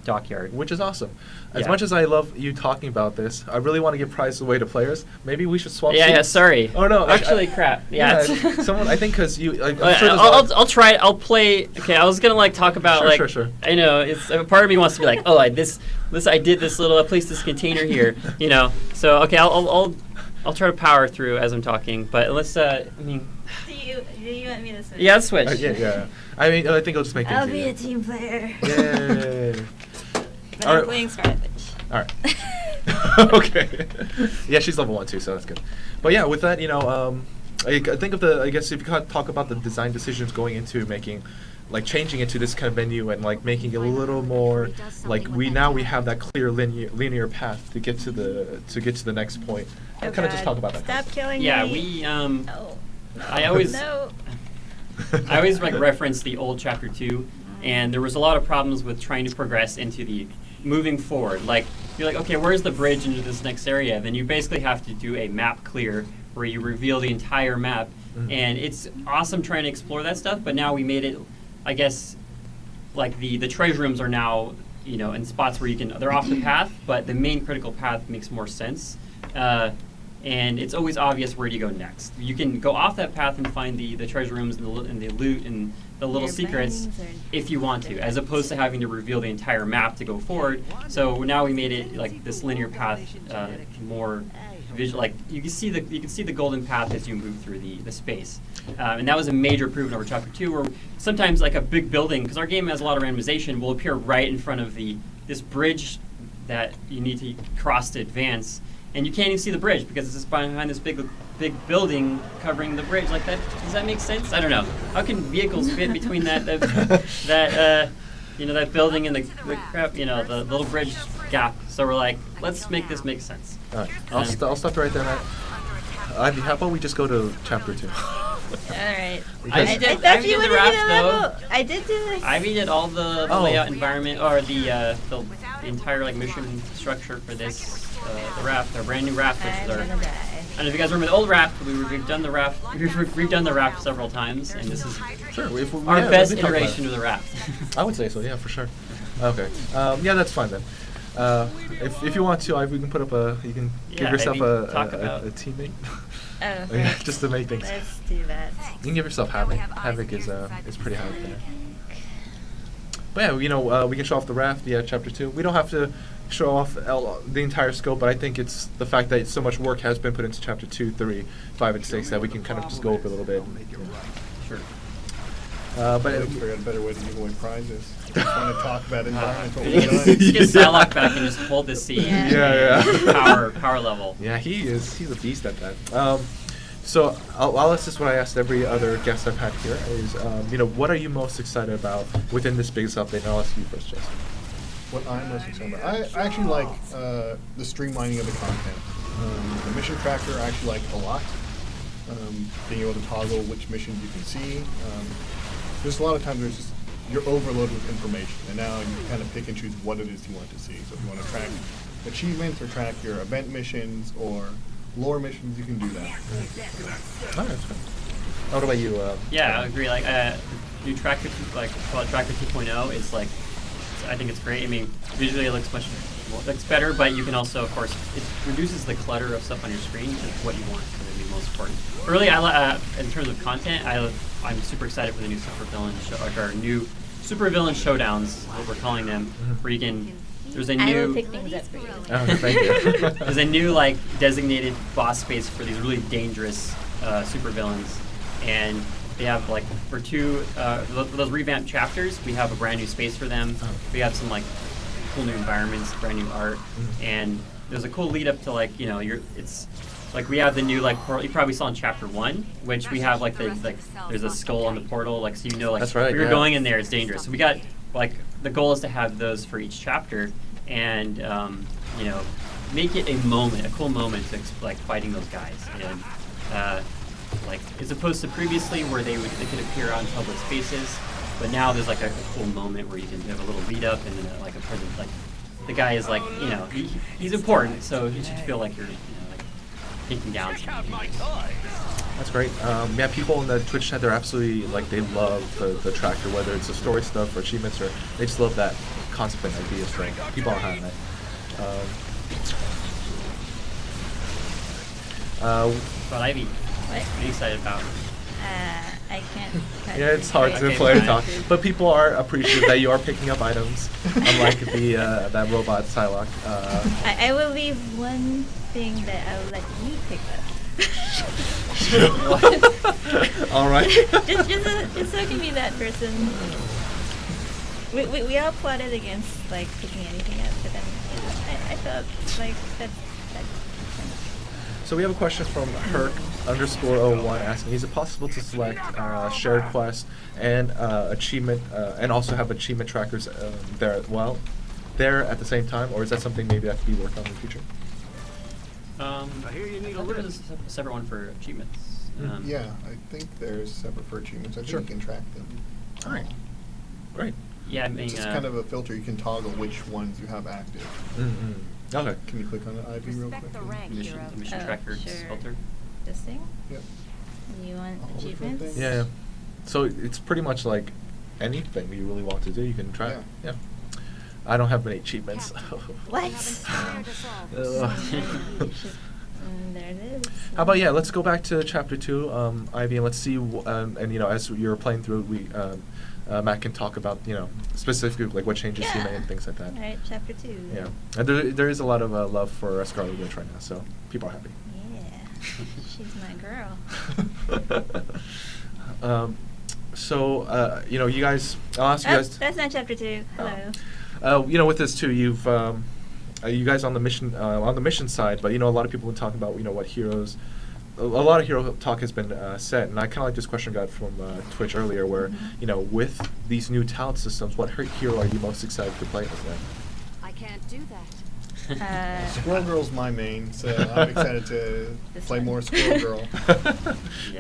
dockyard, which is awesome. As much as I love you talking about this, I really want to give prizes away to players. Maybe we should swap seats. Yeah, sorry. Oh no, actually, crap. Yeah, someone. I think because you. I'll try. I'll play. Okay, I was gonna talk about Sure. I know it's part of me wants to be like, oh, I did this little. I placed this container here. So okay, I'll try to power through as I'm talking, but let's. Do you want me to switch? Yeah, let's switch. Yeah. I mean, I think I'll just make it. I'll be a team player. Yay. But I'm playing Scarlet Witch. All right. Okay. Yeah, she's level 1 too, so that's good. But yeah, with that, I think of I guess if you could talk about the design decisions going into making, changing it to this kind of venue and making it a little more we have that clear linear path to get to the next point. Kind of just talk about that. Stop killing me. Yeah, we I always reference the old Chapter 2, and there was a lot of problems with trying to progress into the moving forward. You're like, okay, where's the bridge into this next area? Then you basically have to do a map clear where you reveal the entire map, and it's awesome trying to explore that stuff. But now we made it, I guess, the treasure rooms are now in spots where they're off the path, but the main critical path makes more sense. And it's always obvious where do you go next. You can go off that path and find the treasure rooms and the loot and the little secrets if you want to, as opposed to having to reveal the entire map to go forward. So now we made it this linear path more visual. You can see the golden path as you move through the space, and that was a major improvement over Chapter 2, where sometimes a big building, because our game has a lot of randomization, will appear right in front of this bridge that you need to cross to advance. And you can't even see the bridge because it's just behind this big building covering the bridge. That does that make sense? I don't know. How can vehicles fit between that building and the crap, the little bridge gap? So we're like, let's make this make sense. All right. I'll stop right there, Matt. How about we just go to Chapter 2? All right. I thought you would do the raft, I did do this. Ivy did all the layout environment, or the entire mission structure for this. The raft, our brand new raft, which is our. I don't know if you guys remember the old raft. We've done the raft. We've done the raft several times, and this is our best iteration of the raft. I would say so. Yeah, for sure. Okay. Yeah, that's fine then. If you want to, we can put up you can give yourself a teammate. Oh, yeah, just to make things. Let's do that. You can give yourself Havoc. Havoc is pretty high up there. But yeah, we can show off the raft. Yeah, Chapter 2. We don't have to show off the entire scope, but I think it's the fact that so much work has been put into Chapter 2, 3, 5, and 6 that we can kind of just go up a little bit. Sure. But I figured out a better way to give away prizes. Just want to talk about environment. What You we've can done. just get Psylocke back and just hold the scene. Yeah. Power level. Yeah, he's a beast at that. So I'll ask this what I asked every other guest I've had here is, what are you most excited about within this biggest update? And I'll ask you first, Justin. What I'm most excited about, I actually like the streamlining of the content. The mission tracker I actually like a lot. Being able to toggle which missions you can see. There's a lot of times there's just you're overloaded with information, and now you kind of pick and choose what it is you want to see. So if you want to track achievements or track your event missions or lore missions, you can do that. Oh, that's fine. What about you? Yeah, I agree. Like new Tracker, called Tracker 2.0 is like, I think it's great. I mean, visually it looks looks better, but you can also, of course, it reduces the clutter of stuff on your screen to what you want to be most important. Really, in terms of content, I'm super excited for the new new supervillain showdowns, what we're calling them, where you can. There's a I new. will pick things up for you. Oh, thank you. There's a new designated boss space for these really dangerous supervillains, and they have for those revamped chapters, we have a brand new space for them. We have some cool new environments, brand new art, and there's a cool lead up to it's. We have the new portal you probably saw in chapter 1, which we have there's a skull on the portal, so That's right, if you're yeah. going in there, it's dangerous. So we got the goal is to have those for each chapter, and make it a cool moment to fighting those guys, and as opposed to previously where they could appear on public spaces, but now there's a cool moment where you can have a little lead up and then a present the guy is he's important, so you should feel like you're taking down some things. That's great. People in the Twitch chat, they're absolutely they love the tracker, whether it's the story stuff or achievements, or they just love that concept and ideas thing. People are high on that. But Ivy, what are you excited about? I can't. Yeah, it's hard to Okay, play fine. talk, but people are appreciative that you are picking up items, unlike the that robot Psylocke. I will leave one thing that I will let you pick up. All right. just so I can be that person. We all plotted against picking anything up, but then I felt that's. So we have a question from Herc_01 asking, is it possible to select shared quest and achievement, and also have achievement trackers there at the same time, or is that something maybe that could be worked on in the future? I thought there was a separate one for achievements. Yeah, I think there's separate for achievements. I think Sure. you can track them. All right. Great. Yeah, I mean, It's just kind of a filter. You can toggle which ones you have active. Mm-hmm. Okay. Can you click on the IV real quick? mission tracker sure. filter. This thing? Yep. You want All the different achievements? things. Yeah. So it's pretty much like anything you really want to do, you can try. Yeah. Yeah. I don't have many achievements. What? Ugh. There it is. How about let's go back to chapter 2, Ivy, and let's see. As you're playing through, Matt can talk about specifically what changes he made and things like that. All right, chapter 2. Yeah, and there is a lot of love for Scarlet Witch right now, so people are happy. Yeah, she's my girl. You guys, I'll ask you guys. That's not chapter 2. Hello. With this too, you've you guys on the mission side, but a lot of people have been talking about what heroes. A lot of hero talk has been said, and I kind of like this question got from Twitch earlier, where with these new talent systems, what hero are you most excited to play with? I can't do that. Squirrel Girl's my main, so I'm excited to play more Squirrel Girl.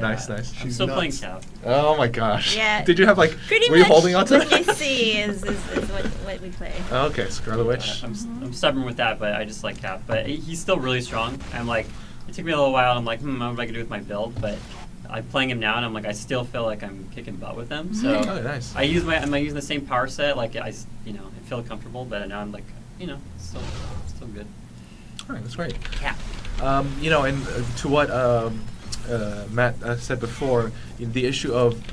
Nice. She's I'm still playing nuts. Cap. Oh my gosh. Yeah. Did you have Pretty were you much holding on to what that? you see is what we play. Okay, Scarlet Witch. I'm stubborn with that, but I just like Cap. But he's still really strong. It took me a little while, and I'm like, what am I gonna do with my build? But I'm playing him now, and I'm I still feel like I'm kicking butt with him. So Oh, nice. I'm using the same power set. I feel comfortable, but now I'm still good. All right, that's great. Cap. And to what Matt said before, the issue of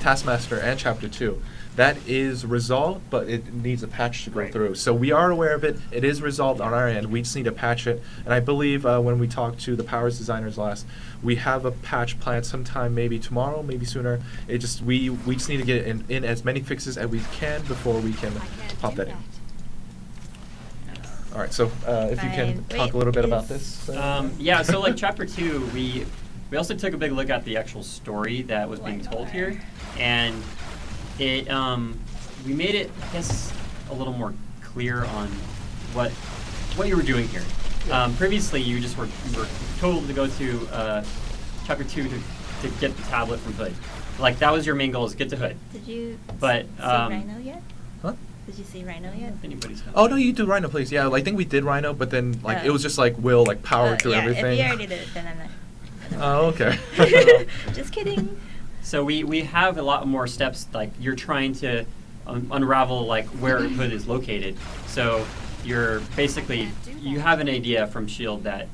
Taskmaster and Chapter 2, that is resolved, but it needs a patch to go Right. through. So we are aware of it. It is resolved on our end. We just need to patch it. And I believe when we talked to the powers designers last, we have a patch planned sometime, maybe tomorrow, maybe sooner. It just we just need to get in as many fixes as we can before we can pop that in. All right. So if you can Fine. talk Wait, a little bit about is- this. Yeah, so like chapter 2, we also took a big look at the actual story that was being told here, and it we made it, I guess, a little more clear on what you were doing here. Previously, you were told to go to chapter 2 to get the tablet from Hood. Like that was your main goal, is get to Hood. Did you But, see Rhino yet? Huh? Did you see Rhino yet? If anybody's Oh no, you do Rhino, please. Yeah, I think we did Rhino, but then like it was just like Will like powered through yeah, everything. if you already did it, then I'm not. Oh, okay. Just kidding. So we have a lot more steps. Like you're trying to unravel like where Hood is located. So you're basically you have an idea from Shield that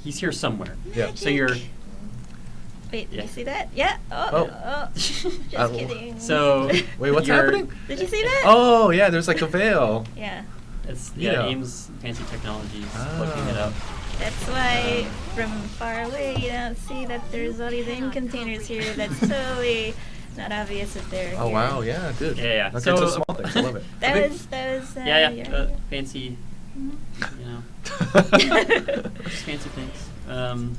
he's here somewhere. Yeah. So you're Wait, did Yeah. you see that? Yeah. Oh. Just kidding. So Wait, what's you're- happening? Did you see that? Oh yeah, there's like a veil. Yeah. It's Yeah. Ames Fancy Technologies Ah. looking it up. That's why from far away you don't see that there's all these in containers here. That's totally not obvious that they're Oh here. wow, yeah, dude. Yeah. Okay, So so small things. I love it. That was yeah. your Yeah. idea. Fancy. You know. Just fancy things.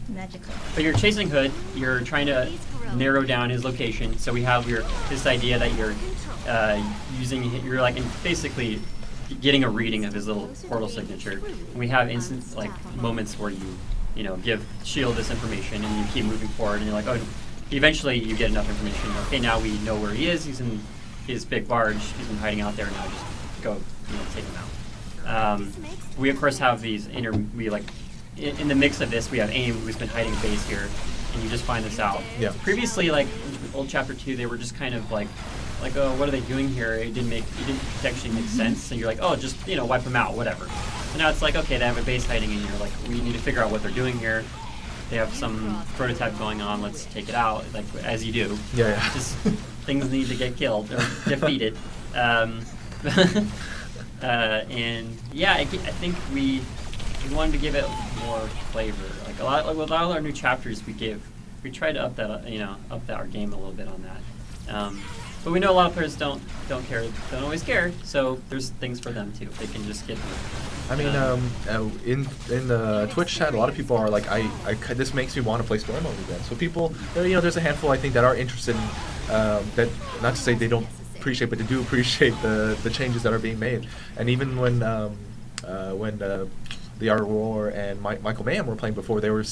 Magical. But you're chasing Hood. You're trying to narrow down his location. So we have this idea that you're using. You're like basically getting a reading of his little portal signature. And we have instant like moments where you know give Shield this information and you keep moving forward and you're like, oh, eventually you get enough information. Okay, now we know where he is. He's in his big barge. He's been hiding out there. Now just go, take him out. We of course have these in the mix of this, we have AIM, who's been hiding a base here, and you just find this out. Yeah. Previously, like old chapter 2, they were just kind of like, oh, what are they doing here? It didn't actually make sense, and you're like, oh, just wipe them out, whatever. So now it's like, okay, they have a base hiding in here. Like we need to figure out what they're doing here. They have some prototype going on. Let's take it out, like as you do. Yeah. Just things need to get killed or defeated. And yeah, I think we wanted to give it more flavor. Like with all our new chapters, we tried to up that our game a little bit on that. But we know a lot of players don't always care. So there's things for them too. They can just get through. I mean, in the Twitch chat, a lot of people are like, this makes me want to play story mode again. So people, there's a handful I think that are interested in that. Not to say they don't appreciate, but they do appreciate the changes that are being made. And even when the Art of War and Michael Mann were playing before, they were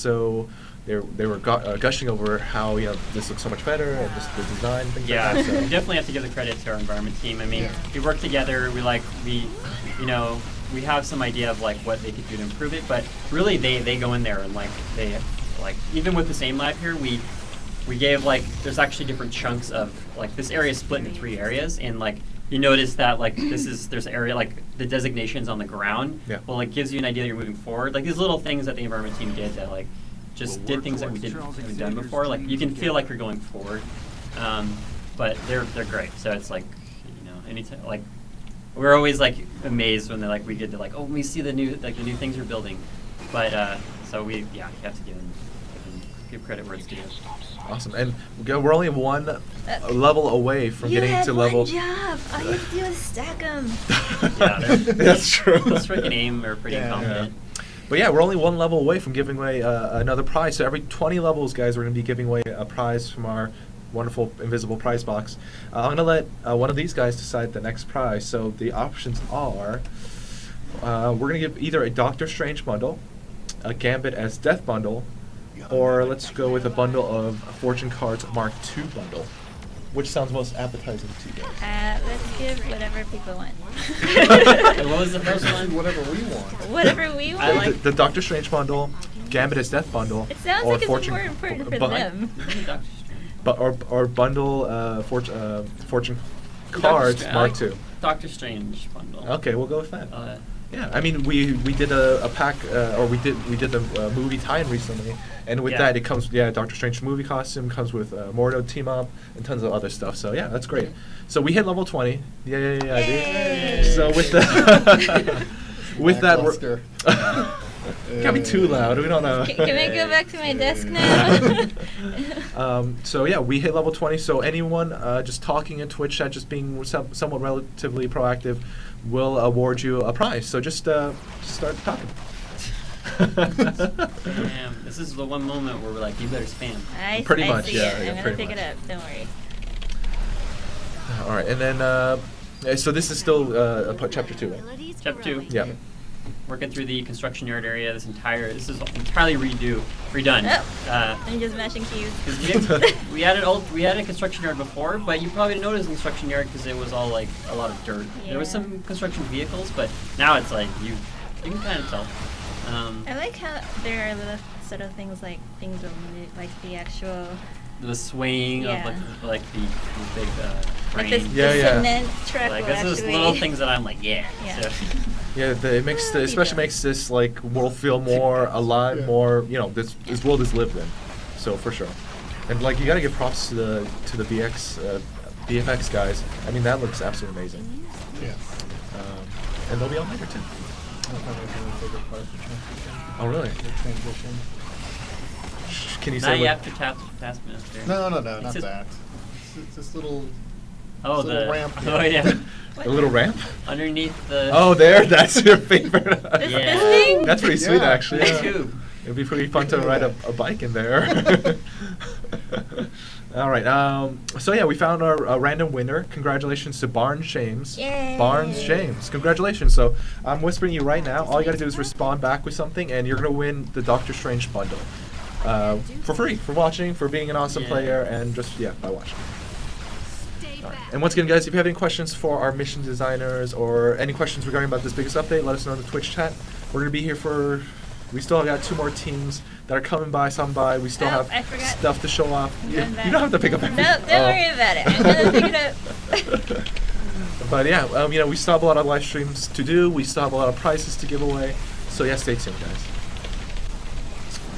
gushing over how this looks so much better and just the design and things Yeah, like that. So. we definitely have to give the credit to our environment team. I mean, we work together. We have some idea of like what they could do to improve it, but really they go in there and they even with the same lab here, we gave there's actually different chunks of this area is split into 3 areas, and you notice that there's an area the designations on the ground. Yeah. Well, it gives you an idea that you're moving forward. These little things that the environment team did that just did things that we haven't done before. You can feel like you're going forward, but they're great. So it's anytime we're always amazed when they're we get to oh, we see the new things you're building, but so you have to give credit where it's due. Awesome, and we're only one level away from You getting had to level. one job. All you have to do is stack them. Yeah, that's true. Those freaking AIM are pretty confident. But yeah, we're only one level away from giving away another prize. So every 20 levels, guys, we're going to be giving away a prize from our wonderful invisible prize box. I'm going to let one of these guys decide the next prize. So the options are, we're going to give either a Doctor Strange bundle, a Gambit as Death bundle, or let's go with a bundle of Fortune Cards Mark II bundle. Which sounds most appetizing to you guys? Let's give whatever people want. What was the first one? Whatever we want. Whatever we want. I like the Doctor Strange bundle, Gambit as Death bundle, It sounds or like it's Fortune more important for bu- them. But or bundle Fortune Cards Mark II. Doctor Strange bundle. Okay, we'll go with that. Yeah, I mean, we did a pack, or we did the movie tie-in recently, and with that it comes, Doctor Strange movie costume comes with Mordo team up and tons of other stuff. So yeah, that's great. So we hit level 20. Yeah, dude. So with the with that, we're can't be too loud. We don't know. Can I go back to my desk now? So yeah, we hit level 20. So anyone just talking in Twitch chat, just being somewhat relatively proactive, will award you a prize. So just start talking. Damn, this is the one moment where we're like, you better spam. I much, see yeah, it. yeah, I'm gonna pretty pick much. it up. Don't worry. All right, and then so this is still chapter 2, right? Chapter 2. Yeah. Working through the construction yard area. This is entirely redone. Oh, I'm just mashing keys. We had a construction yard before, but you probably didn't notice the construction yard because it was all like a lot of dirt. There was Yeah. some construction vehicles, but now it's like you can kind of tell. I like how there are little sort of things like things will move, like the actual. The swaying Yeah. of like the big Like frame. the cement truck Like will this is actually. little things that I'm like, yeah. Yeah. So. Yeah, it makes especially makes this like world feel more alive, more this world is lived in, so for sure. And like you gotta give props to the VFX guys. I mean that looks absolutely amazing. Yeah. And they'll be on later too. Oh really? The transition. Can you Now say you what? have to tap Taskmaster. No, It's not just- that. It's this little. Oh, this little the ramp. Oh yeah. A little ramp? Underneath the. Oh, there. That's your favorite. This thing? That's pretty sweet, Yeah. actually. Me Yeah. too. It'd be pretty fun to ride a bike in there. All right. So yeah, we found our random winner. Congratulations to Barnes James. Yay. Barnes James. Congratulations. So I'm whispering you right now. All you gotta do is respond back with something, and you're gonna win the Doctor Strange bundle. For free, for watching, for being an awesome player, and just by watching. All right. And once again, guys, if you have any questions for our mission designers or any questions regarding about this biggest update, let us know in the Twitch chat. We're gonna be here for. We still got 2 more teams that are coming by, some by. We still Oh, I have forgot. stuff to show off. You Going back. don't have to pick up No, everything. don't worry about it. I'm gonna pick it up. But yeah, we still have a lot of live streams to do. We still have a lot of prizes to give away. So yeah, stay tuned, guys.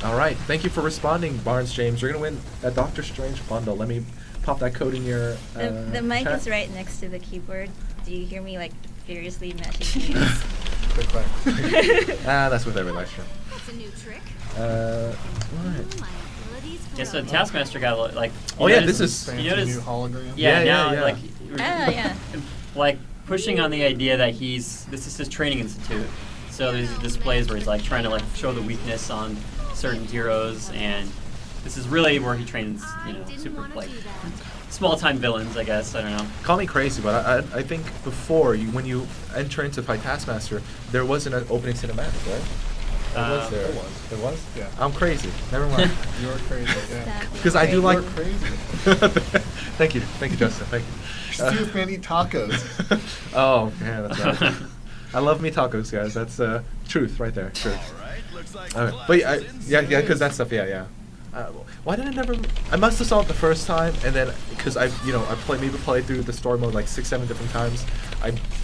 All right, thank you for responding, Barnes James. You're gonna win a Doctor Strange bundle. Let me pop that code in your. The mic chat. is right next to the keyboard. Do you hear me like furiously mashing keys? Quick clap. That's with every live stream. That's a new trick. Alright. Yeah, so Taskmaster got like. Oh, you yeah, notice- this is- Fancy You notice, new hologram. Yeah, Yeah, now yeah. like. Oh, yeah. Like pushing on the idea that this is his training institute. So there's displays where he's like trying to like show the weakness on certain heroes, and this is really where he trains, super like small time villains, I guess. I don't know. Call me crazy, but I think before when you enter into fight Taskmaster, there wasn't an opening cinematic, right? Or was there? There was. There was? Yeah. I'm crazy. Never mind. You're crazy. Yeah. Because I do like. You're crazy. Thank you, Justin. Thank you. Steve man eat tacos. Oh yeah, that's right. I love me tacos, guys. That's truth right there. Truth. But yeah, because that stuff. Yeah. Why did I never? I must have saw it the first time, and then because I played through the story mode like 6-7 different times.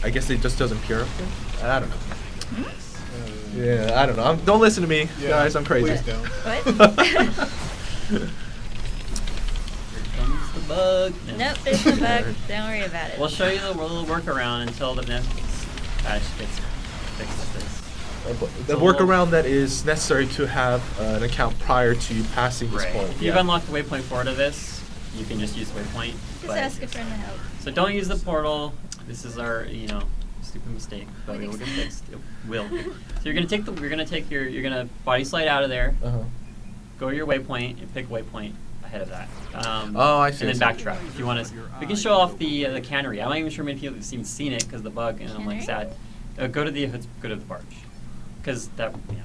I guess it just doesn't pure. I don't know. Yeah, I don't know. Don't listen to me, Yeah, guys. I'm crazy. please don't. What? Here comes the bug. No. Nope, there's no bug. Don't worry about it. We'll show you the little workaround until the next patch gets fixed this. The workaround that is necessary to have an account prior to you passing this point. If you've unlocked the waypoint 4 to this, you can just use waypoint. Just but- ask a friend to help. So don't use the portal. This is our, stupid mistake, but it will get fixed. It will. So you're gonna body slide out of there. Uh-huh. Go to your waypoint and pick waypoint ahead of that. Oh, I see. And then backtrack if you want to. We can show off the cannery. I'm not even sure many people have even seen it because of the bug, and I'm like sad. Go to the barge, because that. Yeah.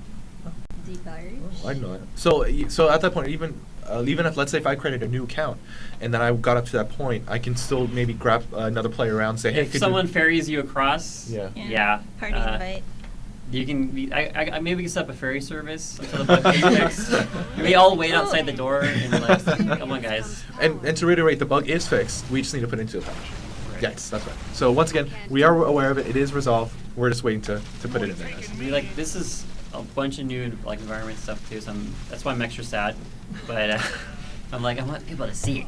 The barge. I know it. So at that point, even if let's say if I created a new account and then I got up to that point, I can still maybe grab another player around and say, hey, If could someone you? ferries you across, Yeah. Party invite. You can. I maybe we can set up a ferry service until the bug gets fixed. We all wait outside the door and like, come on, guys. And to reiterate, the bug is fixed. We just need to put it into a patch. right? Yes, that's right. So once again, we are aware of it. It is resolved. We're just waiting to put it in there, guys. We like this is a bunch of new like environment stuff too. So that's why I'm extra sad. But I want people to see it.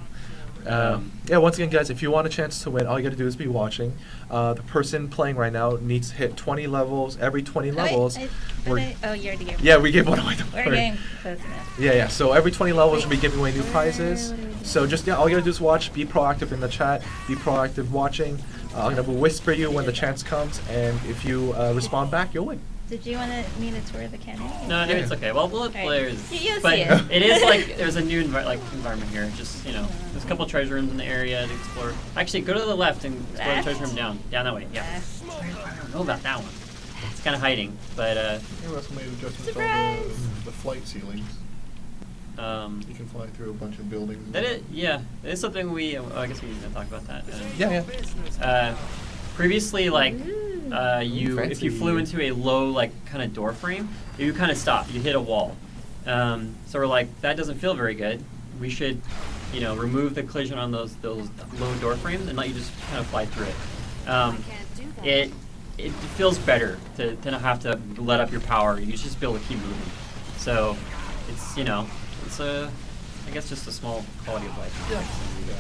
Yeah, once again, guys, if you want a chance to win, all you got to do is be watching. The person playing right now needs to hit 20 levels. Every 20 levels, you we're- already gave yeah, we gave one away. Don't We're worry. getting close enough. Yeah. So every 20 levels, we'll be giving away new prizes. So just all you gotta do is watch. Be proactive in the chat. Be proactive watching. I'm gonna whisper you when the chance comes, and if you respond back, you'll win. Did you want me to tour the canyon? No, it's okay. Well, we'll let Alright. players. You'll but see it. it is like there's a new environment here. Just there's a couple treasure rooms in the area to explore. Actually, go to the left and explore Left? the treasure room down that way. Yeah. I don't know about that one. It's kind of hiding, but We also made adjustments Surprise! on the flight ceilings. You can fly through a bunch of buildings. that it is something we. I guess we need to talk about that. Yeah. Previously, like Ooh, if you flew into a low like kind of door frame, you kind of stop. You hit a wall. So we're like, that doesn't feel very good. We should, remove the collision on those low door frames and let you just kind of fly through it. It feels better to not have to let up your power. You just be able to keep moving. So it's it's I guess just a small quality of life. Yeah.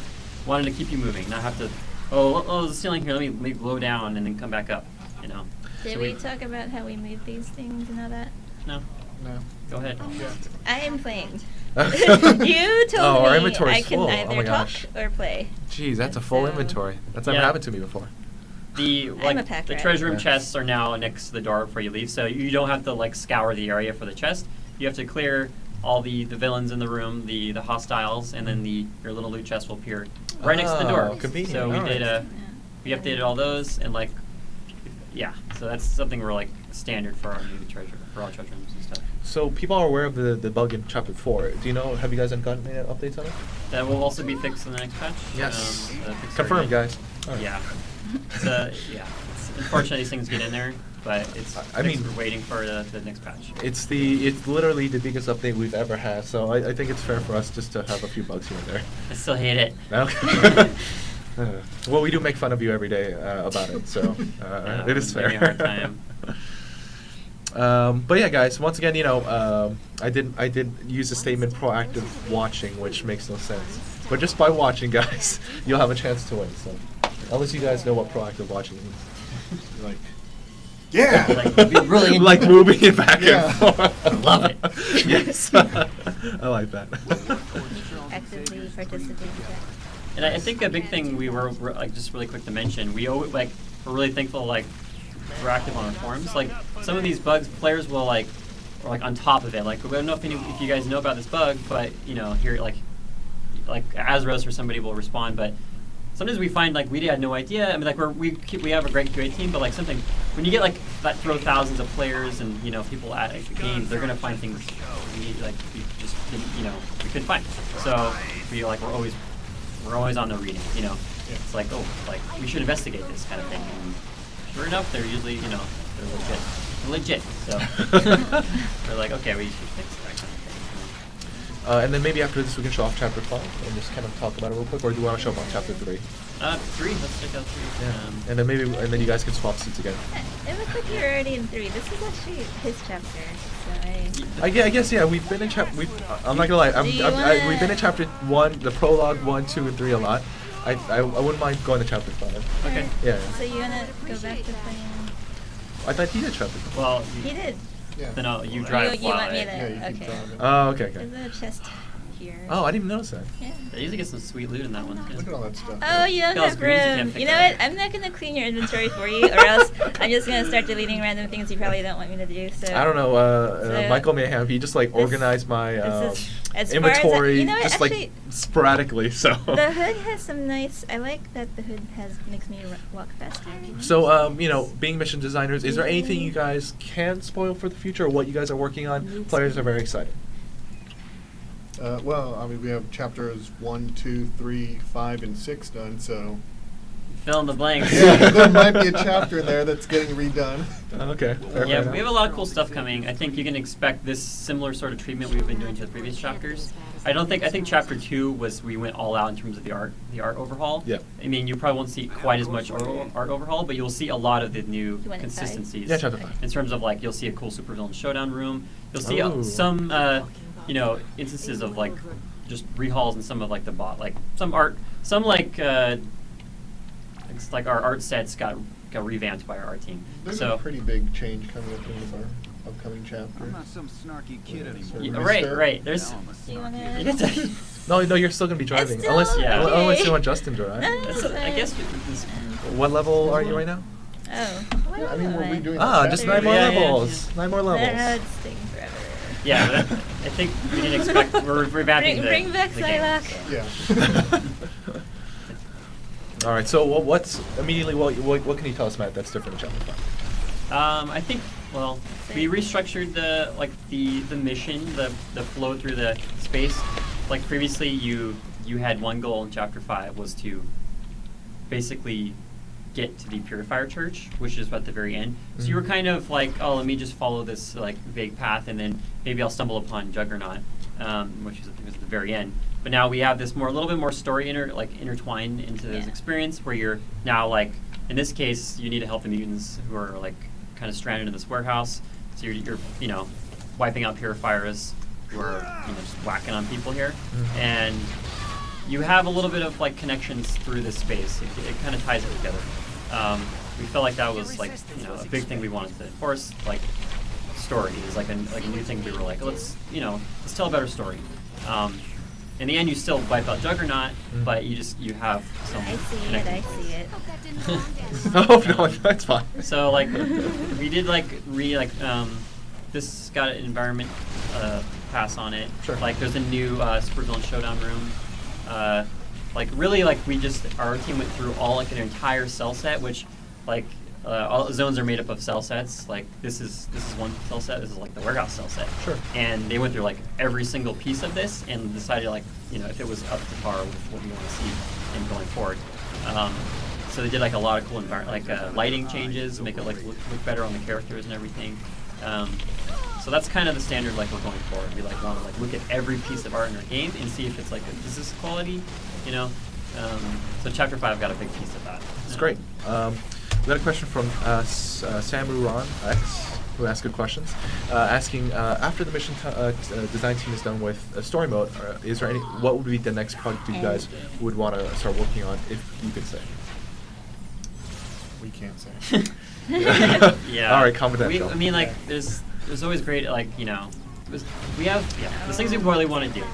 Wanted to keep you moving, not have to. Oh, there's a ceiling here. Let me blow down and then come back up. Did So we talk about how we made these things and all that? No. No. Go ahead. I am playing. You told Oh, our me inventory's I can full. Oh either my talk gosh. or play. Jeez, that's a full So- inventory. That's never Yeah. happened to me before. The I'm a pack the rat. treasure room Yeah. chests are now next to the door before you leave, so you don't have to like scour the area for the chest. You have to clear all the villains in the room, the hostiles, and then your little loot chest will appear right next to the door. Oh, convenient. So we All did right. we updated all those and so that's something we're like standard for our new treasure for all treasure rooms and stuff. So people are aware of the bug in chapter 4. Do you know? Have you guys gotten any updates on it? That will also be fixed in the next patch. Yes. The fix Confirmed, already- guys. All right. Yeah. It's unfortunately these things get in there, but I mean- we're waiting for the next patch. It's literally the biggest update we've ever had. So I think it's fair for us just to have a few bugs here and there. I still hate it. Okay. Well, we do make fun of you every day about it, so it is give fair. me a hard time. But yeah, guys. Once again, I did use the statement "proactive watching," which makes no sense. But just by watching, guys, you'll have a chance to win. So, unless you guys know what proactive watching means, Like, yeah. Like, be really into like it. moving it back Yeah. and forth. Love it. Yes, I like that. Actively participate. And I think a big thing we were like just really quick to mention, we're really thankful we're active on our forums. Like some of these bugs, players will are on top of it. Like we don't know if you guys know about this bug, but here like Azros or somebody will respond. But sometimes we find we had no idea. I mean we have a great QA team, but something when you get that throw thousands of players and people at games, they're gonna find things we just didn't, we couldn't find. So we're always on the reading, It's we should investigate this kind of thing. And sure enough, they're usually, they're legit. So they're like, okay, we should fix that kind of thing. And then maybe after this we can show off chapter 5 and just kind of talk about it real quick, or do you want to show off chapter 3? 3. Let's check out 3. And then you guys can swap seats again. It looks like you're already in 3. This is actually his chapter, so I guess we've been in chapter. I'm not gonna lie. We've been in chapter 1, the prologue 1, 2, and 3 a lot. I wouldn't mind going to chapter 5. Okay. Yeah. So you wanna go back to playing? I thought he did chapter 5. Well, He did. Yeah. then you drive. You want me to? Yeah, you keep Okay. driving. Oh, okay. There's a chest here. Oh, I didn't even notice that. Yeah. They usually get some sweet loot in that one. Look at all that stuff. Oh, you don't Got those have greens you room. can't pick You know up. what? I'm not gonna clean your inventory for you, or else I'm just gonna start deleting random things you probably don't want me to do. So I don't know. So Michael Mayhem, he just organized my this is- as far as inventory you know what, just actually, sporadically. So. The hood has some nice. I like that the hood makes me walk faster. So, being mission designers, is there anything you guys can spoil for the future, or what you guys are working on? Players are very excited. Well, I mean, we have chapters 1, 2, 3, 5, and 6 done, so Fill in the blanks. yeah, there might be a chapter in there that's getting redone. Okay. Fair Yeah, we have a lot of cool stuff coming. I think you can expect this similar sort of treatment we've been doing to the previous chapters. I think chapter 2 was we went all out in terms of the art overhaul. Yeah. I mean, you probably won't see quite as much art overhaul, but you'll see a lot of the new You went inside? consistencies. Yeah, chapter 5. In terms of like, you'll see a cool supervillain showdown room. You'll see Oh. some, instances of like just rehauls and some of like the like some art, some like it's like our art sets got revamped by our art team. There's So a pretty big change coming up in our upcoming chapter. I'm not some snarky kid anymore. Yeah, right. There's. Do you wanna? You get to- No, you're still gonna be driving. still Unless, Yeah. okay. unless you want Justin to drive. That's I guess What level are you right now? Oh. Yeah, I mean, were we doing Ah, that just fast? 9 more Yeah, yeah, levels. 9 more levels. That's taking forever. yeah. I think we didn't expect we're revamping Bring back the game. Psylocke. Yeah. All right. So what's immediately what can you tell us, Matt? That's different in chapter 5. I think we restructured the mission, the flow through the space. Like previously, you had one goal in chapter 5 was to basically get to the Purifier Church, which is at the very end. So you were kind of like, oh, let me just follow this like vague path, and then maybe I'll stumble upon Juggernaut, which is I think is at the very end. But now we have this a little bit more story intertwined into this experience, where you're now like, in this case, you need to help the mutants who are like kind of stranded in this warehouse. So you're wiping out purifiers who are just whacking on people here, and you have a little bit of like connections through this space. It kind of ties it together. We felt like that was like a big thing we wanted to enforce. Like story is like a new thing. We were like, let's tell a better story. In the end, you still wipe out Juggernaut, but you have some. I see it. connecting I points. see it. Oh no, that's fine. So like we did this got an environment pass on it. Sure. Like there's a new supervillain showdown room. Our team went through all like an entire cell set, which all zones are made up of cell sets. Like this is one cell set. This is like the warehouse cell set. Sure. And they went through like every single piece of this and decided if it was up to par with what we want to see in going forward. So they did like a lot of cool lighting changes to make it like look better on the characters and everything. So that's kind of the standard we're going forward. We want to look at every piece of art in our game and see if it's is this quality, So chapter 5 got a big piece of that. That's great. We got a question from Samu Ron X, who asked good questions, asking after the mission design team is done with story mode, is there what would be the next project you guys would want to start working on, if you could say? We can't say. Yeah. All right, confidential. There's always great we have there's things we really want to do,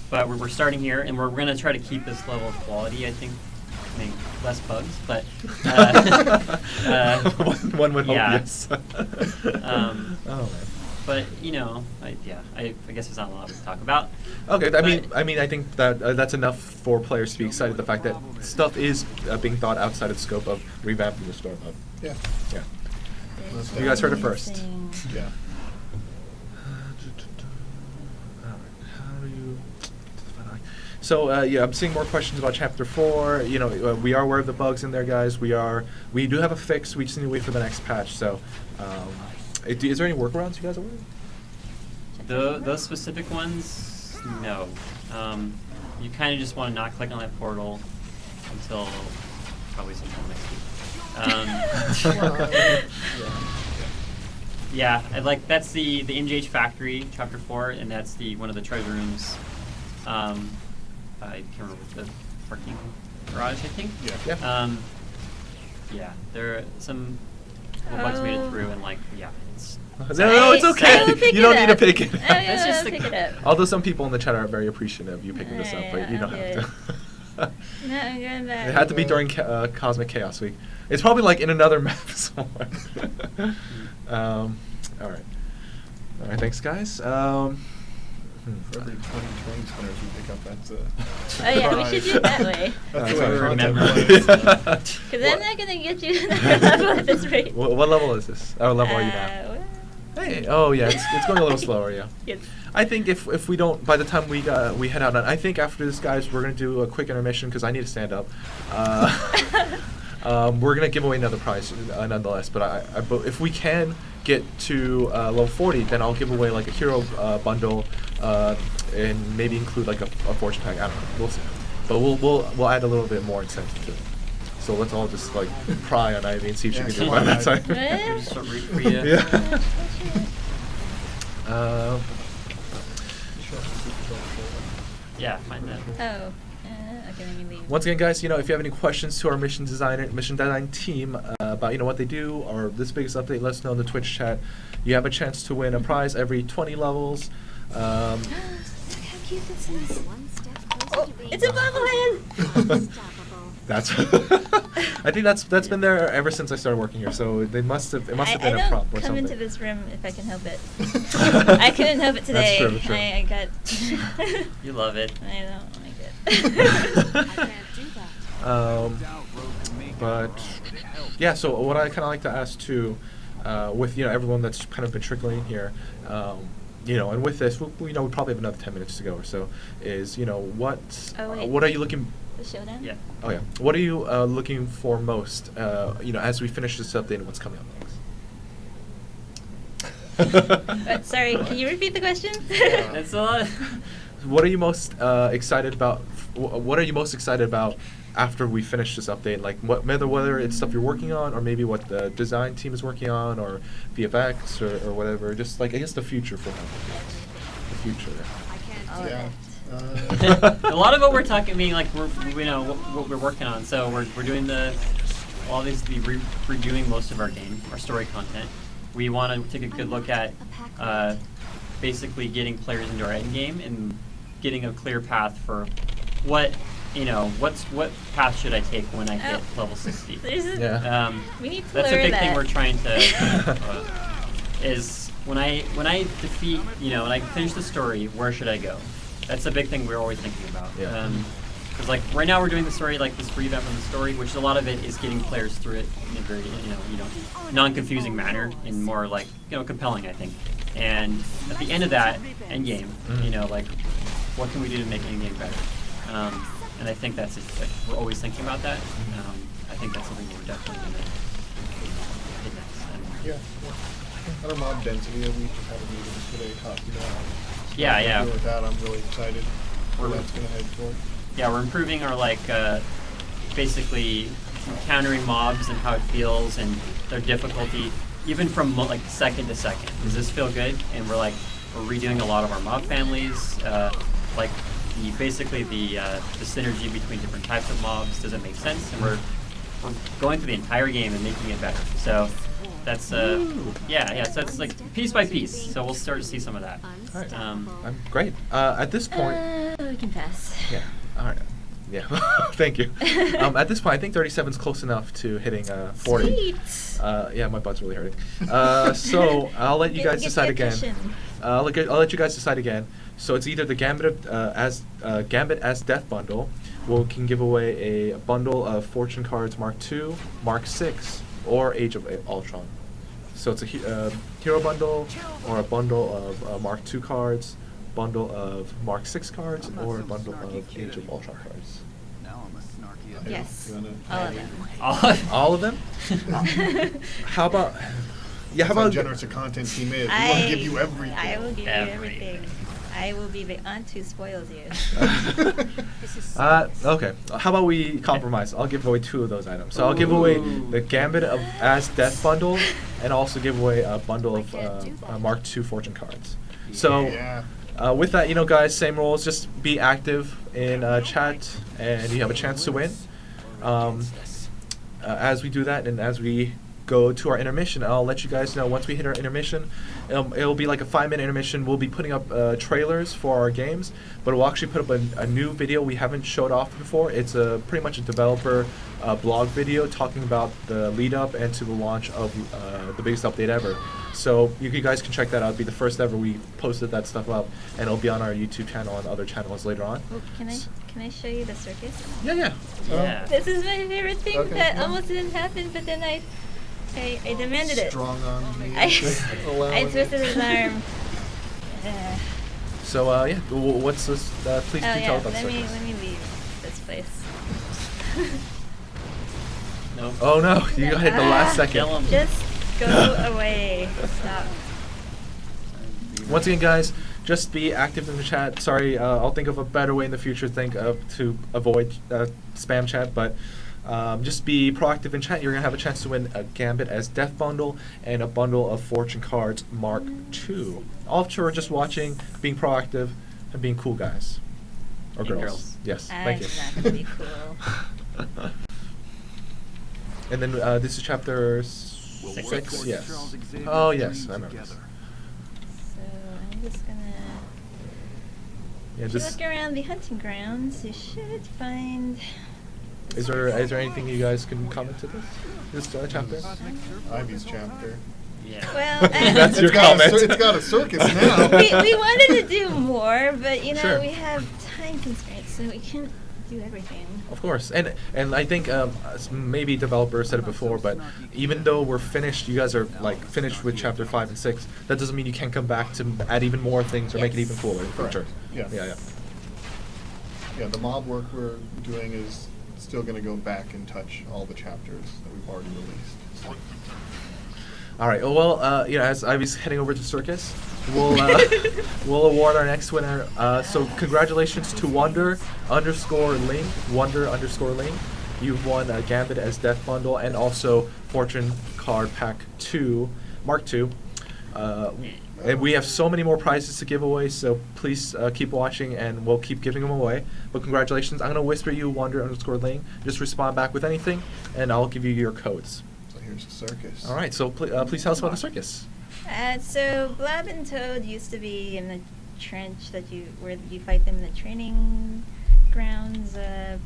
but we're starting here and we're going to try to keep this level of quality. I think less bugs, but one would hope, yeah. yes. Oh man. But I guess there's not a lot to talk about. Okay, I think that that's enough for players to be excited. The fact that stuff is being thought outside of the scope of revamping the story mode. Yeah. Yeah. You guys heard it first. Yeah. So I'm seeing more questions about Chapter 4. We are aware of the bugs in there, guys. We do have a fix. We just need to wait for the next patch. So, is there any workarounds you guys are aware of? Those specific ones, no. You kind of just want to not click on that portal until probably sometime next week. Yeah, that's the NGH factory, Chapter 4, and that's one of the treasure rooms. I can't remember the parking garage, I think. Yeah. Yeah, there are some little bugs made it through, and it's. No, it's okay. You don't need to pick it up. It's just pick it up. Although some people in the chat are very appreciative of you picking this up, but you don't have to. No, I'm going back. It had to be during Cosmic Chaos Week. It's probably in another map somewhere. All right. All right, thanks, guys. For every 20 train spinners we pick up, that's Oh yeah, we should do it that way. That's the the way way I remember. Because I'm not going to get you another level at this rate. What level is this? Oh, level are you now? Hey, oh yeah, it's going a little slower, yeah. Yes. I think if we don't, by the time we head out, I think after this, guys, we're going to do a quick intermission because I need to stand up. We're going to give away another prize nonetheless, but if we can get to level 40, then I'll give away like a hero bundle, and maybe include like a fortune pack. I don't know. We'll see. But we'll add a little bit more incentive to it. So let's all just like pry on Ivy and see if she can do it by that time. Just start rooting for you. Yeah. Yeah, mine that. Oh, okay, let me leave. Once again, guys, if you have any questions to our mission design team about what they do or this biggest update, let us know in the Twitch chat. You have a chance to win a prize every 20 levels. Look how cute this is. Oh, it's a bobblehead! That's. I think that's been there ever since I started working here. So it must have been a prop or I don't come something. into this room if I can help it. I couldn't help it today. That's true. I got. You love it. I don't like it. I can't do that. But yeah, so what I kind of like to ask too, with everyone that's kind of been trickling in here, and with this, we probably have another 10 minutes to go or so. Is what are you looking? The showdown. Yeah. Oh yeah. What are you looking for most? As we finish this update and what's coming up next. Sorry, can you repeat the question? That's a lot. What are you most excited about? What are you most excited about after we finish this update? Like whether it's stuff you're working on, or maybe what the design team is working on, or VFX, or whatever. Just like I guess the future for them. The future. I can't All do of that. it. A lot of what we're talking, being like what we're working on. So we're doing obviously reviewing most of our game, our story content. We want to take a good look at basically getting players into our end game and getting a clear path for what path should I take when I hit level 60. We need to that's a lower big that. thing we're trying to is when I defeat when I finish the story, where should I go? That's a big thing we're always thinking about. Yeah. Because like right now we're doing the story, like this revamp of the story, which a lot of it is getting players through it in a very non-confusing manner and more like compelling, I think. And at the end of that end game, like what can we do to make end game better? And I think that's it. Like, we're always thinking about that. I think that's something we're definitely going to hit next. Yeah. Other mob density that we just had a meeting today talking about. Yeah. With that, I'm really excited where that's going to head for. Yeah, we're improving our basically encountering mobs and how it feels and their difficulty, even from like second to second. Does this feel good? And we're redoing a lot of our mob families, like the synergy between different types of mobs. Does it make sense? And we're going through the entire game and making it better. So that's So it's like piece by piece. So we'll start to see some of that. All right. Great. At this point. We can pass. Yeah. All right. Yeah. Thank you. At this point, I think 37 is close enough to hitting 40. Sweet. Yeah, my butt's really hurting. So I'll let you guys decide again. I'll let you guys decide again. So it's either the Gambit as Death bundle. We can give away a bundle of Fortune cards Mark II, Mark VI, or Age of Ultron. So it's a hero bundle, or a bundle of Mark II cards, bundle of Mark VI cards, or a bundle of Age of Ultron cards. Yes. All of them. All of them? How about? Yeah, how about? Generous a content team is. We want to give you everything. I will give you everything. I will be the aunt who spoils you. Okay. How about we compromise? I'll give away 2 of those items. So I'll give away the Gambit as Death bundle, and also give away a bundle of Mark II Fortune cards. So with that, guys, same rules. Just be active in chat, and you have a chance to win. As we do that, and as we go to our intermission, I'll let you guys know once we hit our intermission. It'll be like a 5-minute intermission. We'll be putting up trailers for our games, but we'll actually put up a new video we haven't showed off before. It's pretty much a developer blog video talking about the lead up and to the launch of the biggest update ever. So you guys can check that out. It'll be the first ever we posted that stuff up, and it'll be on our YouTube channel and other channels later on. Oh, can I show you the circus? Yeah. This is my favorite thing Okay, that yeah. almost didn't happen, but then I demanded it. Strong on me. I twisted his arm. So what's this? Please do tell about the circus. Let me leave this place. No. Oh no! You got hit the last second. Just Go away. Stop. Once again, guys, just be active in the chat. Sorry, I'll think of a better way in the future to avoid spam chat, but just be proactive in chat. You're going to have a chance to win a Gambit as Death Bundle and a bundle of Fortune Cards Mark II. All of you are just watching, being proactive, and being cool guys. Or And girls. girls. Yes, I'm thank you. not gonna be cool. And then this is chapter 6? Yes. Oh, yes, I remember this. So I'm just gonna Yeah, if you just, look around the hunting grounds, you should find. is there anything you guys can comment to this chapter? Ivy's chapter. Yeah. Well, That's your It's got a comment. it's got a circus now. we wanted to do more, but you know Sure. we have time constraints, so we can't do everything. Of course, and I think maybe developers said it before, but even though we're finished, you guys are like finished with chapter 5 and 6. That doesn't mean you can't come back to add even more things or make it Yes. even cooler in the Correct. future. Yeah. Yeah. Yeah, the mob work we're doing is still going to go back and touch all the chapters that we've already released. So. All right. Well, as I was heading over to Circus, we'll award our next winner. So congratulations to Wonder_Ling. Wonder_Ling. You've won a Gambit as Death Bundle and also Fortune Card Pack 2, Mark II. And we have so many more prizes to give away, so please keep watching and we'll keep giving them away. But congratulations. I'm going to whisper you Wonder_Ling. Just respond back with anything, and I'll give you your codes. So here's the circus. All right. So please tell us about the circus. So Blab and Toad used to be in the trench where you fight them in the training grounds,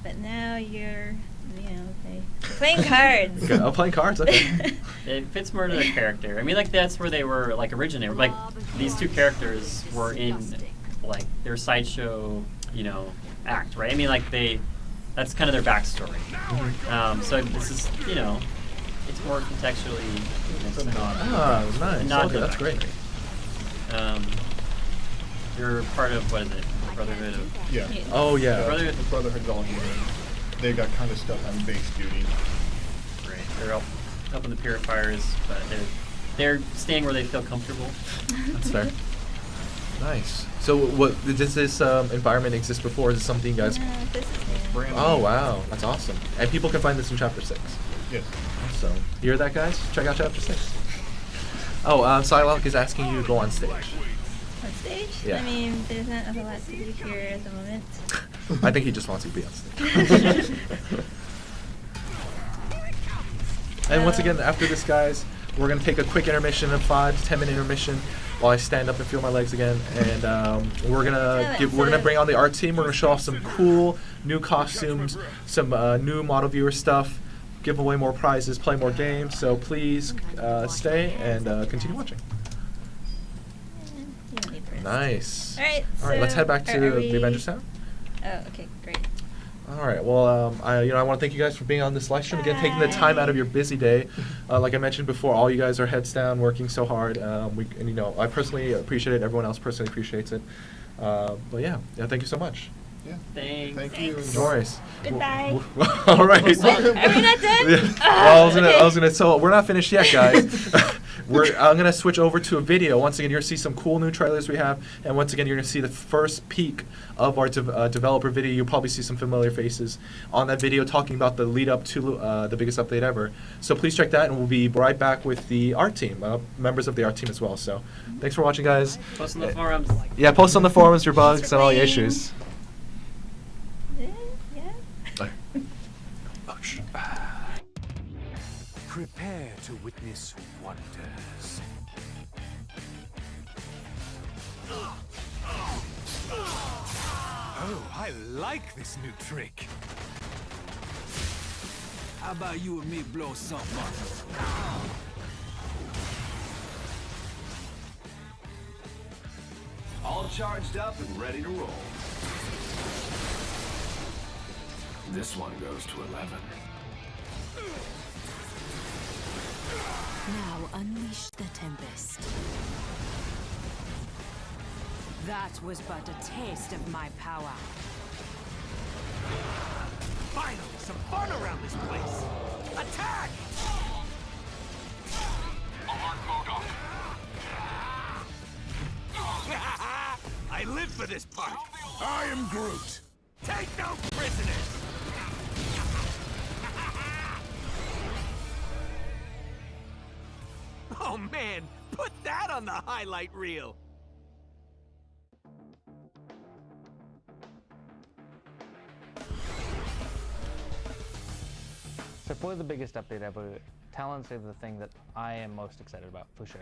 but now you're playing cards. Okay, playing cards. Okay. It fits more to their character. I mean, like that's where they were like originated. Like these two characters were in like their sideshow, act, right? I mean, like that's kind of their backstory. So this is, it's more contextually. Ah, nice. Not Okay, the that's great. You're part of what is it? Brotherhood of. Yeah. Oh yeah. Brotherhood. The Brotherhood's all here. They got kind of stuck on base duty. Right. They're helping the purifiers, but they're staying where they feel comfortable. That's fair. Nice. So, does this environment exist before? Is it something you guys? This is new. Oh wow, that's awesome! And people can find this in chapter 6. Yes. So, you hear that, guys? Check out chapter 6. Oh, Psylocke is asking you to go on stage. On stage? Yeah. I mean, there's not a lot to do here at the moment. I think he just wants you to be on stage. And once again, after this, guys, we're gonna take a quick intermission, a 5 to 10 minute intermission, while I stand up and feel my legs again. And we're gonna bring on the art team. We're gonna show off some cool new costumes, some new model viewer stuff, give away more prizes, play more games. So please stay and continue watching. You don't need first. Nice. All right. All right, let's so head back to are the Avengers Town. Oh, okay, great. All right. Well, I want to thank you guys for being on this live stream again, taking the time out of your busy day. Like I mentioned before, all you guys are heads down, working so hard. I personally appreciate it. Everyone else personally appreciates it. But yeah, thank you so much. Yeah. Thanks. Thank you. Thanks. No worries. Goodbye. All right. Are we not done? Yeah. Ah, Well, I was gonna. okay. So we're not finished yet, guys. I'm gonna switch over to a video. Once again, you're gonna see some cool new trailers we have, and once again, you're gonna see the first peek of our developer video. You'll probably see some familiar faces on that video talking about the lead up to the biggest update ever. So please check that, and we'll be right back with the art team, members of the art team as well. So thanks for watching, guys. Post on the forums. Yeah, post on the forums your bugs for and all your playing. issues. Yeah. Prepare to witness wonders. Oh, I like this new trick. How about you and me blow something up? All charged up and ready to roll. This one goes to 11. Now unleash the tempest. That was but a taste of my power. Finally, some fun around this place. Attack! for this part. I am Groot. Take no prisoners. Oh man, put that on the highlight reel. So for the biggest update ever, talents are the thing that I am most excited about, for sure.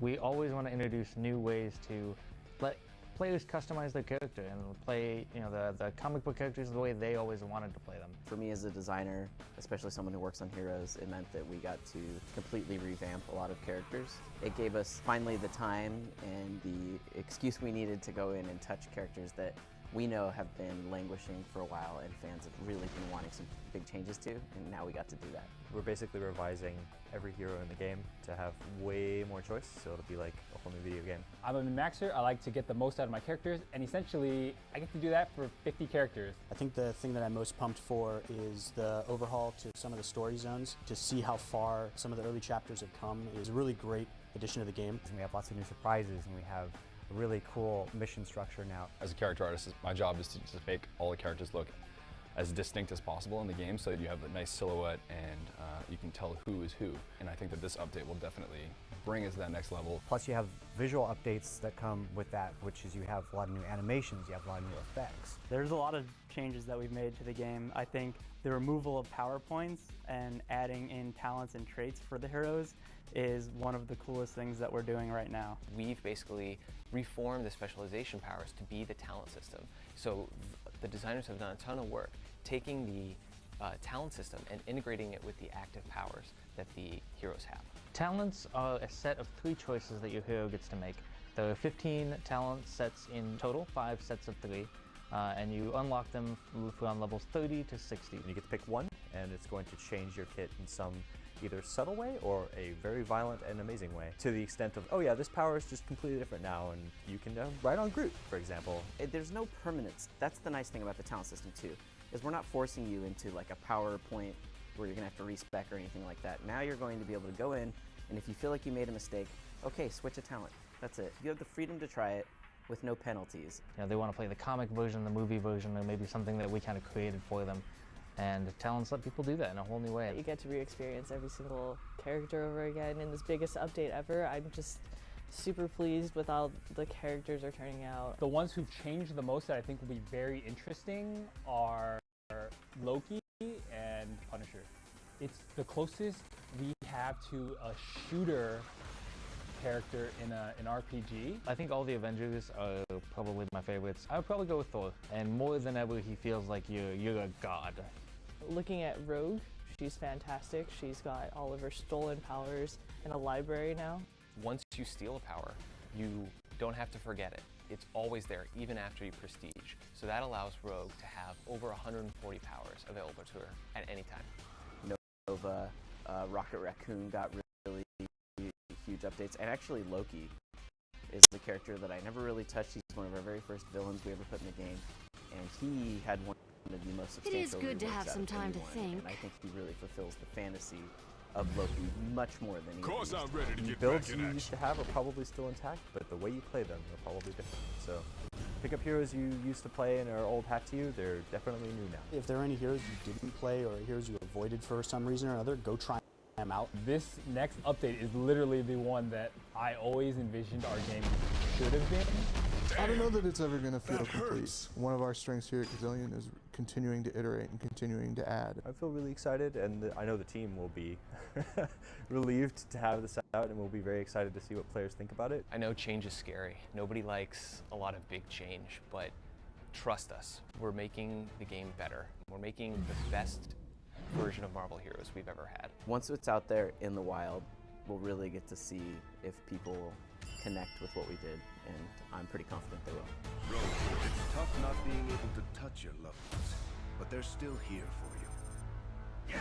We always want to introduce new ways to let players customize their character and play, the comic book characters the way they always wanted to play them. For me as a designer, especially someone who works on Heroes, it meant that we got to completely revamp a lot of characters. It gave us finally the time and the excuse we needed to go in and touch characters that we know have been languishing for a while and fans have really been wanting some big changes to, and now we got to do that. We're basically revising every hero in the game to have way more choice, so it'll be like a whole new video game. I'm a min-maxer. I like to get the most out of my characters, and essentially, I get to do that for 50 characters. I think the thing that I'm most pumped for is the overhaul to some of the story zones. To see how far some of the early chapters have come is a really great addition to the game. And we have lots of new surprises, and we have a really cool mission structure now. As a character artist, my job is to just make all the characters look as distinct as possible in the game so that you have a nice silhouette and you can tell who is who. And I think that this update will definitely bring us to that next level. Plus you have visual updates that come with that, which is you have a lot of new animations, you have a lot of new effects. There's a lot of changes that we've made to the game. I think the removal of PowerPoints and adding in talents and traits for the heroes is one of the coolest things that we're doing right now. We've basically reformed the specialization powers to be the talent system. So the designers have done a ton of work taking the talent system and integrating it with the active powers that the heroes have. Talents are a set of 3 choices that your hero gets to make. There are 15 talent sets in total, 5 sets of 3. And you unlock them from levels 30 to 60. You get to pick one, and it's going to change your kit in some either subtle way or a very violent and amazing way. To the extent of, oh yeah, this power is just completely different now, and you can ride on Groot, for example. There's no permanence. That's the nice thing about the talent system too, is we're not forcing you into like a PowerPoint where you're gonna have to respec or anything like that. Now you're going to be able to go in, and if you feel like you made a mistake, okay, switch a talent. That's it. You have the freedom to try it with no penalties. They want to play the comic version, the movie version, or maybe something that we kind of created for them. And talents let people do that in a whole new way. You get to re-experience every single character over again in this biggest update ever. I'm just super pleased with how the characters are turning out. The ones who've changed the most that I think will be very interesting are Loki and Punisher. It's the closest we have to a shooter character in an RPG. I think all the Avengers are probably my favorites. I would probably go with Thor. And more than ever, he feels like you're a god. Looking at Rogue, she's fantastic. She's got all of her stolen powers in a library now. Once you steal a power, you don't have to forget it. It's always there, even after you prestige. So that allows Rogue to have over 140 powers available to her at any time. Nova, Rocket Raccoon got really huge updates, and actually Loki is the character that I never really touched. He's one of our very first villains we ever put in the game, and he had one of the most substantial It is good to reworks have out some of time to anyone, think. and I think he really fulfills the fantasy of Loki much more than he Of course I'm ready to The get builds back you in used action. to have are probably still intact, but the way you play them are probably different. So pick up heroes you used to play and are old hat to you, they're definitely new now. If there are any heroes you didn't play or heroes you avoided for some reason or another, go try them out. This next update is literally the one that I always envisioned our game should have been. I don't know that it's ever going to feel complete. One of our strengths here at Gazillion is continuing to iterate and continuing to add. I feel really excited, and I know the team will be relieved to have this out, and we'll be very excited to see what players think about it. I know change is scary. Nobody likes a lot of big change, but trust us, we're making the game better. We're making the best version of Marvel Heroes we've ever had. Once it's out there in the wild, we'll really get to see if people connect with what we did, and I'm pretty confident they will. Rogue, it's tough not being able to touch your loved ones, but they're still here for you.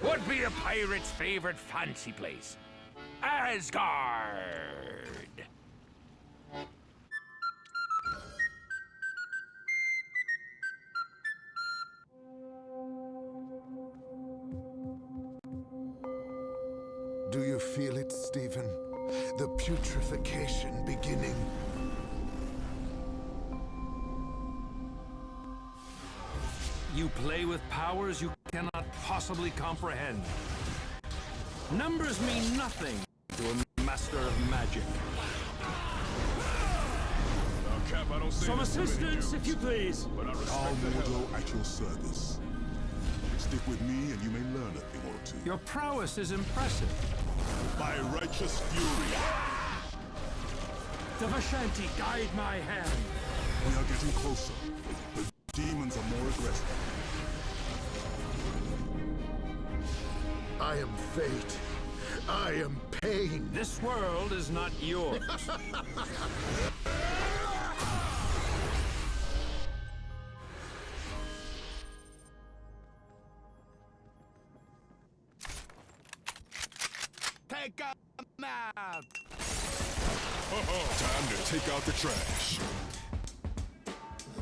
What be a pirate's favorite fancy place? Asgard! Do you feel it, Stephen? The putrefaction beginning. You play with powers you cannot possibly comprehend. Numbers mean nothing to a master of magic. Some assistance, if you please. All Mordo at your service. Stick with me and you may learn a thing or two. Your prowess is impressive. By righteous fury. The Vashanti guide my hand. We are getting closer. The demons are more aggressive. I am fate. I am pain. This world is not yours. Take out the map. Time to take out the trash.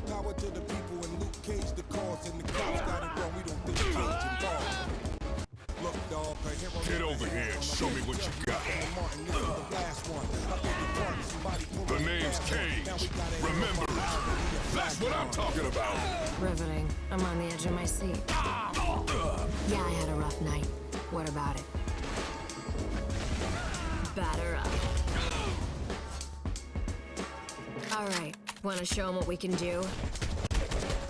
Power to the people and Luke Cage the cause and the cops got it wrong. We don't think Cage involved. Look, dog, a hero. Get over here and show me what you got. The name's Cage. Remember it. That's what I'm talking about. Riveting. I'm on the edge of my seat. Yeah, I had a rough night. What about it? Batter up. All right. Want to show them what we can do?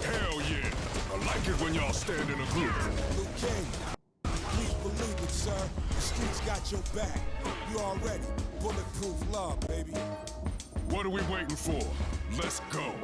Hell yeah. I like it when y'all stand in a group. Luke Cage, please believe it, sir. The streets got your back. You already bulletproof love, baby. What are we waiting for? Let's go.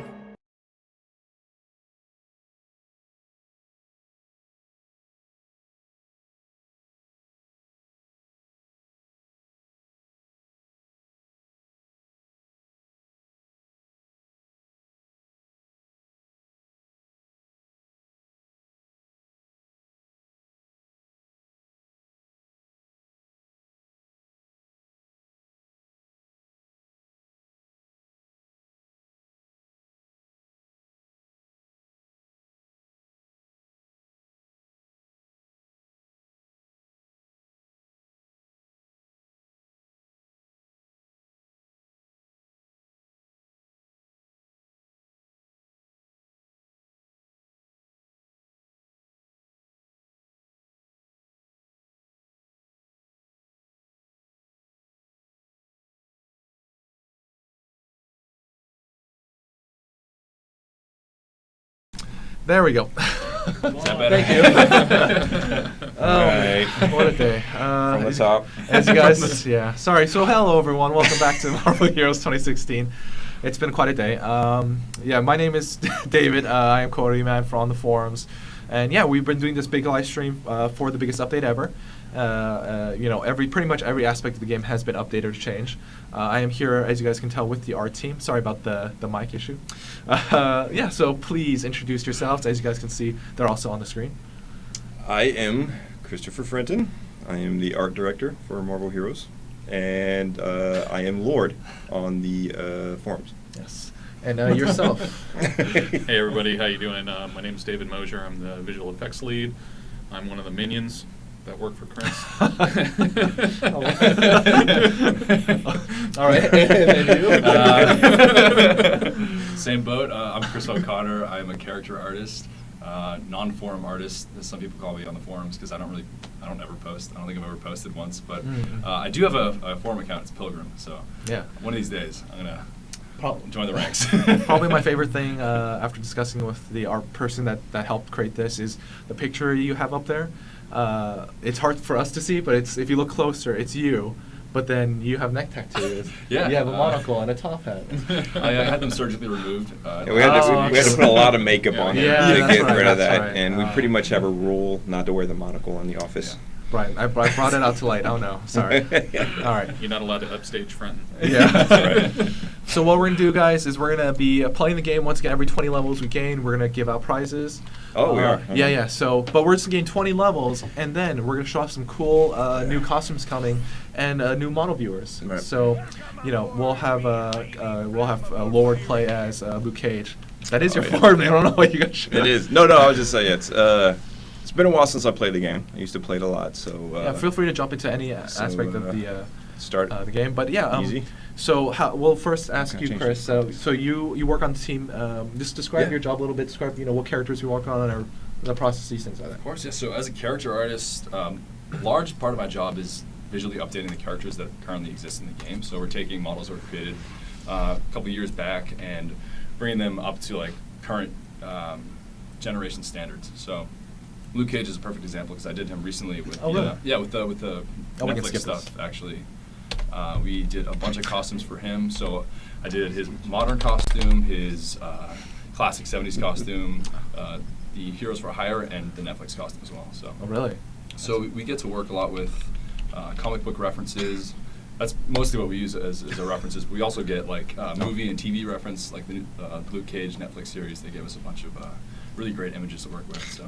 There we go. Is that better? Thank you. Alright. What a day. From the top. As you guys, yeah. Sorry. So hello, everyone. Welcome back to Marvel Heroes 2016. It's been quite a day. Yeah, my name is David. I am Cody Man from the forums. And yeah, we've been doing this big live stream for the biggest update ever. You know, pretty much every aspect of the game has been updated or changed. I am here, as you guys can tell, with the art team. Sorry about the mic issue. Yeah, so please introduce yourselves. As you guys can see, they're also on the screen. I am Christopher Frenton. I am the art director for Marvel Heroes, and I am Lord on the forums. Yes. And yourself. Hey everybody, how you doing? My name is David Mosier. I'm the visual effects lead. I'm one of the minions that work for Chris. All right. And you? Same boat. I'm Chris O'Connor. I'm a character artist, non-forum artist, as some people call me on the forums, because I don't ever post. I don't think I've ever posted once, but I do have a forum account. It's Pilgrim. So yeah, one of these days I'm gonna join the ranks. Probably my favorite thing after discussing with the art person that helped create this is the picture you have up there. It's hard for us to see, but if you look closer, it's you. But then you have neck tattoos. Yeah, you have a monocle and a top hat. I had them surgically removed. Yeah, we had to put a lot of makeup on it to get rid of that, right. and we pretty much have a rule not to wear the monocle in the office. Yeah. Right, I brought it out to light. Oh no, sorry. All right. You're not allowed to upstage Frenton. Yeah, that's right. So what we're gonna do, guys, is we're gonna be playing the game once again. Every 20 levels we gain, we're gonna give out prizes. Oh, we are. Yeah, yeah. So, but we're just gonna gain 20 levels, and then we're gonna show off some cool new costumes coming and new mono viewers. Right. So, you know, we'll have Lord play as Luke Cage. That is your form. I don't know what you guys should. It is. No, I was just saying it's been a while since I played the game. I used to play it a lot, so yeah, feel free to jump into any aspect of Start the game. But yeah, easy. So we'll first ask Kinda you, change Chris. So you work on the team. Just describe Yeah. your job a little bit. Describe what characters you work on or the processes, things like that. Of course, yeah. So as a character artist, a large part of my job is visually updating the characters that currently exist in the game. So we're taking models that were created a couple years back and bringing them up to like current generation standards. So Luke Cage is a perfect example because I did him recently with with the we can Netflix skip stuff. this. Actually, we did a bunch of costumes for him. So I did his modern costume, his classic '70s costume, the Heroes for Hire, and the Netflix costume as well. So really? So we get to work a lot with comic book references. That's mostly what we use as our references. We also get like movie and TV reference, like the Luke Cage Netflix series. They gave us a bunch of really great images to work with. So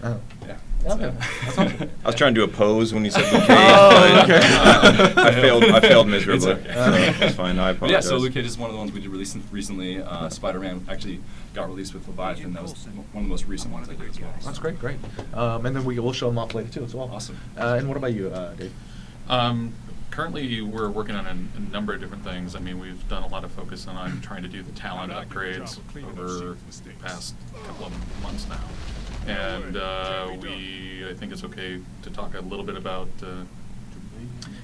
yeah. Okay. I was trying to do a pose when you said Luke Cage. Oh, but, okay. I failed miserably. It's okay. So it's fine. I But yeah, apologize. so Luke Cage is one of the ones we did release recently. Spider-Man actually got released with Leviathan. That was one of the most recent ones I did as well. That's great. And then we'll show them off later too as well. Awesome. And what about you, Dave? Currently, we're working on a number of different things. I mean, we've done a lot of focus on trying to do the talent upgrades over the past couple of months now. And I think it's okay to talk a little bit about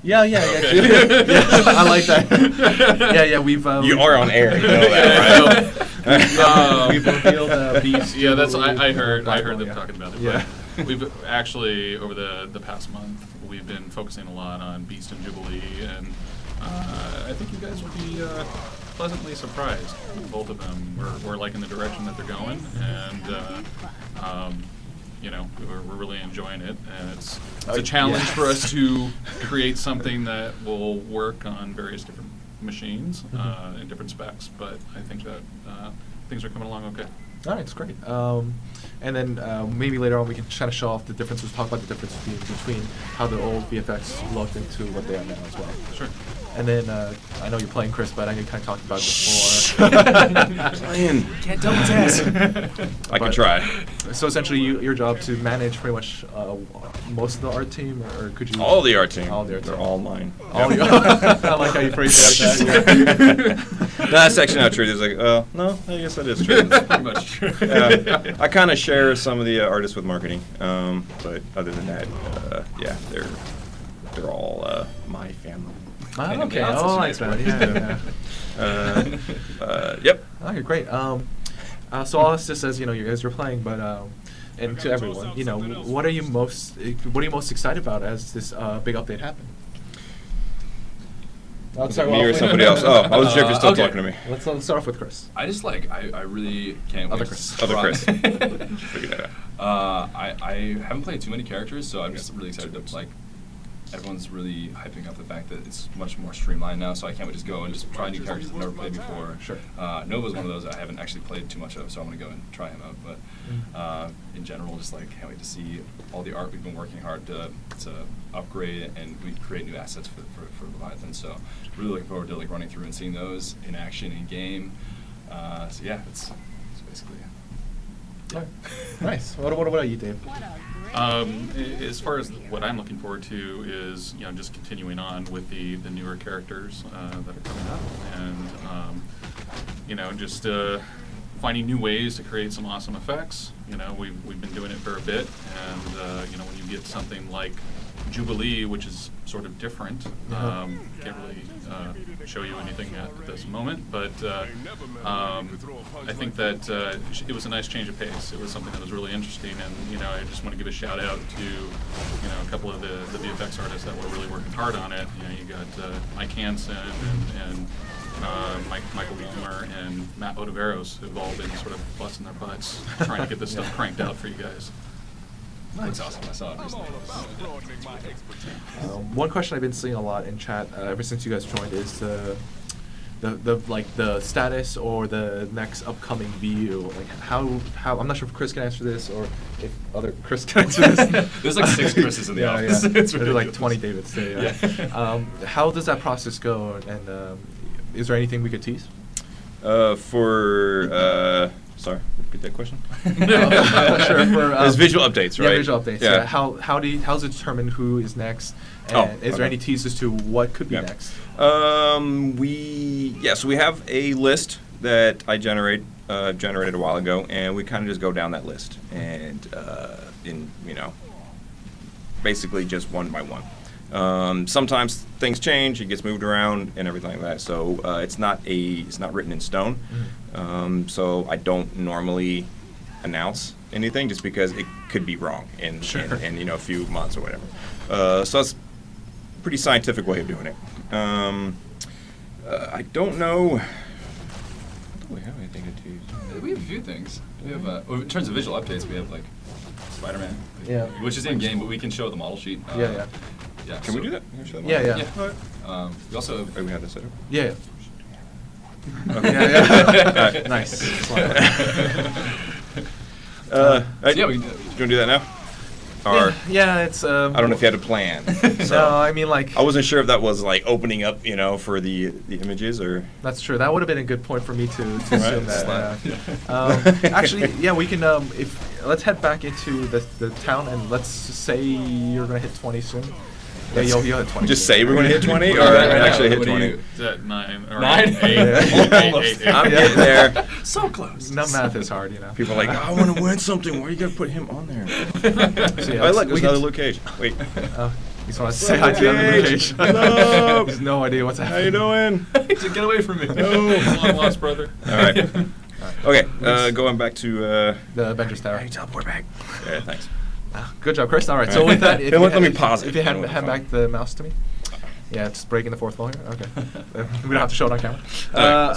Yeah. Okay. Yeah, I like that. Yeah. We've You are on air. You know that, right? We've revealed Beast. Yeah, that's Jubilee, I heard them yeah. talking about it. Yeah. But we've actually over the past month we've been focusing a lot on Beast and Jubilee, and I think you guys will be pleasantly surprised. Both of them we're liking the direction that they're going, and we're really enjoying it, and it's a challenge for us to create something that will work on various different machines in different specs. But I think that things are coming along okay. All right, it's great. And then maybe later on we can kind of show off the differences, talk about the difference between how the old VFX looked into what they are now as well. Sure. And then I know you're playing Chris, but I know you kind of talked about it before. Playing. Can't double task. I can try. So essentially, your job to manage pretty much most of the art team, or could you? All the art team. All the art They're team. all mine. All your, I like how you phrased it like that. No, that's actually not true. There's like, no, I guess that is true. That's pretty much true. Yeah, I kind of share some of the artists with marketing, but other than that, they're all my family. Oh, okay. Oh, I like that. Yeah. Yep. Okay, great. So all this just says, you guys are playing, but and to everyone, what are you most excited about as this big update happened? Me or somebody else? Oh, I wasn't sure if you're still talking to me. Let's start off with Chris. I just I really can't Other wait. Chris. Other Chris. Figure that out. I haven't played too many characters, so I'm just really excited to everyone's really hyping up the fact that it's much more streamlined now, so I can't wait to just go and just try new characters I've never played before. Sure. Nova's one of those I haven't actually played too much of, so I'm going to go and try him out. But in general, just can't wait to see all the art we've been working hard to upgrade, and we create new assets for Leviathan. So really looking forward to running through and seeing those in action in game. So yeah, it's basically it. Yeah. Nice. What about you, Dave? As far as what I'm looking forward to is just continuing on with the newer characters that are coming up, and just finding new ways to create some awesome effects. We've been doing it for a bit, and when you get something like Jubilee, which is sort of different, can't really show you anything at this moment, but I think that it was a nice change of pace. It was something that was really interesting, and I just want to give a shout out to a couple of the VFX artists that were really working hard on it. You got Mike Hansen and Michael Wilmer and Matt Otaveros, who've all been sort of busting their butts trying to get this stuff cranked out for you guys. Looks awesome. I saw it recently. One question I've been seeing a lot in chat ever since you guys joined is the status or the next upcoming VU. How I'm not sure if Chris can answer this or if other Chris can answer this. There's 6 Chris's in the office. Yeah. It's There's ridiculous. 20 Davids there. Yeah. How does that process go? And is there anything we could tease? Sorry, sorry. Repeat that question. Sure. For, There's visual updates, right? Yeah, visual updates. Yeah. How's it determined who is next? And is there any teasers to what could be next? So we have a list that I generated a while ago, and we kind of just go down that list and basically just one by one. Sometimes things change, it gets moved around and everything like that. So it's not written in stone. So I don't normally announce anything just because it could be wrong in a few months or whatever. So that's a pretty scientific way of doing it. I don't know. Do we have anything to tease? We have a few things. We have in terms of visual updates, we have like Spider-Man, which is in game, but we can show the model sheet. Yeah. Can we do that? Can we show the Yeah. model? We also we have this set up. Yeah. Okay. Yeah. Nice. Yeah, we can do that now. Or yeah, it's. I don't know if you had a plan. So no, I mean like. I wasn't sure if that was like opening up, for the images or. That's true. That would have been a good point for me to assume that. Yeah. Actually, yeah, we can. Let's head back into the town and let's say you're gonna hit 20 soon. Yeah, you'll hit 20. Just say we're gonna hit 20, or actually hit 20. Is that 9 or 9? 8? I'm getting there. So close. No math is hard, People are like, I want to win something. Why you gotta put him on there? So yeah, I like this other location. Wait. You just want to say hi to the other location. Hello. There's no idea what's happening. How you doing? Get away from me. No. Long lost brother. All right. Okay. Going back to the Avengers Tower. Hey, teleport back. Yeah. Thanks. Good job, Chris. All right. So with that, let me pause it. If you hand back the mouse to me. Yeah, it's breaking the fourth wall here. Okay. We don't have to show it on camera.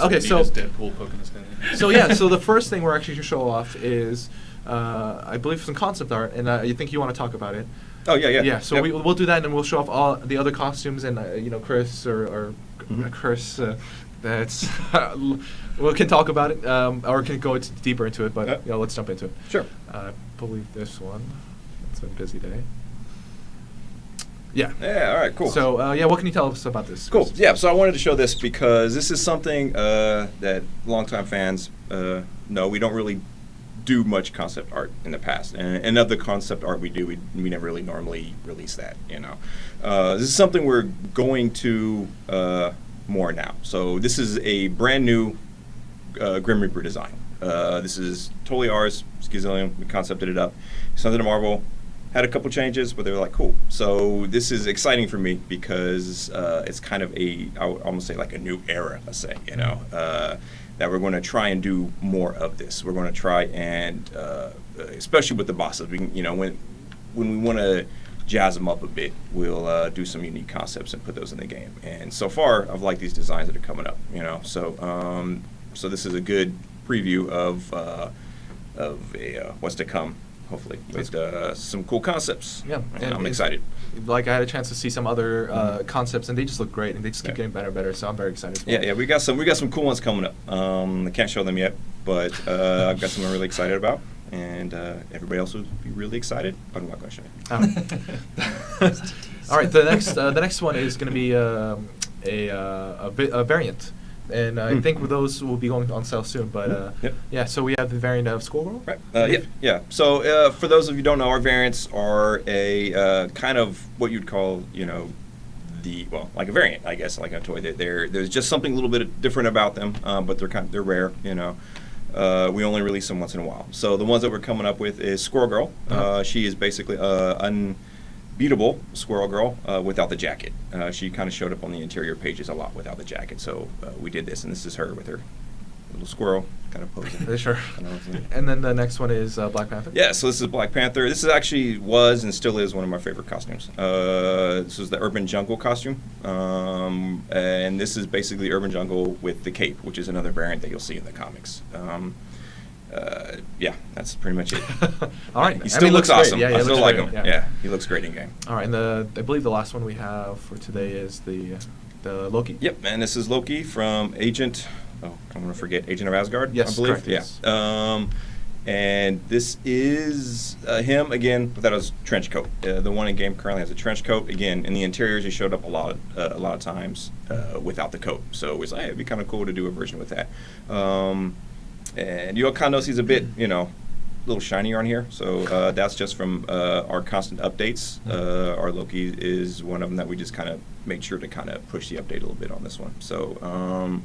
Okay, so Deadpool poking his head. So yeah, so the first thing we're actually going to show off is, I believe, some concept art, and I think you want to talk about it. Oh yeah. Yeah. So we'll do that, and then we'll show off all the other costumes, and Chris or Chris. That's we can talk about it, or can go deeper into it. But let's jump into it. Sure. I believe this one. It's been a busy day. Yeah. Yeah. All right. Cool. So what can you tell us about this? Cool. Yeah. So I wanted to show this because this is something that longtime fans know. We don't really do much concept art in the past, and of the concept art we do, we never really normally release that. This is something we're going to more now. So this is a brand new Grim Reaper design. This is totally ours. Skizillium. We concepted it up. Sent it to Marvel. Had a couple changes, but they were like, cool. So this is exciting for me because it's kind of I would almost say like a new era, let's say, that we're going to try and do more of this. We're going to try and, especially with the bosses, we can, when we want to jazz them up a bit, we'll do some unique concepts and put those in the game. And so far, I've liked these designs that are coming up, So this is a good preview of what's to come. Hopefully, with some cool concepts. Yeah, and I'm excited. Like I had a chance to see some other concepts, and they just look great, and they just keep getting better and better. So I'm very excited. Yeah, we got some cool ones coming up. I can't show them yet, but I've got some I'm really excited about, and everybody else will be really excited. I'm not going to show you. All right, the next one is going to be a variant. And I think those will be going on sale soon. But yeah, so we have the variant of Squirrel. Right. Yeah. So for those of you who don't know, our variants are a kind of what you'd call, like a variant, I guess, like a toy. There's just something a little bit different about them, but they're rare. We only release them once in a while. So the ones that we're coming up with is Squirrel Girl. She is basically unbeatable Squirrel Girl without the jacket. She kind of showed up on the interior pages a lot without the jacket, so we did this, and this is her with her little squirrel kind of posing. Sure. And then the next one is Black Panther. Yeah, so this is Black Panther. This is actually was and still is one of my favorite costumes. This is the Urban Jungle costume, and this is basically Urban Jungle with the cape, which is another variant that you'll see in the comics. Yeah, that's pretty much it. All right. He still looks awesome. Yeah, I still like him. Yeah. Yeah, he looks great in game. All right, and I believe the last one we have for today is the Loki. Yep, and this is Loki from Agent. Oh, I'm gonna forget. Agent of Asgard. Yes, I believe. correct, yes. Yeah. And this is him again without his trench coat. The one in game currently has a trench coat. Again, in the interiors, he showed up a lot of times without the coat. So it was it'd be kind of cool to do a version with that. And you'll kind of notice he's a bit, a little shinier on here. So that's just from our constant updates. Our Loki is one of them that we just kind of made sure to kind of push the update a little bit on this one. So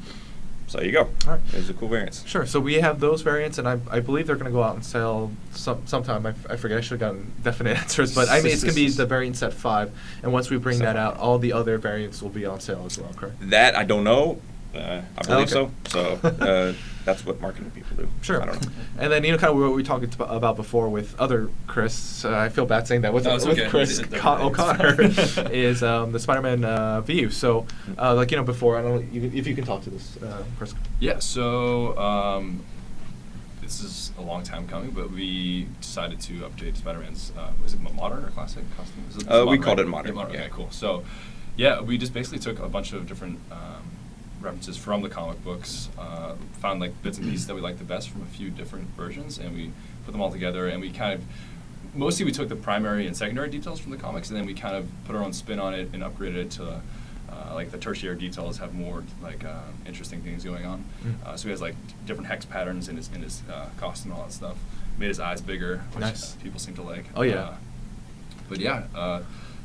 so there you go. All right. There's the cool variants. Sure. So we have those variants, and I believe they're going to go out and sell sometime. I forget. I should have gotten definite answers, but I mean it's going to be the variant set 5, and once we bring that out, all the other variants will be on sale as well. Correct? That I don't know. I believe okay. so. So that's what marketing people do. Sure. I don't know. And then kind of what we talked about before with other Chris. I feel bad saying that with okay. Chris O'Connor is the Spider-Man VU. So before I don't know if you can talk to this, Chris. Yeah. So this is a long time coming, but we decided to update Spider-Man's. Was it modern or classic costume? We called it modern. Yeah, modern. Yeah. Okay, cool. So yeah, we just basically took a bunch of different references from the comic books, found like bits and pieces that we liked the best from a few different versions, and we put them all together, and we kind of mostly we took the primary and secondary details from the comics, and then we kind of put our own spin on it and upgraded it to like the tertiary details have more like interesting things going on. So he has like different hex patterns in his costume and all that stuff. Made his eyes bigger, which people seem to like. Oh yeah. But yeah,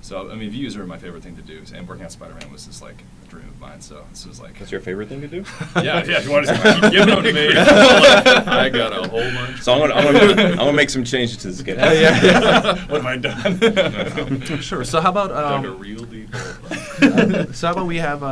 so I mean, views are my favorite thing to do, and working on Spider-Man was just like a dream of mine. So this was like. That's your favorite thing to do? Yeah. If you want to keep giving them to me, I got a whole bunch. So I'm gonna make some changes to this kit. What have I done? Sure. So how about dug a real deep hole. so how about we have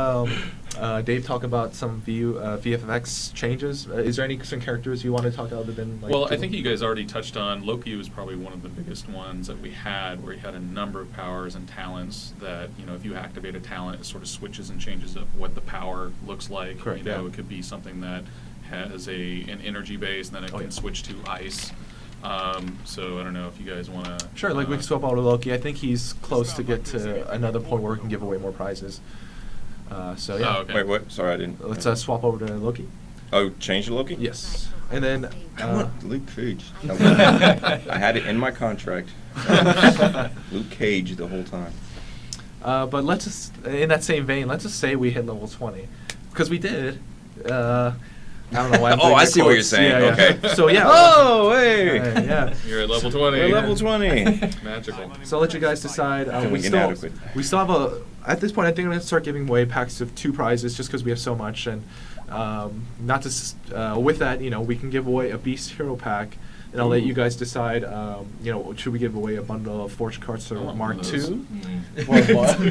Dave talk about some VFX changes? Is there some characters you want to talk about other than? Like, well, I think you guys already touched on Loki was probably one of the biggest ones that we had, where he had a number of powers and talents that if you activate a talent, it sort of switches and changes up what the power looks like. Correct, It could be something that has an energy base, and then it can switch to ice. So I don't know if you guys want to. Sure, like we can swap out to Loki. I think he's close to get to another point where we can give away more prizes. So yeah. Oh, okay. Wait, what? Sorry, I didn't. Let's swap over to Loki. Oh, change to Loki? Yes. And then I want Luke Cage. I had it in my contract. Luke Cage the whole time. But let's just, in that same vein, let's just say we hit level 20, because we did. I don't know why. Oh, I see what you're saying. Yeah, yeah. Okay. So yeah. Oh, hey. Yeah. You're at level 20. We're level 20. Magical. So I'll let you guys decide. We still have at this point, I think I'm going to start giving away packs of 2 prizes just because we have so much. And not to, with that, we can give away a Beast Hero pack. And I'll let you guys decide, should we give away a bundle of fortune cards for Mark II?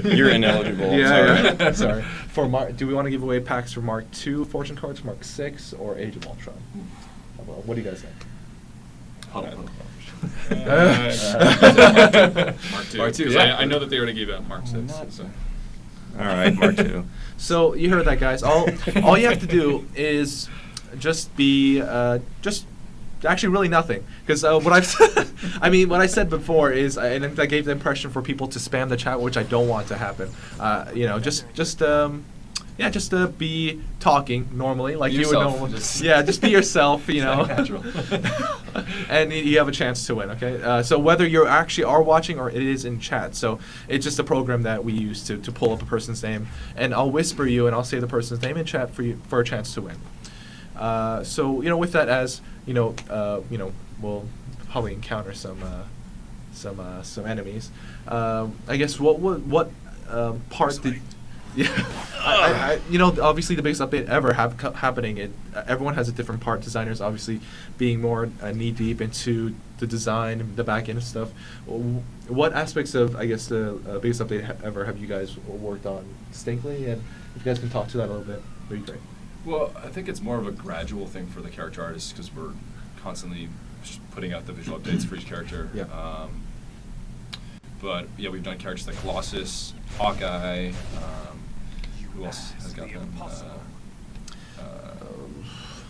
You're ineligible. Yeah, sorry. Do we want to give away packs for Mark II fortune cards, Mark VI, or Age of Ultron? What do you guys think? Mark II. I know that they already gave out Mark VI. So. All right, Mark II. So you heard that, guys. All you have to do is just be actually really nothing, because what I said before is, and I gave the impression for people to spam the chat, which I don't want to happen. Just be talking normally like yourself. You would know. Just be yourself, Natural. and you have a chance to win. Okay, so whether you actually are watching or it is in chat, so it's just a program that we use to pull up a person's name, and I'll whisper you and I'll say the person's name in chat for a chance to win. So with that as we'll probably encounter some enemies. I guess what part did. Yeah, obviously the biggest update ever happening. Everyone has a different part. Designers obviously being more knee deep into the design, the back end of stuff. What aspects of the biggest update ever have you guys worked on distinctly? And if you guys can talk to that a little bit, that'd be great. Well, I think it's more of a gradual thing for the character artists, because we're constantly putting out the visual updates for each character. Yeah. But yeah, we've done characters like Colossus, Hawkeye. Who else has got them?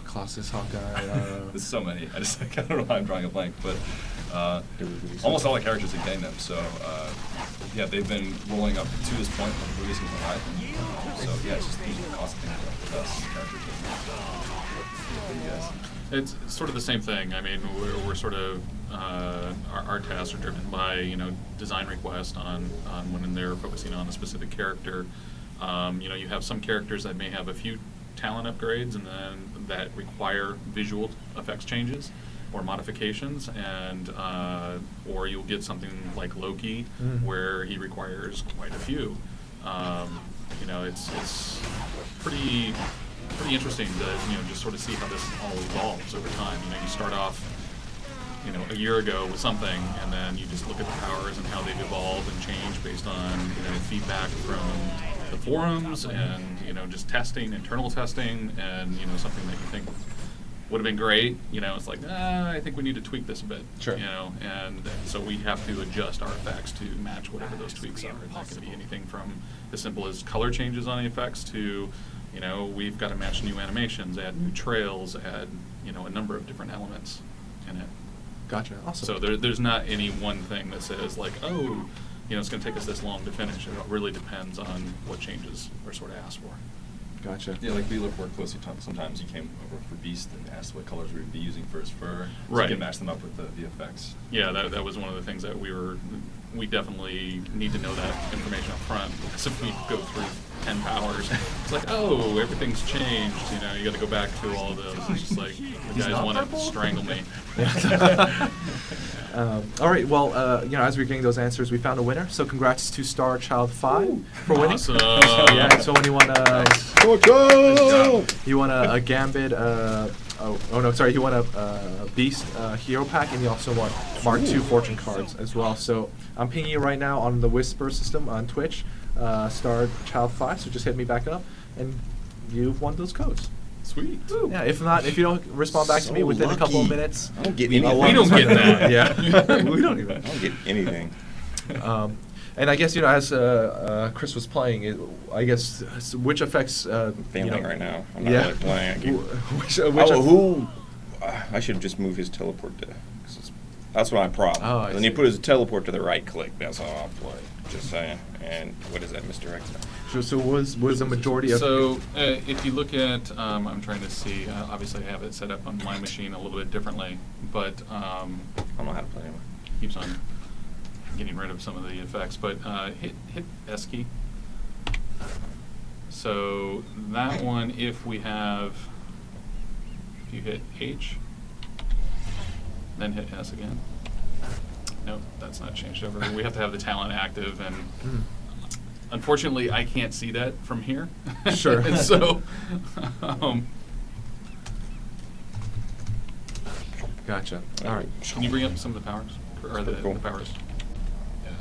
Colossus, Hawkeye. There's so many. I don't know why I'm drawing a blank, but almost all the characters are getting them. So yeah, they've been rolling up to this point of releasing Leviathan. So yeah, it's just a constant thing with us characters. It's sort of the same thing. I mean, we're sort of our tasks are driven by design requests on when they're focusing on a specific character. You have some characters that may have a few talent upgrades, and then that require visual effects changes or modifications, and or you'll get something like Loki, where he requires quite a few. You know, it's pretty interesting to just sort of see how this all evolves over time. You know, you start off a year ago with something, and then you just look at the powers and how they've evolved and changed based on feedback from the forums and just testing, internal testing, and something that you think would have been great. It's like, I think we need to tweak this a bit. Sure. And so we have to adjust our effects to match whatever those tweaks are. It's not going to be anything from as simple as color changes on the effects to, we've got to match new animations, add new trails, add a number of different elements in it. Gotcha. Awesome. So there's not any one thing that says like, oh, it's going to take us this long to finish. It really depends on what changes are sort of asked for. Gotcha. Yeah, like we look more closely. Sometimes you came over for Beast and asked what colors we would be using for his fur, so Right. you can match them up with the VFX. Yeah, that was one of the things that we definitely need to know that information up front, because if we go through 10 powers, it's like, oh, everything's changed. You got to go back through all of those. It's just like, the guys want to strangle me. All right. Well, as we're getting those answers, we found a winner. So congrats to Star Child 5 for winning. Awesome. Yeah. So when you want you want a Gambit. You want a Beast hero pack, and you also want Mark II Fortune cards as well. So I'm pinging you right now on the Whisper system on Twitch, Star Child 5. So just hit me back up, and you've won those codes. Sweet. Yeah. If not, if you don't respond back to me within a couple of minutes, I don't get We anything. don't get that. Yeah. We don't even. I don't get anything. And I guess as Chris was playing, I guess which effects Failing right now. I'm not yeah. really playing. Which I should just move his teleport to. 'Cause that's my problem. Oh, I then you see. put his teleport to the right click. That's how I'll play. Just saying. And what is that, misdirected? So was the majority of So if you look at, I'm trying to see, obviously I have it set up on my machine a little bit differently, but I don't know how to play anymore. keeps on getting rid of some of the effects, but hit S key. So that one, if you hit H, then hit S again. Nope, that's not changed over. We have to have the talent active, and unfortunately, I can't see that from here. Sure. And so, Gotcha. All right. can you bring up some of the powers? Or the Cool. powers? Yeah.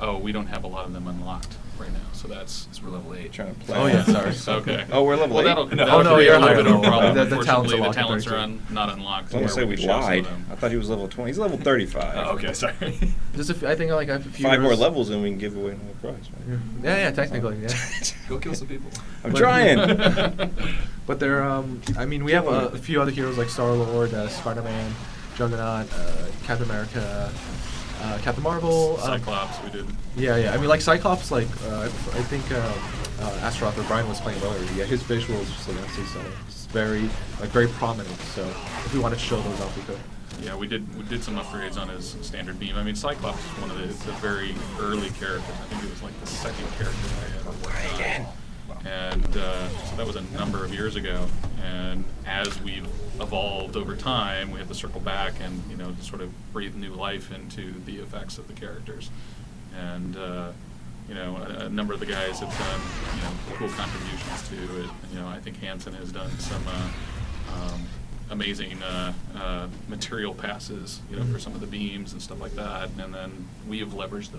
Oh, we don't have a lot of them unlocked right now, so that's... We're level 8. Trying to play. Oh yeah. Sorry. Okay. Oh, we're level Well, 8? that'll Oh, no, create you're a little higher. bit of a problem. The talent's Unfortunately, the unlocked at talents are 32. not unlocked. I want to say we which shows some of lied. them. I thought he was level 20. He's level 35. Oh, okay, sorry. Just I think like a few 5 more years- levels and we can give away another prize. Right? Yeah, technically, yeah. Go kill some people. I'm trying. But there, I mean, we have a few other heroes like Star-Lord, Spider-Man, Juggernaut, Captain America, Captain Marvel. Cyclops, we did. Yeah. I mean, like Cyclops, like I think Astaroth or Brian was playing earlier. Yeah, his visuals just like absolutely stunning. It's very prominent. So if we wanted to show those off, we could. Yeah, we did some upgrades on his standard beam. I mean, Cyclops is one of the very early characters. I think it was like the second character I ever worked on. And so that was a number of years ago. And as we've evolved over time, we have to circle back and to sort of breathe new life into the effects of the characters. And a number of the guys have done cool contributions to it. I think Hansen has done some amazing material passes, for some of the beams and stuff like that. And then we have leveraged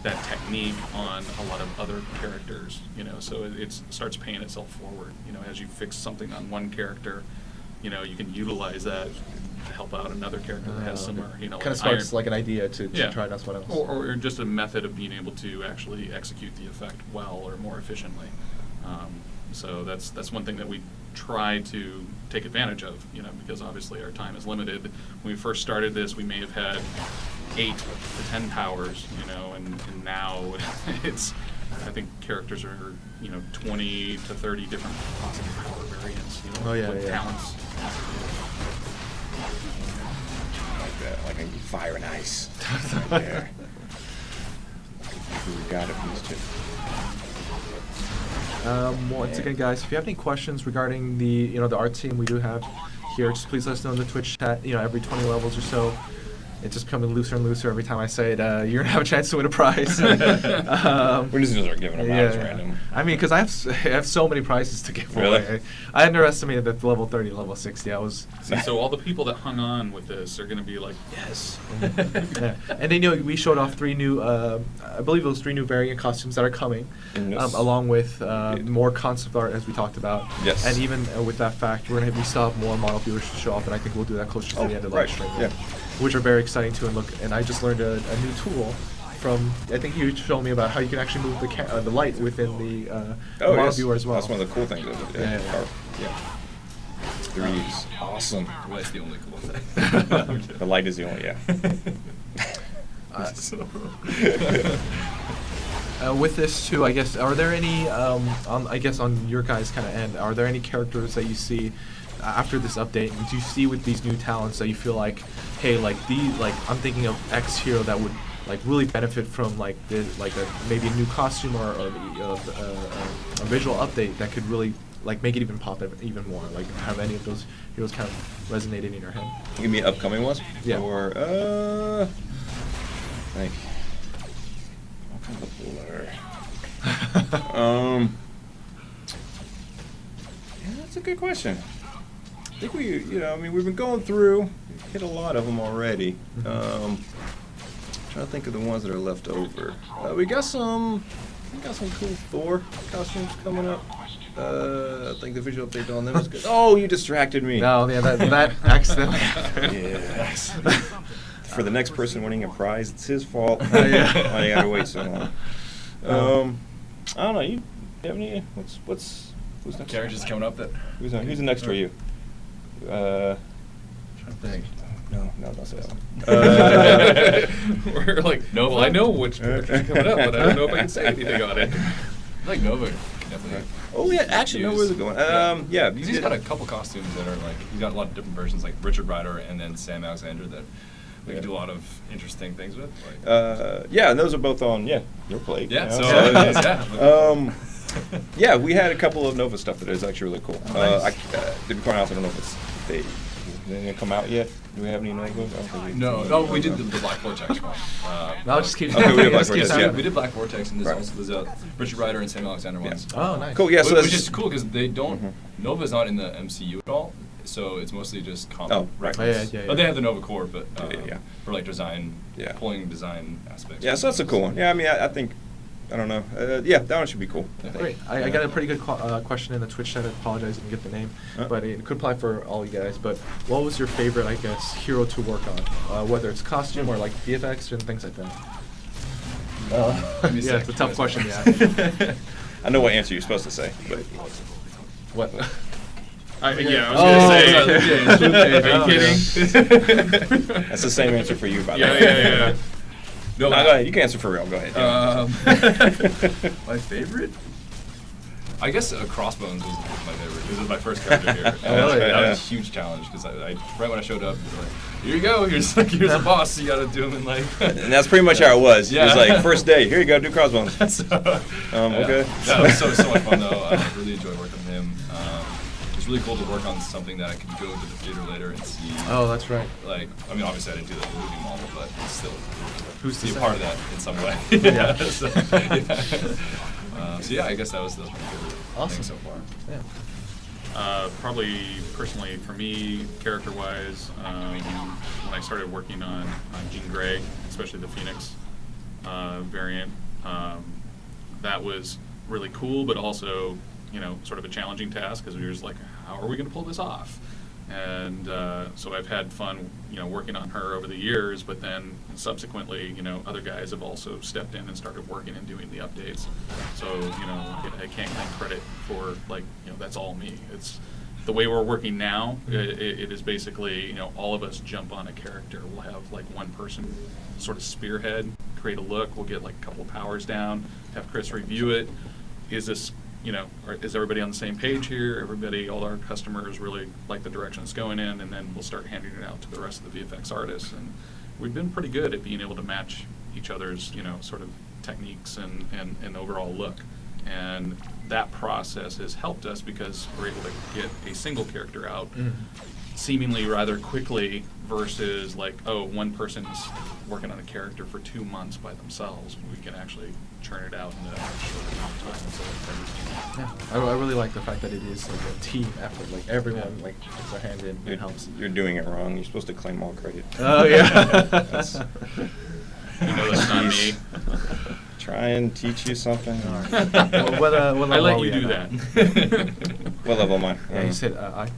that technique on a lot of other characters, so it starts paying itself forward. As you fix something on one character, you can utilize that to help out another character that has similar, kind like of sparks Iron- like an idea to Yeah. try out someone else. Or just a method of being able to actually execute the effect well or more efficiently. So that's one thing that we try to take advantage of, because obviously our time is limited. When we first started this, we may have had 8 to 10 powers, and now it's, I think characters are, 20 to 30 different possible power variants, Oh, yeah, with yeah. talents. Like that. Like a fire and ice. Right there. We got it, these two. Once again, guys, if you have any questions regarding the the art team we do have here, just please let us know in the Twitch chat. Every 20 levels or so, it's just becoming looser and looser every time I say it. You're gonna have a chance to win a prize. We're just gonna start giving them out as random. I mean, because I have so many prizes to give Really? away. I underestimated that level 30 to level 60. I was. See, so all the people that hung on with this are going to be like, yes. Yeah. And then we showed off 3 new, I believe it was 3 new variant costumes that are coming, Yes. along with more concept art as we talked about. Yes. And even with that fact, we still have more model viewers to show off, and I think we'll do that closer to the end of the live stream. Yeah. Which are very exciting too. And I just learned a new tool from. I think you showed me about how you can actually move the light within the model yes. viewer as well. That's one of the cool things of it. Yeah. 3's awesome. The light's the only cool thing. The light is the only, With this too, I guess, are there any, on your guys' kind of end, are there any characters that you see after this update, do you see with these new talents that you feel like, hey, I'm thinking of X hero that would really benefit from maybe a new costume or a visual update that could really make it even pop even more? Have any of those heroes kind of resonated in your head? You mean upcoming ones? Yeah. Or like what kind of blur? Yeah, that's a good question. I think we've been going through, hit a lot of them already. Trying to think of the ones that are left over. We got some cool Thor costumes coming up. I think the visual update on them is good. Oh, you distracted me. No, yeah, that accidentally happened. Yes. For the next person winning a prize, it's his fault. Yeah. Why you gotta wait so long? I don't know. You have any? Who's next? Characters coming up that. Who's the next for you? Trying to think. No, don't say that one. We're like, no, well, I know which character's coming up, but I don't know if I can say anything on it. I like Nova. Definitely. Oh yeah, actually, no, where's it going? Yeah, He's got a couple costumes that are he's got a lot of different versions, like Richard Rider and then Sam Alexander that we can do a lot of interesting things with. Yeah, and those are both on your plate. Yeah, yeah, we had a couple of Nova stuff that is actually really cool. Nice. To be quite honest, I don't know if they didn't come out yet. Do we have any Nova? No, we did the Black Vortex one. No, just keep. Okay, we did Black Vortex. Yeah, we did Black Vortex, and there's Richard Rider and Sam Alexander ones. Oh, nice. Cool. Yeah, so which is cool because they don't. Nova's not in the MCU at all, so it's mostly just comic. Oh, right. reference. Yeah. But they have the Nova Core, but for design, pulling design aspects. Yeah, so that's a cool one. Yeah, I mean, I think. I don't know. Yeah, that one should be cool. Great. I got a pretty good question in the Twitch chat. I apologize I didn't get the name, but it could apply for all you guys. But what was your favorite, I guess, hero to work on? Whether it's costume or VFX and things like that. Yeah, it's a tough question. Yeah. I know what answer you're supposed to say, but what? I was gonna say. Are you kidding? That's the same answer for you, by the way. Yeah. No, go ahead. You can answer for real. Go ahead. My favorite? I guess Crossbones was my favorite. This was my first character here. That was a huge challenge because I right when I showed up, they were like, here you go. Here's a boss. You got to do him in And that's pretty much how it was. Yeah. It was like first day. Here you go. Do Crossbones. Okay. That was so much fun though. I really enjoyed working with him. It's really cool to work on something that I can go to the theater later and see. Oh, that's right. I mean, obviously I didn't do the movie model, but it's still Who's be to a say? part of that in some way. So yeah, I guess that was my favorite thing so far. Yeah. Probably personally for me, character-wise, when I started working on Jean Grey, especially the Phoenix variant, that was really cool, but also sort of a challenging task because we were just like, how are we going to pull this off? And so I've had fun, working on her over the years, but then subsequently, other guys have also stepped in and started working and doing the updates. So, I can't claim credit for that's all me. It's the way we're working now. It is basically, all of us jump on a character. We'll have one person sort of spearhead, create a look. We'll get a couple of powers down, have Chris review it. Is this is everybody on the same page here? All our customers really like the direction it's going in, and then we'll start handing it out to the rest of the VFX artists. And we've been pretty good at being able to match each other's, sort of techniques and overall look. And that process has helped us because we're able to get a single character out Mhm. seemingly rather quickly versus like, oh, one person's working on a character for 2 months by themselves. We can actually churn it out in a short amount of time. So Yeah, I really like the fact that it is like a team effort. Like everyone like puts their hand in. It helps. You're doing it wrong. You're supposed to claim all credit. Oh yeah. That's, you know that's not me. Try and teach you something. Well, what I level let are you we do at that. now? What level am I? Yeah, you said I.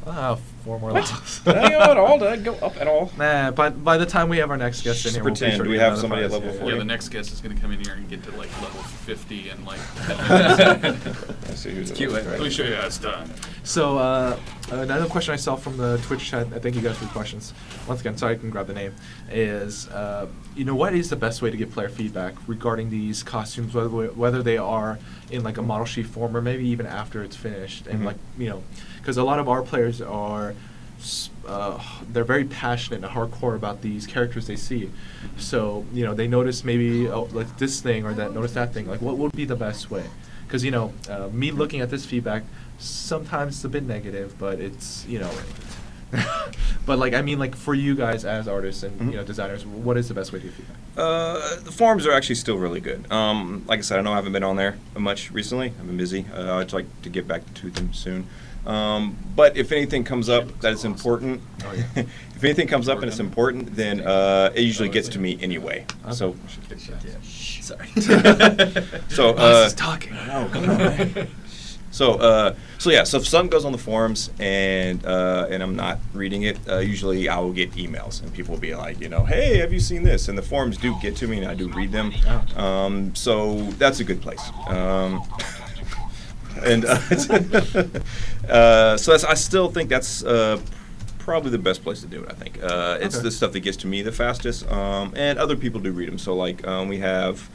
4 more What? levels. Did I go at all? Did I go up at all? Nah, but by the time we have our next guest in Just here, we'll be pretend sure to we get have another somebody at prize. level Yeah, 40. Yeah, the next guest is going to come in here and get to like level 50 and like. I see who's It's cute. at level Let me show you how it's done. So another question I saw from the Twitch chat, I thank you guys for the questions. Once again, sorry I can grab the name, is what is the best way to get player feedback regarding these costumes, whether they are in like a model sheet form or maybe even after it's finished, and Mhm. because a lot of our players are they're very passionate and hardcore about these characters they see. So they notice maybe like this thing or that, notice that thing. Like what would be the best way? Because me looking at this feedback, sometimes it's a bit negative, but it's but like for you guys as artists and designers, what is the best way to get feedback? The forums are actually still really good. Like I said, I know I haven't been on there much recently. I've been busy. I'd like to get back to them soon. But if anything comes up that is important, if anything comes up and it's important, then it usually gets to me anyway. So, sorry. So, Boss is talking. No, come on, man. So if something goes on the forums and I'm not reading it, usually I will get emails and people will be like, hey, have you seen this? And the forums do get to me and I do read them. So that's a good place. So I still think that's probably the best place to do it. I think it's the stuff that gets to me the fastest, and other people do read them. So we have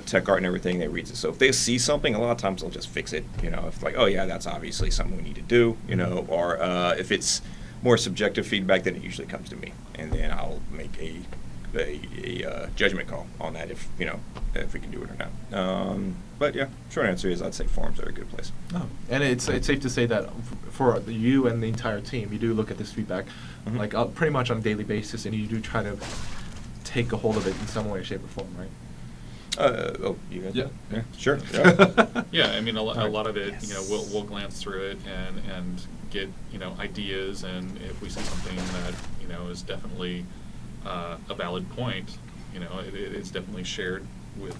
tech art and everything. They read it. So if they see something, a lot of times they'll just fix it. If like, oh yeah, that's obviously something we need to do. Or if it's more subjective feedback, then it usually comes to me, and then I'll make a judgment call on that if we can do it or not. But yeah, short answer is I'd say forums are a good place. Oh. And it's safe to say that for you and the entire team, you do look at this feedback like pretty much on a daily basis, and you do try to take a hold of it in some way, shape, or form, right? You guys? Yeah. Sure. Yeah, I mean a lot of it, we'll glance through it and get ideas, and if we see something that is definitely a valid point, it's definitely shared with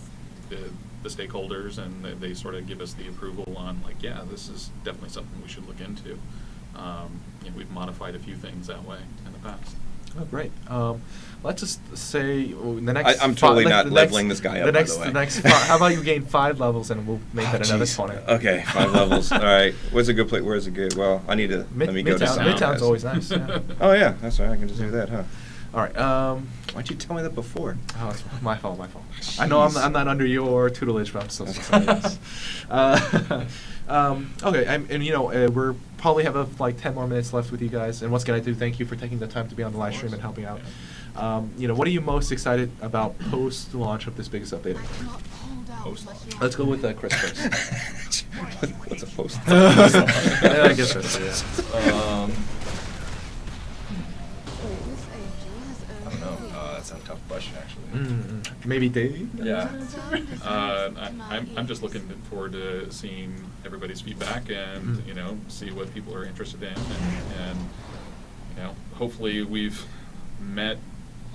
the stakeholders, and they sort of give us the approval on like, yeah, this is definitely something we should look into. We've modified a few things that way in the past. Oh, great. Let's just say the next. I'm totally not leveling this guy up. By the way. The next. How about you gain 5 levels and we'll make that another 20? Okay, 5 levels. All right. Where's a good place? Where's a good? Well, I need to let me go to sound. Midtown's always nice. Yeah. Oh yeah, that's right. I can just do that, huh? All right. Why'd you tell me that before? Oh, it's my fault. Jeez. I know I'm not under your tutelage, but I'm still sorry. Okay, we're probably have like 10 more minutes left with you guys. And once again, I do thank you for taking the time to be on the live stream and helping out. What are you most excited about post-launch of this biggest update? Post-launch. Let's go with Chris first. What's a post? I guess that's yeah. I don't know. That's a tough question, actually. Maybe Dave? Yeah. I'm just looking forward to seeing everybody's feedback and see what people are interested in, and hopefully we've met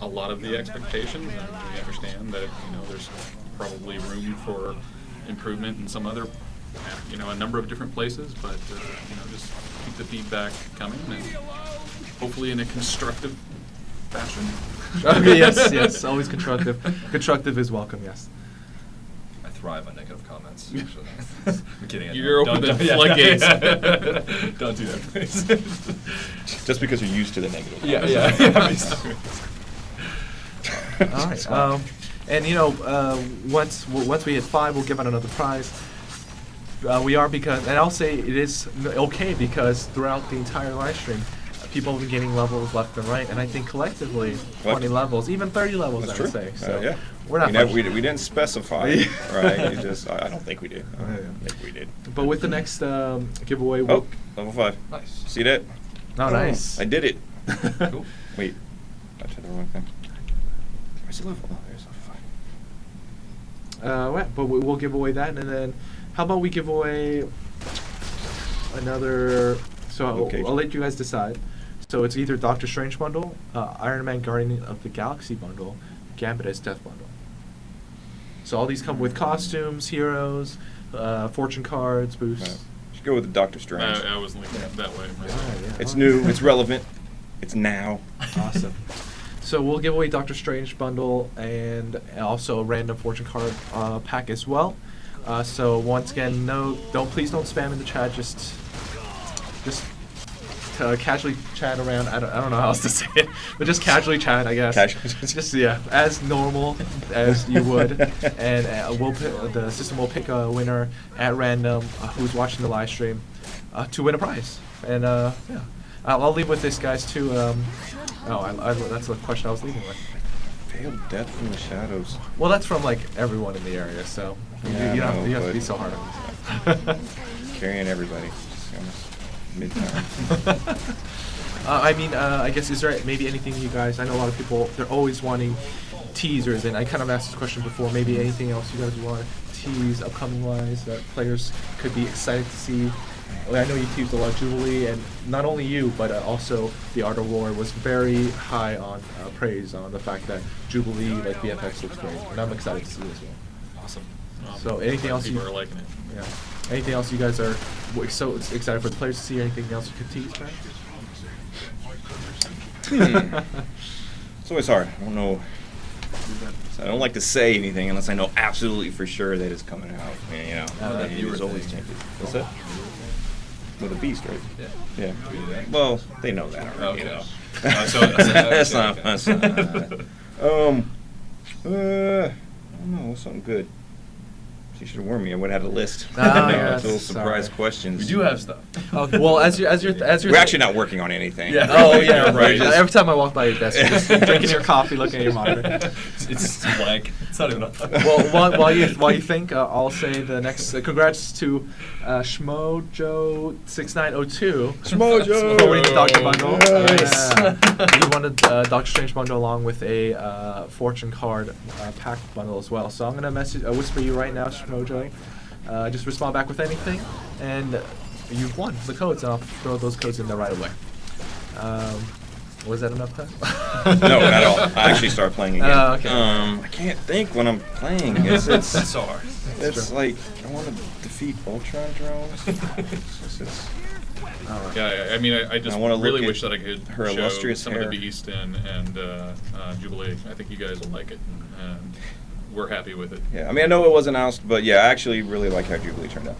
a lot of the expectations, and we understand that there's probably room for improvement in some other a number of different places, but just keep the feedback coming, and hopefully in a constructive fashion. Okay, yes, always constructive. Constructive is welcome, yes. I thrive on negative comments, actually. I'm kidding. You're open the floodgates. Don't do that, please. Just because you're used to the negative. Yeah. All right. And once we hit 5, we'll give out another prize. And I'll say it is okay because throughout the entire live stream, people have been getting levels left and right, and I think collectively 20 Collectively. levels, even 30 levels, That's I would true. say. So Yeah. we're not. We didn't specify, right? You just, I don't think we did. I Yeah. don't think we did. But with the next giveaway, Oh, level 5. Nice. See that? Oh, nice. I did it. Cool. Wait, I did the wrong thing. Where's the level? Oh, there's level 5. But we'll give away that, and then how about we give away another? So I'll let you guys decide. So it's either Doctor Strange bundle, Iron Man Guardian of the Galaxy bundle, Gambit as Death bundle. So all these come with costumes, heroes, fortune cards, boosts. Right. Should go with the Doctor Strange. I was thinking that way myself. It's new. It's relevant. It's now. Awesome. So we'll give away Doctor Strange bundle and also a random fortune card pack as well. So once again, please don't spam in the chat. Just casually chat around. I don't know how else to say it, but just casually chat, I guess. Just as normal as you would, and the system will pick a winner at random who's watching the live stream to win a prize. And I'll leave with this, guys, too. That's the question I was leaving with. Veiled Death from the Shadows. Well, that's from like everyone in the area, so Yeah, you I don't know, you have to but- be so hard on yourself. Carrying everybody. Just almost mid-time. I mean, I guess, is there maybe anything you guys, I know a lot of people, they're always wanting teasers, and I kind of asked this question before, maybe anything else you guys want to tease upcoming-wise that players could be excited to see? I know you teased a lot of Jubilee, and not only you, but also the Art of War was very high on praise on the fact that Jubilee, like VFX, looks great, and I'm excited to see it as well. Awesome. So anything else People you are liking it. Yeah. Anything else you guys are so excited for the players to see? Anything else you could tease, man? It's always hard. I don't know. I don't like to say anything unless I know absolutely for sure that it's coming out. I mean, that viewer it's always thing. changes. What's that? With a beast, right? Yeah. Yeah. Well, they know that already. Okay. You know. That's not. I don't know. Something good. You should have warned me. I would have had a list. Yes, little surprise sorry. questions. We do have stuff. Well, as you're We're actually not working on anything. Yeah. Oh yeah, Right. right. Every time I walk by your desk, you're just drinking your coffee, looking at your monitor. It's blank. It's not even on. Well, while you think, I'll say the next. Congrats to Schmojo6902 Schmojo! for winning the Doctor Bundle. Nice. He won a Doctor Strange bundle along with a Fortune card pack bundle as well. So I'm gonna whisper you right now, Schmojo. Just respond back with anything, and you've won the codes, and I'll throw those codes in there right away. Was that enough time? No, not at all. I actually start playing again. Okay. I can't think when I'm playing. It's so hard. It's like I want to defeat Ultron drones. Yeah, I mean, I just I wanna really look wish at that I could her show illustrious some hair. of the Beast and Jubilee. I think you guys will like it, and we're happy with it. Yeah, I mean, I know it was announced, but yeah, I actually really like how Jubilee turned out.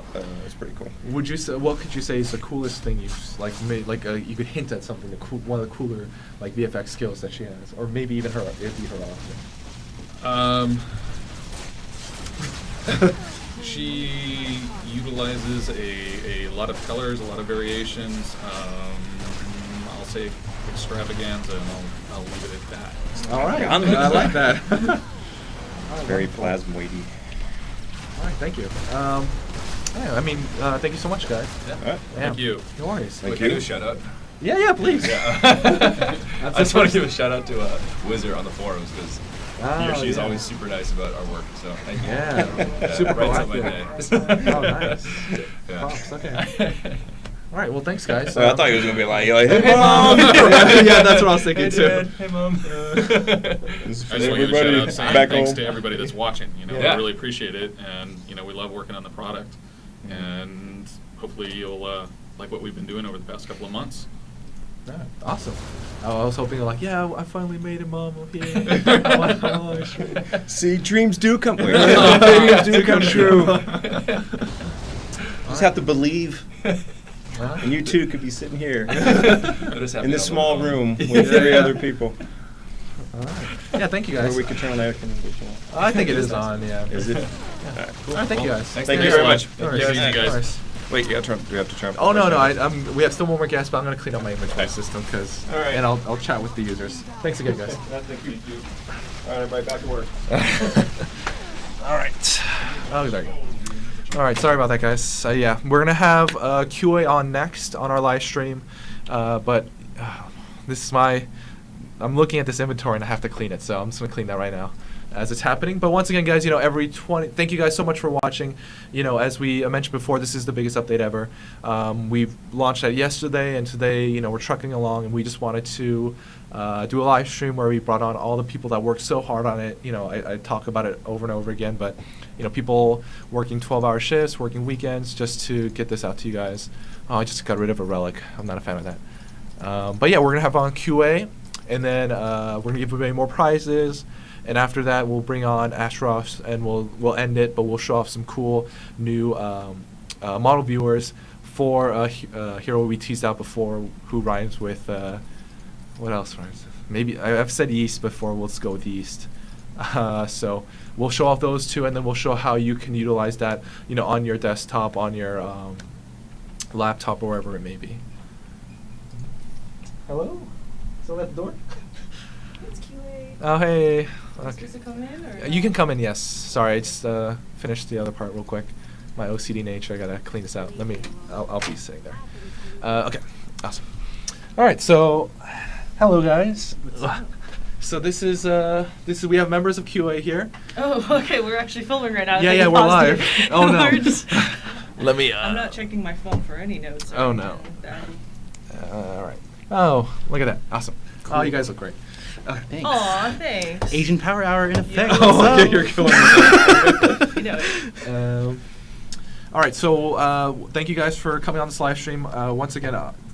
It's pretty cool. Would you say? What could you say is the coolest thing you've made? You could hint at something. One of the cooler VFX skills that she has, or maybe even her. It'd be her offering. She utilizes a lot of colors, a lot of variations. I'll say extravaganza, and I'll leave it at that. All right, I like that. Very plasmoidy. All right, thank you. Yeah, I mean, thank you so much, guys. Yeah. All right. Thank you. No worries. Thank Can I you. give a shout out? Yeah, please. Yeah. I That's just the want first- to give a shout out to Wizard on the forums because he or she is yeah. always super nice about our work. So thank you. Yeah, super brightens up my proactive. day. Oh, nice. Yeah. Props, okay. All right, well, thanks, guys. Well, I thought he was gonna be like, hey, mom. Yeah, that's what I was thinking Hey, too. Dad. Hey, Mom. I just want to give a shout Everybody out saying back thanks home. to everybody that's watching. We Yeah. really appreciate it, and we love working on the product, and hopefully you'll like what we've been doing over the past couple of months. Yeah, awesome. I was hoping I finally made it, Mom. Yeah. See, dreams do come. Dreams do come true. Just have to believe. And you too could be sitting here in this small room with 3 other people. All right. Yeah, thank you guys. Or we could turn on the air conditioner. I think it is on. Yeah. Is it? Yeah. All right, cool. All right, thank you guys. Thank you very much. No worries. Take it easy, guys. No worries. Wait, you gotta we have to turn. Oh no, we have still one more guest, but I'm gonna clean up my inventory system and I'll chat with the users. Thanks again, guys. Thank you. All right, everybody, back to work. All right. Oh, there you go. All right, sorry about that, guys. Yeah, we're gonna have QA on next on our live stream, but this is I'm looking at this inventory and I have to clean it, so I'm just gonna clean that right now as it's happening. But once again, guys, thank you guys so much for watching. As we mentioned before, this is the biggest update ever. We've launched that yesterday, and today, we're trucking along, and we just wanted to do a live stream where we brought on all the people that worked so hard on it. I talk about it over and over again, but people working 12-hour shifts, working weekends just to get this out to you guys. Oh, I just got rid of a relic. I'm not a fan of that. But yeah, we're gonna have on QA, and then we're gonna give away more prizes. And after that, we'll bring on Astaroth, and we'll end it, but we'll show off some cool new model viewers for a hero we teased out before, who rhymes with what else rhymes? Maybe I've said Yeast before. Let's go with Yeast. So we'll show off those two, and then we'll show how you can utilize that, on your desktop, on your laptop, or wherever it may be. Hello? Someone at the door? It's QA. Oh, hey. Okay. Supposed to come in, or You can come in, yes. Sorry, I just finished the other part real quick. My OCD nature, I gotta clean this out. I'll be sitting there. Okay, awesome. All right, so, hello guys. So this is we have members of QA here. Oh, okay. We're actually filming right now. Yeah, we're live. Oh no. Let me. I'm not checking my phone for any notes. Oh no. All right. Oh, look at that. Awesome. Cool. Oh, you guys look great. Thanks. Aw, thanks. Asian Power Hour in effect. Oh, okay, you're killing me. You know it. All right, so thank you guys for coming on this live stream. Once again,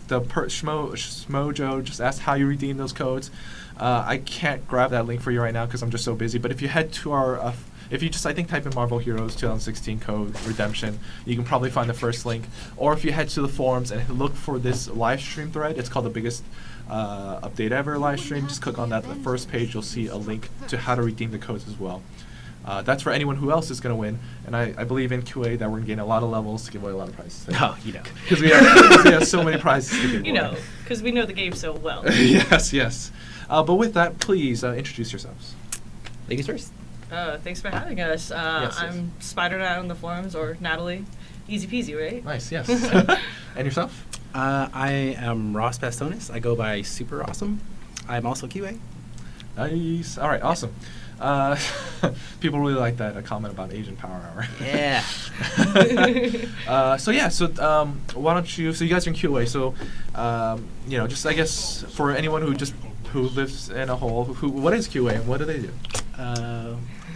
Schmojo just asked how you redeem those codes. I can't grab that link for you right now because I'm just so busy. But if you head to our, if you just I think type in Marvel Heroes 2016 code redemption, you can probably find the first link. Or if you head to the forums and look for this live stream thread, it's called the biggest update ever live stream. Just click on that. The first page, you'll see a link to how to redeem the codes as well. That's for anyone who else is going to win. And I believe in QA that we're going to gain a lot of levels to give away a lot of prizes. Oh, Because we have so many prizes to give away. Because we know the game so well. Yes. But with that, please introduce yourselves. Ladies first. Thanks for having us. I'm Spider Nat on the forums, or Natalie. Easy peasy, right? Nice, yes. And yourself? I am Ross Bastonis. I go by Super Awesome. I'm also QA. Nice. All right, awesome. People really like that comment about Asian Power Hour. Yeah. So why don't you? So you guys are in QA. So just I guess for anyone who lives in a hole, what is QA and what do they do?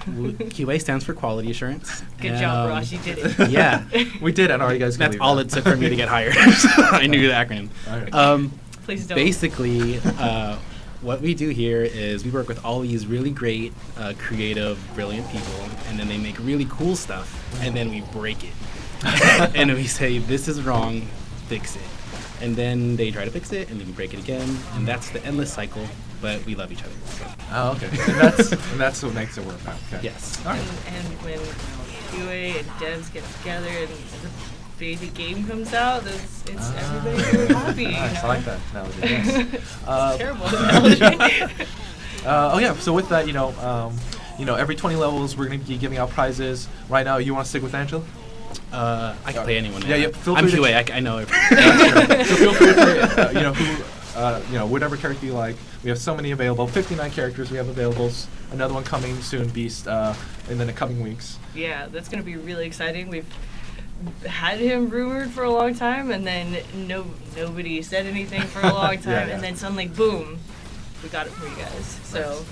QA stands for quality assurance. Good job, Ross. You did it. Yeah, we did. I know you guys. That's all it took for me to get hired. I knew the acronym. All right. Please don't. Basically, what we do here is we work with all these really great, creative, brilliant people, and then they make really cool stuff, and then we break it. And we say, this is wrong, fix it. And then they try to fix it, and then we break it again, and that's the endless cycle, but we love each other. So. Oh, okay. And that's what makes it work out. Okay. Yes. All right. And when QA and devs get together and the baby game comes out, it's everybody's really happy. Nice. I like that analogy. Yes. It's a terrible analogy. So with that, every 20 levels we're going to be giving out prizes. Right now, you want to stick with Angela? I can play anyone. Yeah. I'm QA. I know everything. So feel free to whatever character you like. We have so many available. 59 characters we have available. Another one coming soon, Beast, in the coming weeks. Yeah, that's going to be really exciting. We've had him rumored for a long time, and then nobody said anything for a long time, and then suddenly, boom, we got it for you guys. So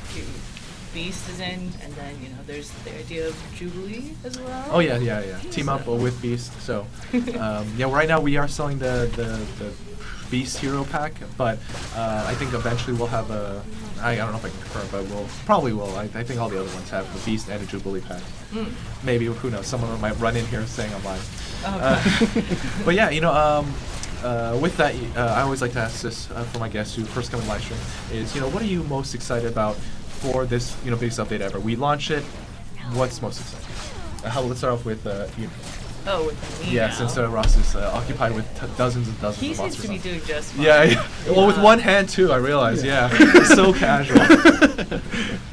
Beast is in, and then there's the idea of Jubilee as well. Oh yeah. Team up with Beast. So right now we are selling the Beast Hero Pack, but I think eventually we'll have I don't know if I can confirm, but we'll probably will. I think all the other ones have the Beast and a Jubilee Pack. Maybe, who knows? Someone might run in here saying I'm lying. But yeah, with that, I always like to ask this for my guests who first come to live stream is, what are you most excited about for this, biggest update ever? We launch it. What's most exciting? Let's start off with you. Oh, with me Yeah, now. since Ross is occupied with dozens and dozens He of seems monsters. to be doing just fine. Yeah. Well, with one hand too, I realize. Yeah. So casual.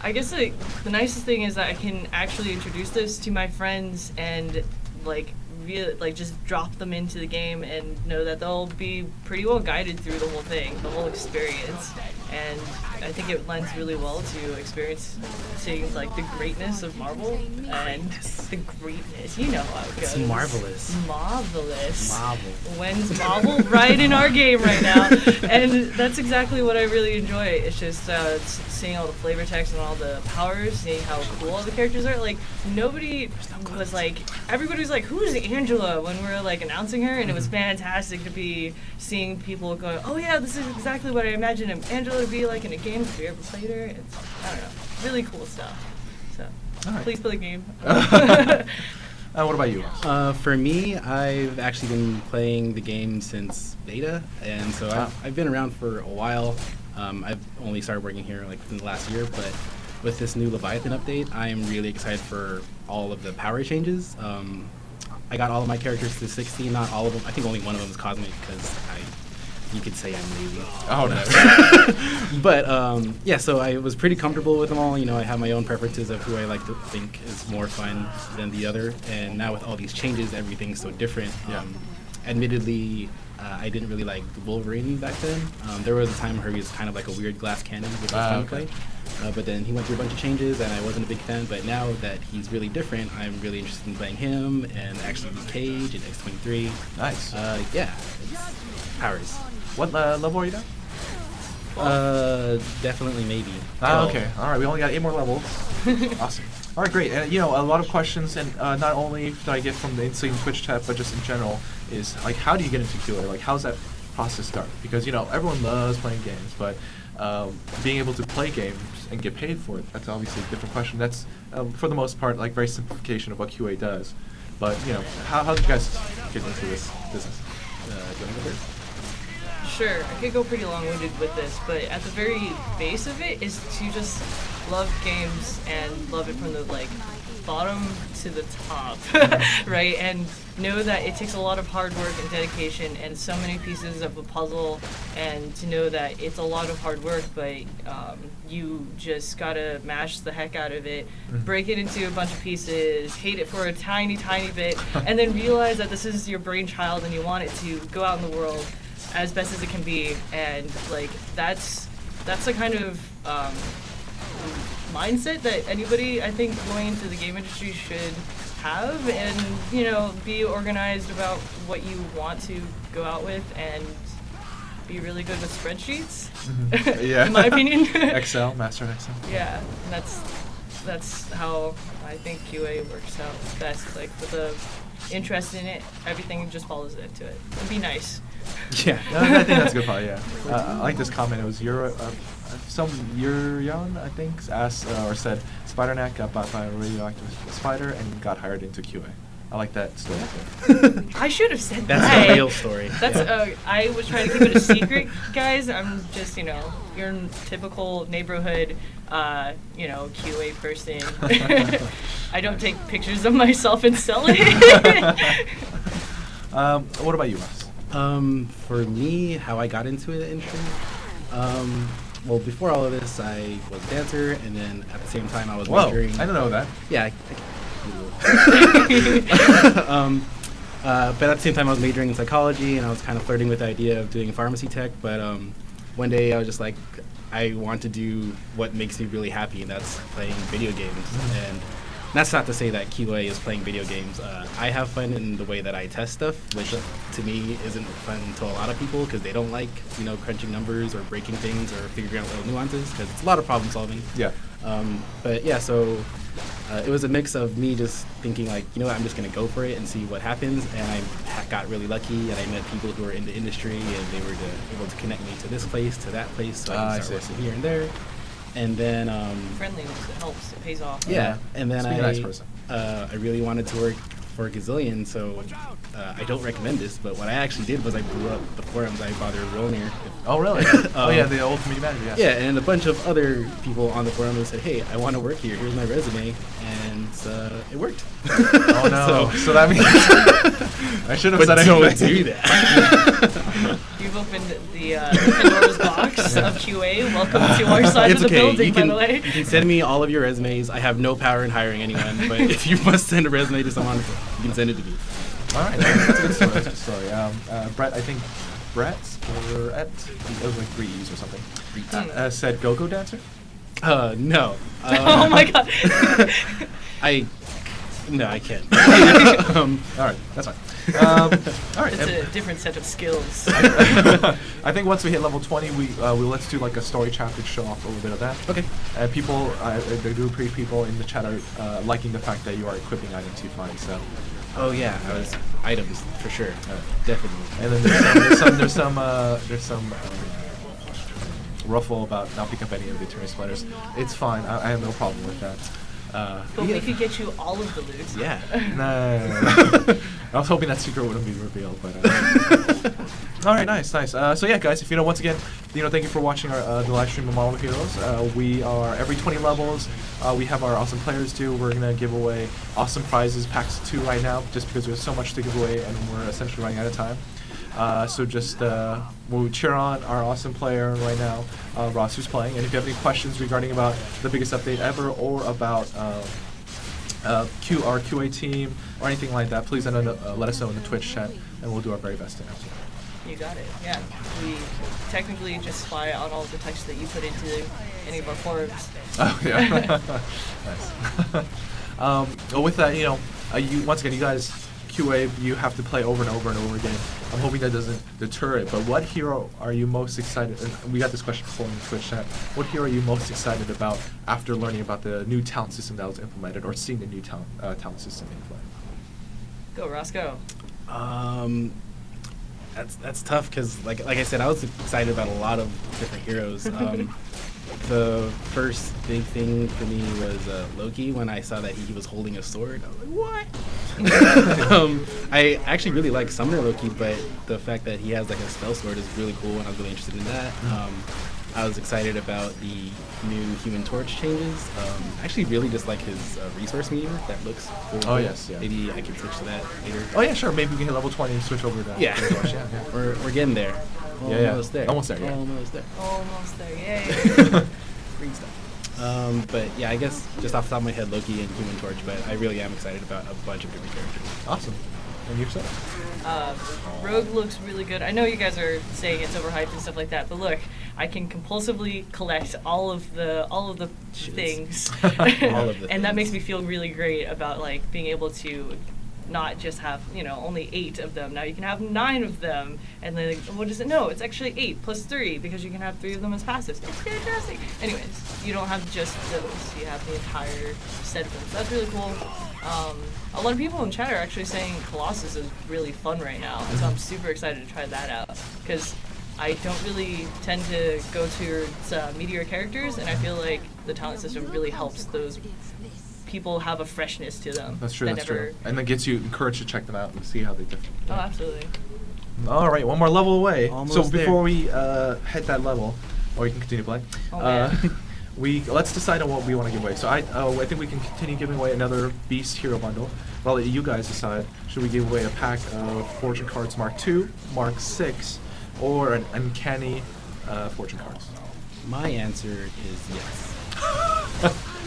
I guess like, the nicest thing is that I can actually introduce this to my friends and like really like just drop them into the game and know that they'll be pretty well guided through the whole thing, the whole experience. And I think it lends really well to experiencing like the greatness of Marvel and the greatness. You know how it goes. It's marvelous. Marvelous. Marvel. When's Marvel right in our game right now? And that's exactly what I really enjoy. It's just seeing all the flavor text and all the powers, seeing how cool all the characters are. Like nobody was like, everybody was like, "Who's Angela?" when we were like announcing her, and it was fantastic to be seeing people going, "Oh yeah, this is exactly what I imagined Angela to be like in a game if we ever played her." It's, I don't know, really cool stuff. So Alright. please play the game. What about you? For me, I've actually been playing the game since beta, and so I've been around for a while. I've only started working here like within the last year, but with this new Leviathan update, I am really excited for all of the power changes. I got all of my characters to 60, not all of them. I think only one of them is Cosmic because you could say I'm lazy. Oh, no. But yeah, so I was pretty comfortable with them all. You know, I have my own preferences of who I like to think is more fun than the other. And now with all these changes, everything's so different. Admittedly, I didn't really like Wolverine back then. There was a time where he was kind of like a weird glass cannon, which was fun to play. But then he went through a bunch of changes, and I wasn't a big fan. But now that he's really different, I'm really interested in playing him and actually Luke Cage and X-23. Nice. Yeah, it's powers. What level are you now? Definitely maybe. Okay. All right. We only got 8 more levels. Awesome. All right, great. And you know, a lot of questions, and not only that I get from the Insane Twitch chat, but just in general, is like, how do you get into QA? Like, how's that process start? Because you know, everyone loves playing games, but being able to play games and get paid for it, that's obviously a different question. That's for the most part like very simplification of what QA does. But you know, how did you guys get into this business? Do you want to go first? Sure, I could go pretty long-winded with this, but at the very base of it is to just love games and love it from the like bottom to the top, right? And know that it takes a lot of hard work and dedication and so many pieces of a puzzle, and to know that it's a lot of hard work, but you just gotta mash the heck out of it, break it into a bunch of pieces, hate it for a tiny, tiny bit, and then realize that this is your brainchild and you want it to go out in the world as best as it can be. And like that's the kind of mindset that anybody, I think, going into the game industry should have, and you know, be organized about what you want to go out with and be really good with spreadsheets. Yeah. In my opinion. Excel, master in Excel. Yeah, and that's how I think QA works out best. Like with the interest in it, everything just follows into it. And be nice. Yeah, I think that's a good part. Yeah, I like this comment. It was some Yurion, I think, asked or said Spider-Net got bought by a radioactive spider and got hired into QA. I like that story. I should have said That's that. the real story. That's I was trying to keep it a secret, guys. I'm just, you know, your typical neighborhood, you know, QA person. I don't take pictures of myself and sell it. What about you, Ross? For me, how I got into the industry, well, before all of this, I was a dancer, and then at the same time, I was majoring. I didn't know that. Yeah. But at the same time, I was majoring in psychology, and I was kind of flirting with the idea of doing pharmacy tech. But one day, I was just like, I want to do what makes me really happy, and that's playing video games. And that's not to say that QA is playing video games. I have fun in the way that I test stuff, which to me isn't fun to a lot of people because they don't like, you know, crunching numbers or breaking things or figuring out little nuances, because it's a lot of problem solving. Yeah. But yeah, so it was a mix of me just thinking like, you know what, I'm just going to go for it and see what happens. And I got really lucky, and I met people who were in the industry, and they were able to connect me to this place, to that place, so I can start working here and there. And then friendliness, it helps, it pays off. Yeah, and then a nice person. I really wanted to work for Gazillion, so I don't recommend this, but what I actually did was I blew up the forums. I bothered Rolnir. Oh, really? Oh, yeah, the old community manager, yes. Yeah, and a bunch of other people on the forum who said, hey, I want to work here. Here's my resume. And and it worked. Oh no! So that means I should have But said don't anything. do that. You've opened the Pandora's box of QA. Welcome to our side It's of the okay. building, You by can, the way. you can send me all of your resumes. I have no power in hiring anyone, but if you must send a resume to someone, you can send it to me. All right, that's a good story. That's a good story. Brett, I think Brett or it was like 3 E's or something. Said go-go dancer. No. Oh my god. No, I can't. All right, that's fine. All right. It's a different set of skills. I think once we hit level 20, we'll let's do like a story chapter to show off a little bit of that. Okay. And people, they do appreciate people in the chat are liking the fact that you are equipping items you find. So. Oh yeah, I was items for sure, definitely. And then there's some ruffle about not picking up any of the Eternity Splinters. It's fine. I have no problem with that. But we could get you all of the loot. Yeah. No. I was hoping that secret wouldn't be revealed, but. All right, nice. So yeah, guys, if you know, once again, thank you for watching our the live stream of Model of Heroes. We are every 20 levels. We have our awesome players do. We're gonna give away awesome prizes, packs 2 right now, just because there's so much to give away and we're essentially running out of time. So just we'll cheer on our awesome player right now, Ross, who's playing. And if you have any questions regarding about the biggest update ever or about our QA team or anything like that, please let us know in the Twitch chat, and we'll do our very best to answer. You got it. Yeah. We technically just spy on all of the text that you put into any of our forums. Oh yeah. Nice. Well, with that, you once again, you guys. QA, you have to play over and over and over again. I'm hoping that doesn't deter it, but what hero are you most excited, and we got this question before in the Twitch chat, what hero are you most excited about after learning about the new talent system that was implemented, or seeing the new talent system in play? Go, Roscoe. That's tough, because like I said, I was excited about a lot of different heroes. The first big thing for me was Loki. When I saw that he was holding a sword, I was like, what? I actually really like Summoner Loki, but the fact that he has like a spell sword is really cool, and I was really interested in that. I was excited about the new Human Torch changes. I actually really just like his resource meter. That looks really cool. Yes, yeah. Maybe I can switch to that later. Oh yeah, sure. Maybe we can hit level 20 and switch over to Yeah. Torch. Yeah. We're getting there. Almost there. Almost there, yeah. Almost there. Almost there, yay. Green stuff. But yeah, I guess just off the top of my head, Loki and Human Torch, but I really am excited about a bunch of different characters. Awesome. And yourself? Rogue looks really good. I know you guys are saying it's overhyped and stuff like that, but look, I can compulsively collect all of the things, All of the and that makes me feel really great about like being able to not just have only 8 of them. Now you can have 9 of them, and then what does it know? It's actually 8 plus 3 because you can have 3 of them as passives. It's fantastic. Anyways, you don't have just those. You have the entire set of them. So that's really cool. A lot of people in chat are actually saying Colossus is really fun right now, so I'm super excited to try that out because I don't really tend to go towards Meteor characters, and I feel like the talent system really helps those people have a freshness to them. That's true, true. And that gets you encouraged to check them out and see how they differ. Oh, absolutely. All right, one more level away. Almost so there. before we hit that level, or you can continue playing, let's decide on what we want to give away. So I think we can continue giving away another Beast Hero Bundle. I'll let you guys decide. Should we give away a pack of Fortune Cards Mark II, Mark VI, or an Uncanny Fortune Cards? My answer is yes.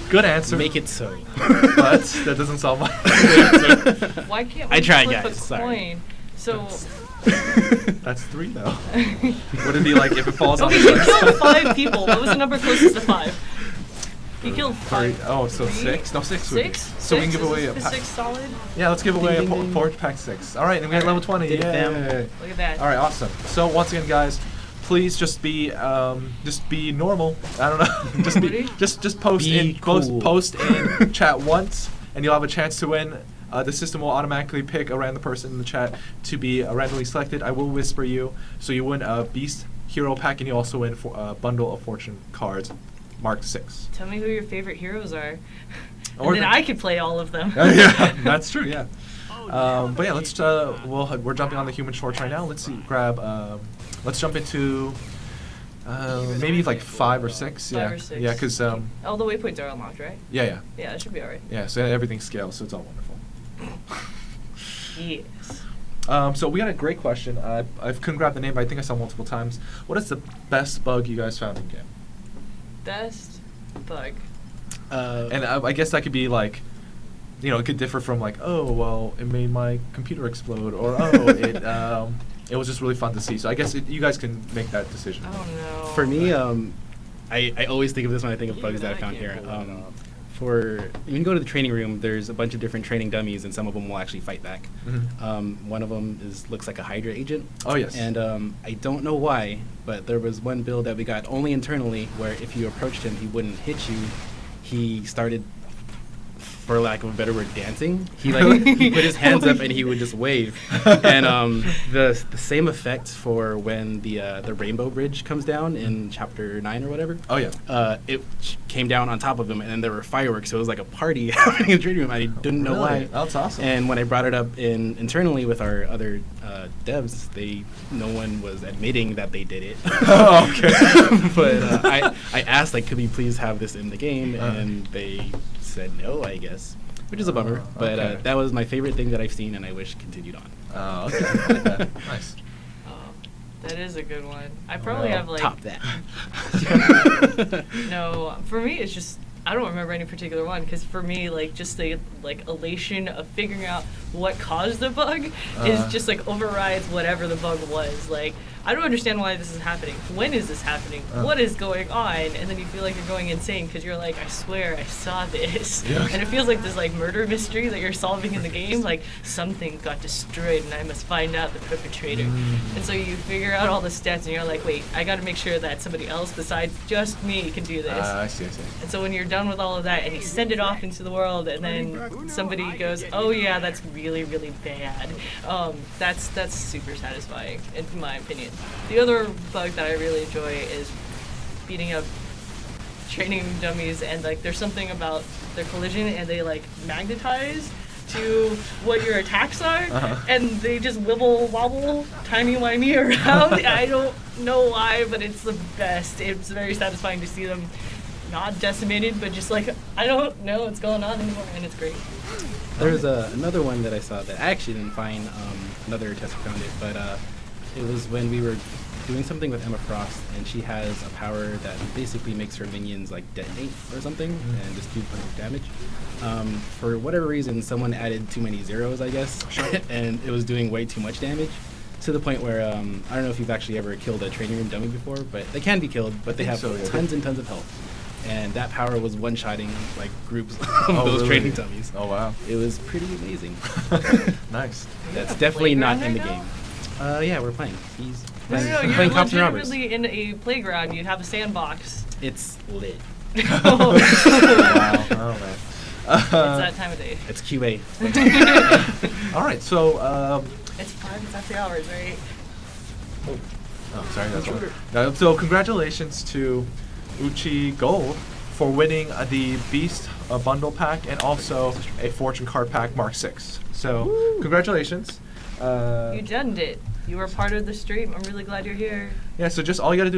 Good answer. Make it so. But that doesn't solve my answer. Why can't we I tried, flip guys. a Sorry. coin? So That's 3 though. Would it be like if it falls on okay, the you killed 5 people. What was the number closest to 5? You killed 5. Oh, so 6? No, 6 would be. 6? So we can give Is away a this pack. 6 solid? Yeah, let's give away Ding, ding, a ding. Forge Pack 6. All right, and we got level 20. Did it, fam. Yay. Look at that. All right, awesome. So once again, guys, please just be normal. I don't know. just post Be in cool. post in chat once, and you'll have a chance to win. The system will automatically pick a random person in the chat to be randomly selected. I will whisper you, so you win a Beast Hero pack, and you also win a bundle of Fortune cards, Mark 6. Tell me who your favorite heroes are. Or And then the- I could play all of them. Yeah, that's true. Yeah. But yeah, let's. We're jumping on the Human Torch right now. Let's see. Let's jump into Maybe like 5 or 6. Yeah. 5 or 6. Yeah, because all the waypoints are unlocked, right? yeah. Yeah, that should be alright. Yeah, so everything scales, so it's all wonderful. Yes. So we got a great question. I couldn't grab the name, but I think I saw multiple times. What is the best bug you guys found in game? Best bug. And I guess that could be like, it could differ from like, oh, well, it made my computer explode, or oh, it was just really fun to see. So I guess you guys can make that decision. I don't know. For me, I always think of this when I think of bugs that I found here. When you go to the training room, there's a bunch of different training dummies, and some of them will actually fight back. One of them looks like a Hydra agent. Oh, yes. And I don't know why, but there was one build that we got only internally where if you approached him, he wouldn't hit you. He started, for lack of a better word, dancing. He he put his hands up and he would just wave. And the same effect for when the Rainbow Bridge comes down in chapter 9 or whatever. Oh yeah. It came down on top of him, and then there were fireworks. So it was like a party happening in the training room. I didn't know why. That's awesome. And when I brought it up internally with our other devs, no one was admitting that they did it. Oh, okay. But I asked, like, could we please have this in the game? And they said no, I guess, which is a bummer. But okay. that was my favorite thing that I've seen, and I wish continued on. Oh, okay. Nice. That is a good one. I probably have like top that. No, for me it's just I don't remember any particular one because for me like just the like elation of figuring out what caused the bug is just like overrides whatever the bug was. Like I don't understand why this is happening. When is this happening? What is going on? And then you feel like you're going insane because you're like, I swear I saw this. Yeah. And it feels like this like murder mystery that you're solving in the game. Like something got destroyed and I must find out the perpetrator. And so you figure out all the stats and you're like, wait, I got to make sure that somebody else besides just me can do this. I see. And so when you're done with all of that and you send it off into the world and then somebody goes, oh yeah, that's really, really bad. That's super satisfying in my opinion. The other bug that I really enjoy is beating up training dummies and like there's something about their collision and they like magnetize to what your attacks are and they just wibble wobble timey-wimey around. I don't know why, but it's the best. It's very satisfying to see them not decimated, but just like, I don't know what's going on anymore, and it's great. There's another one that I saw that I actually didn't find, another tester found it, but it was when we were doing something with Emma Frost, and she has a power that basically makes her minions like detonate or something, and just do a bunch of damage. For whatever reason, someone added too many zeros, I guess, and it was doing way too much damage. To the point where, I don't know if you've actually ever killed a training room dummy before, but they can be killed, but they have tons and tons of health. And that power was one-shotting like groups of those training dummies. Oh wow! It was pretty amazing. Nice. That's definitely not in the game. Yeah, we're playing. He's No, playing you're Cops and Robbers. legitimately in a playground. You'd have a sandbox. It's lit. Wow. Oh man. It's that time of day. It's QA. All right, so It's 5. It's after hours, right? Oh, sorry, that's wrong. So congratulations to Uchi Gold for winning the Beast bundle pack and also a Fortune card pack Mark 6. So congratulations. You done it. You were part of the stream. I'm really glad you're here. Yeah, so just all you got to do is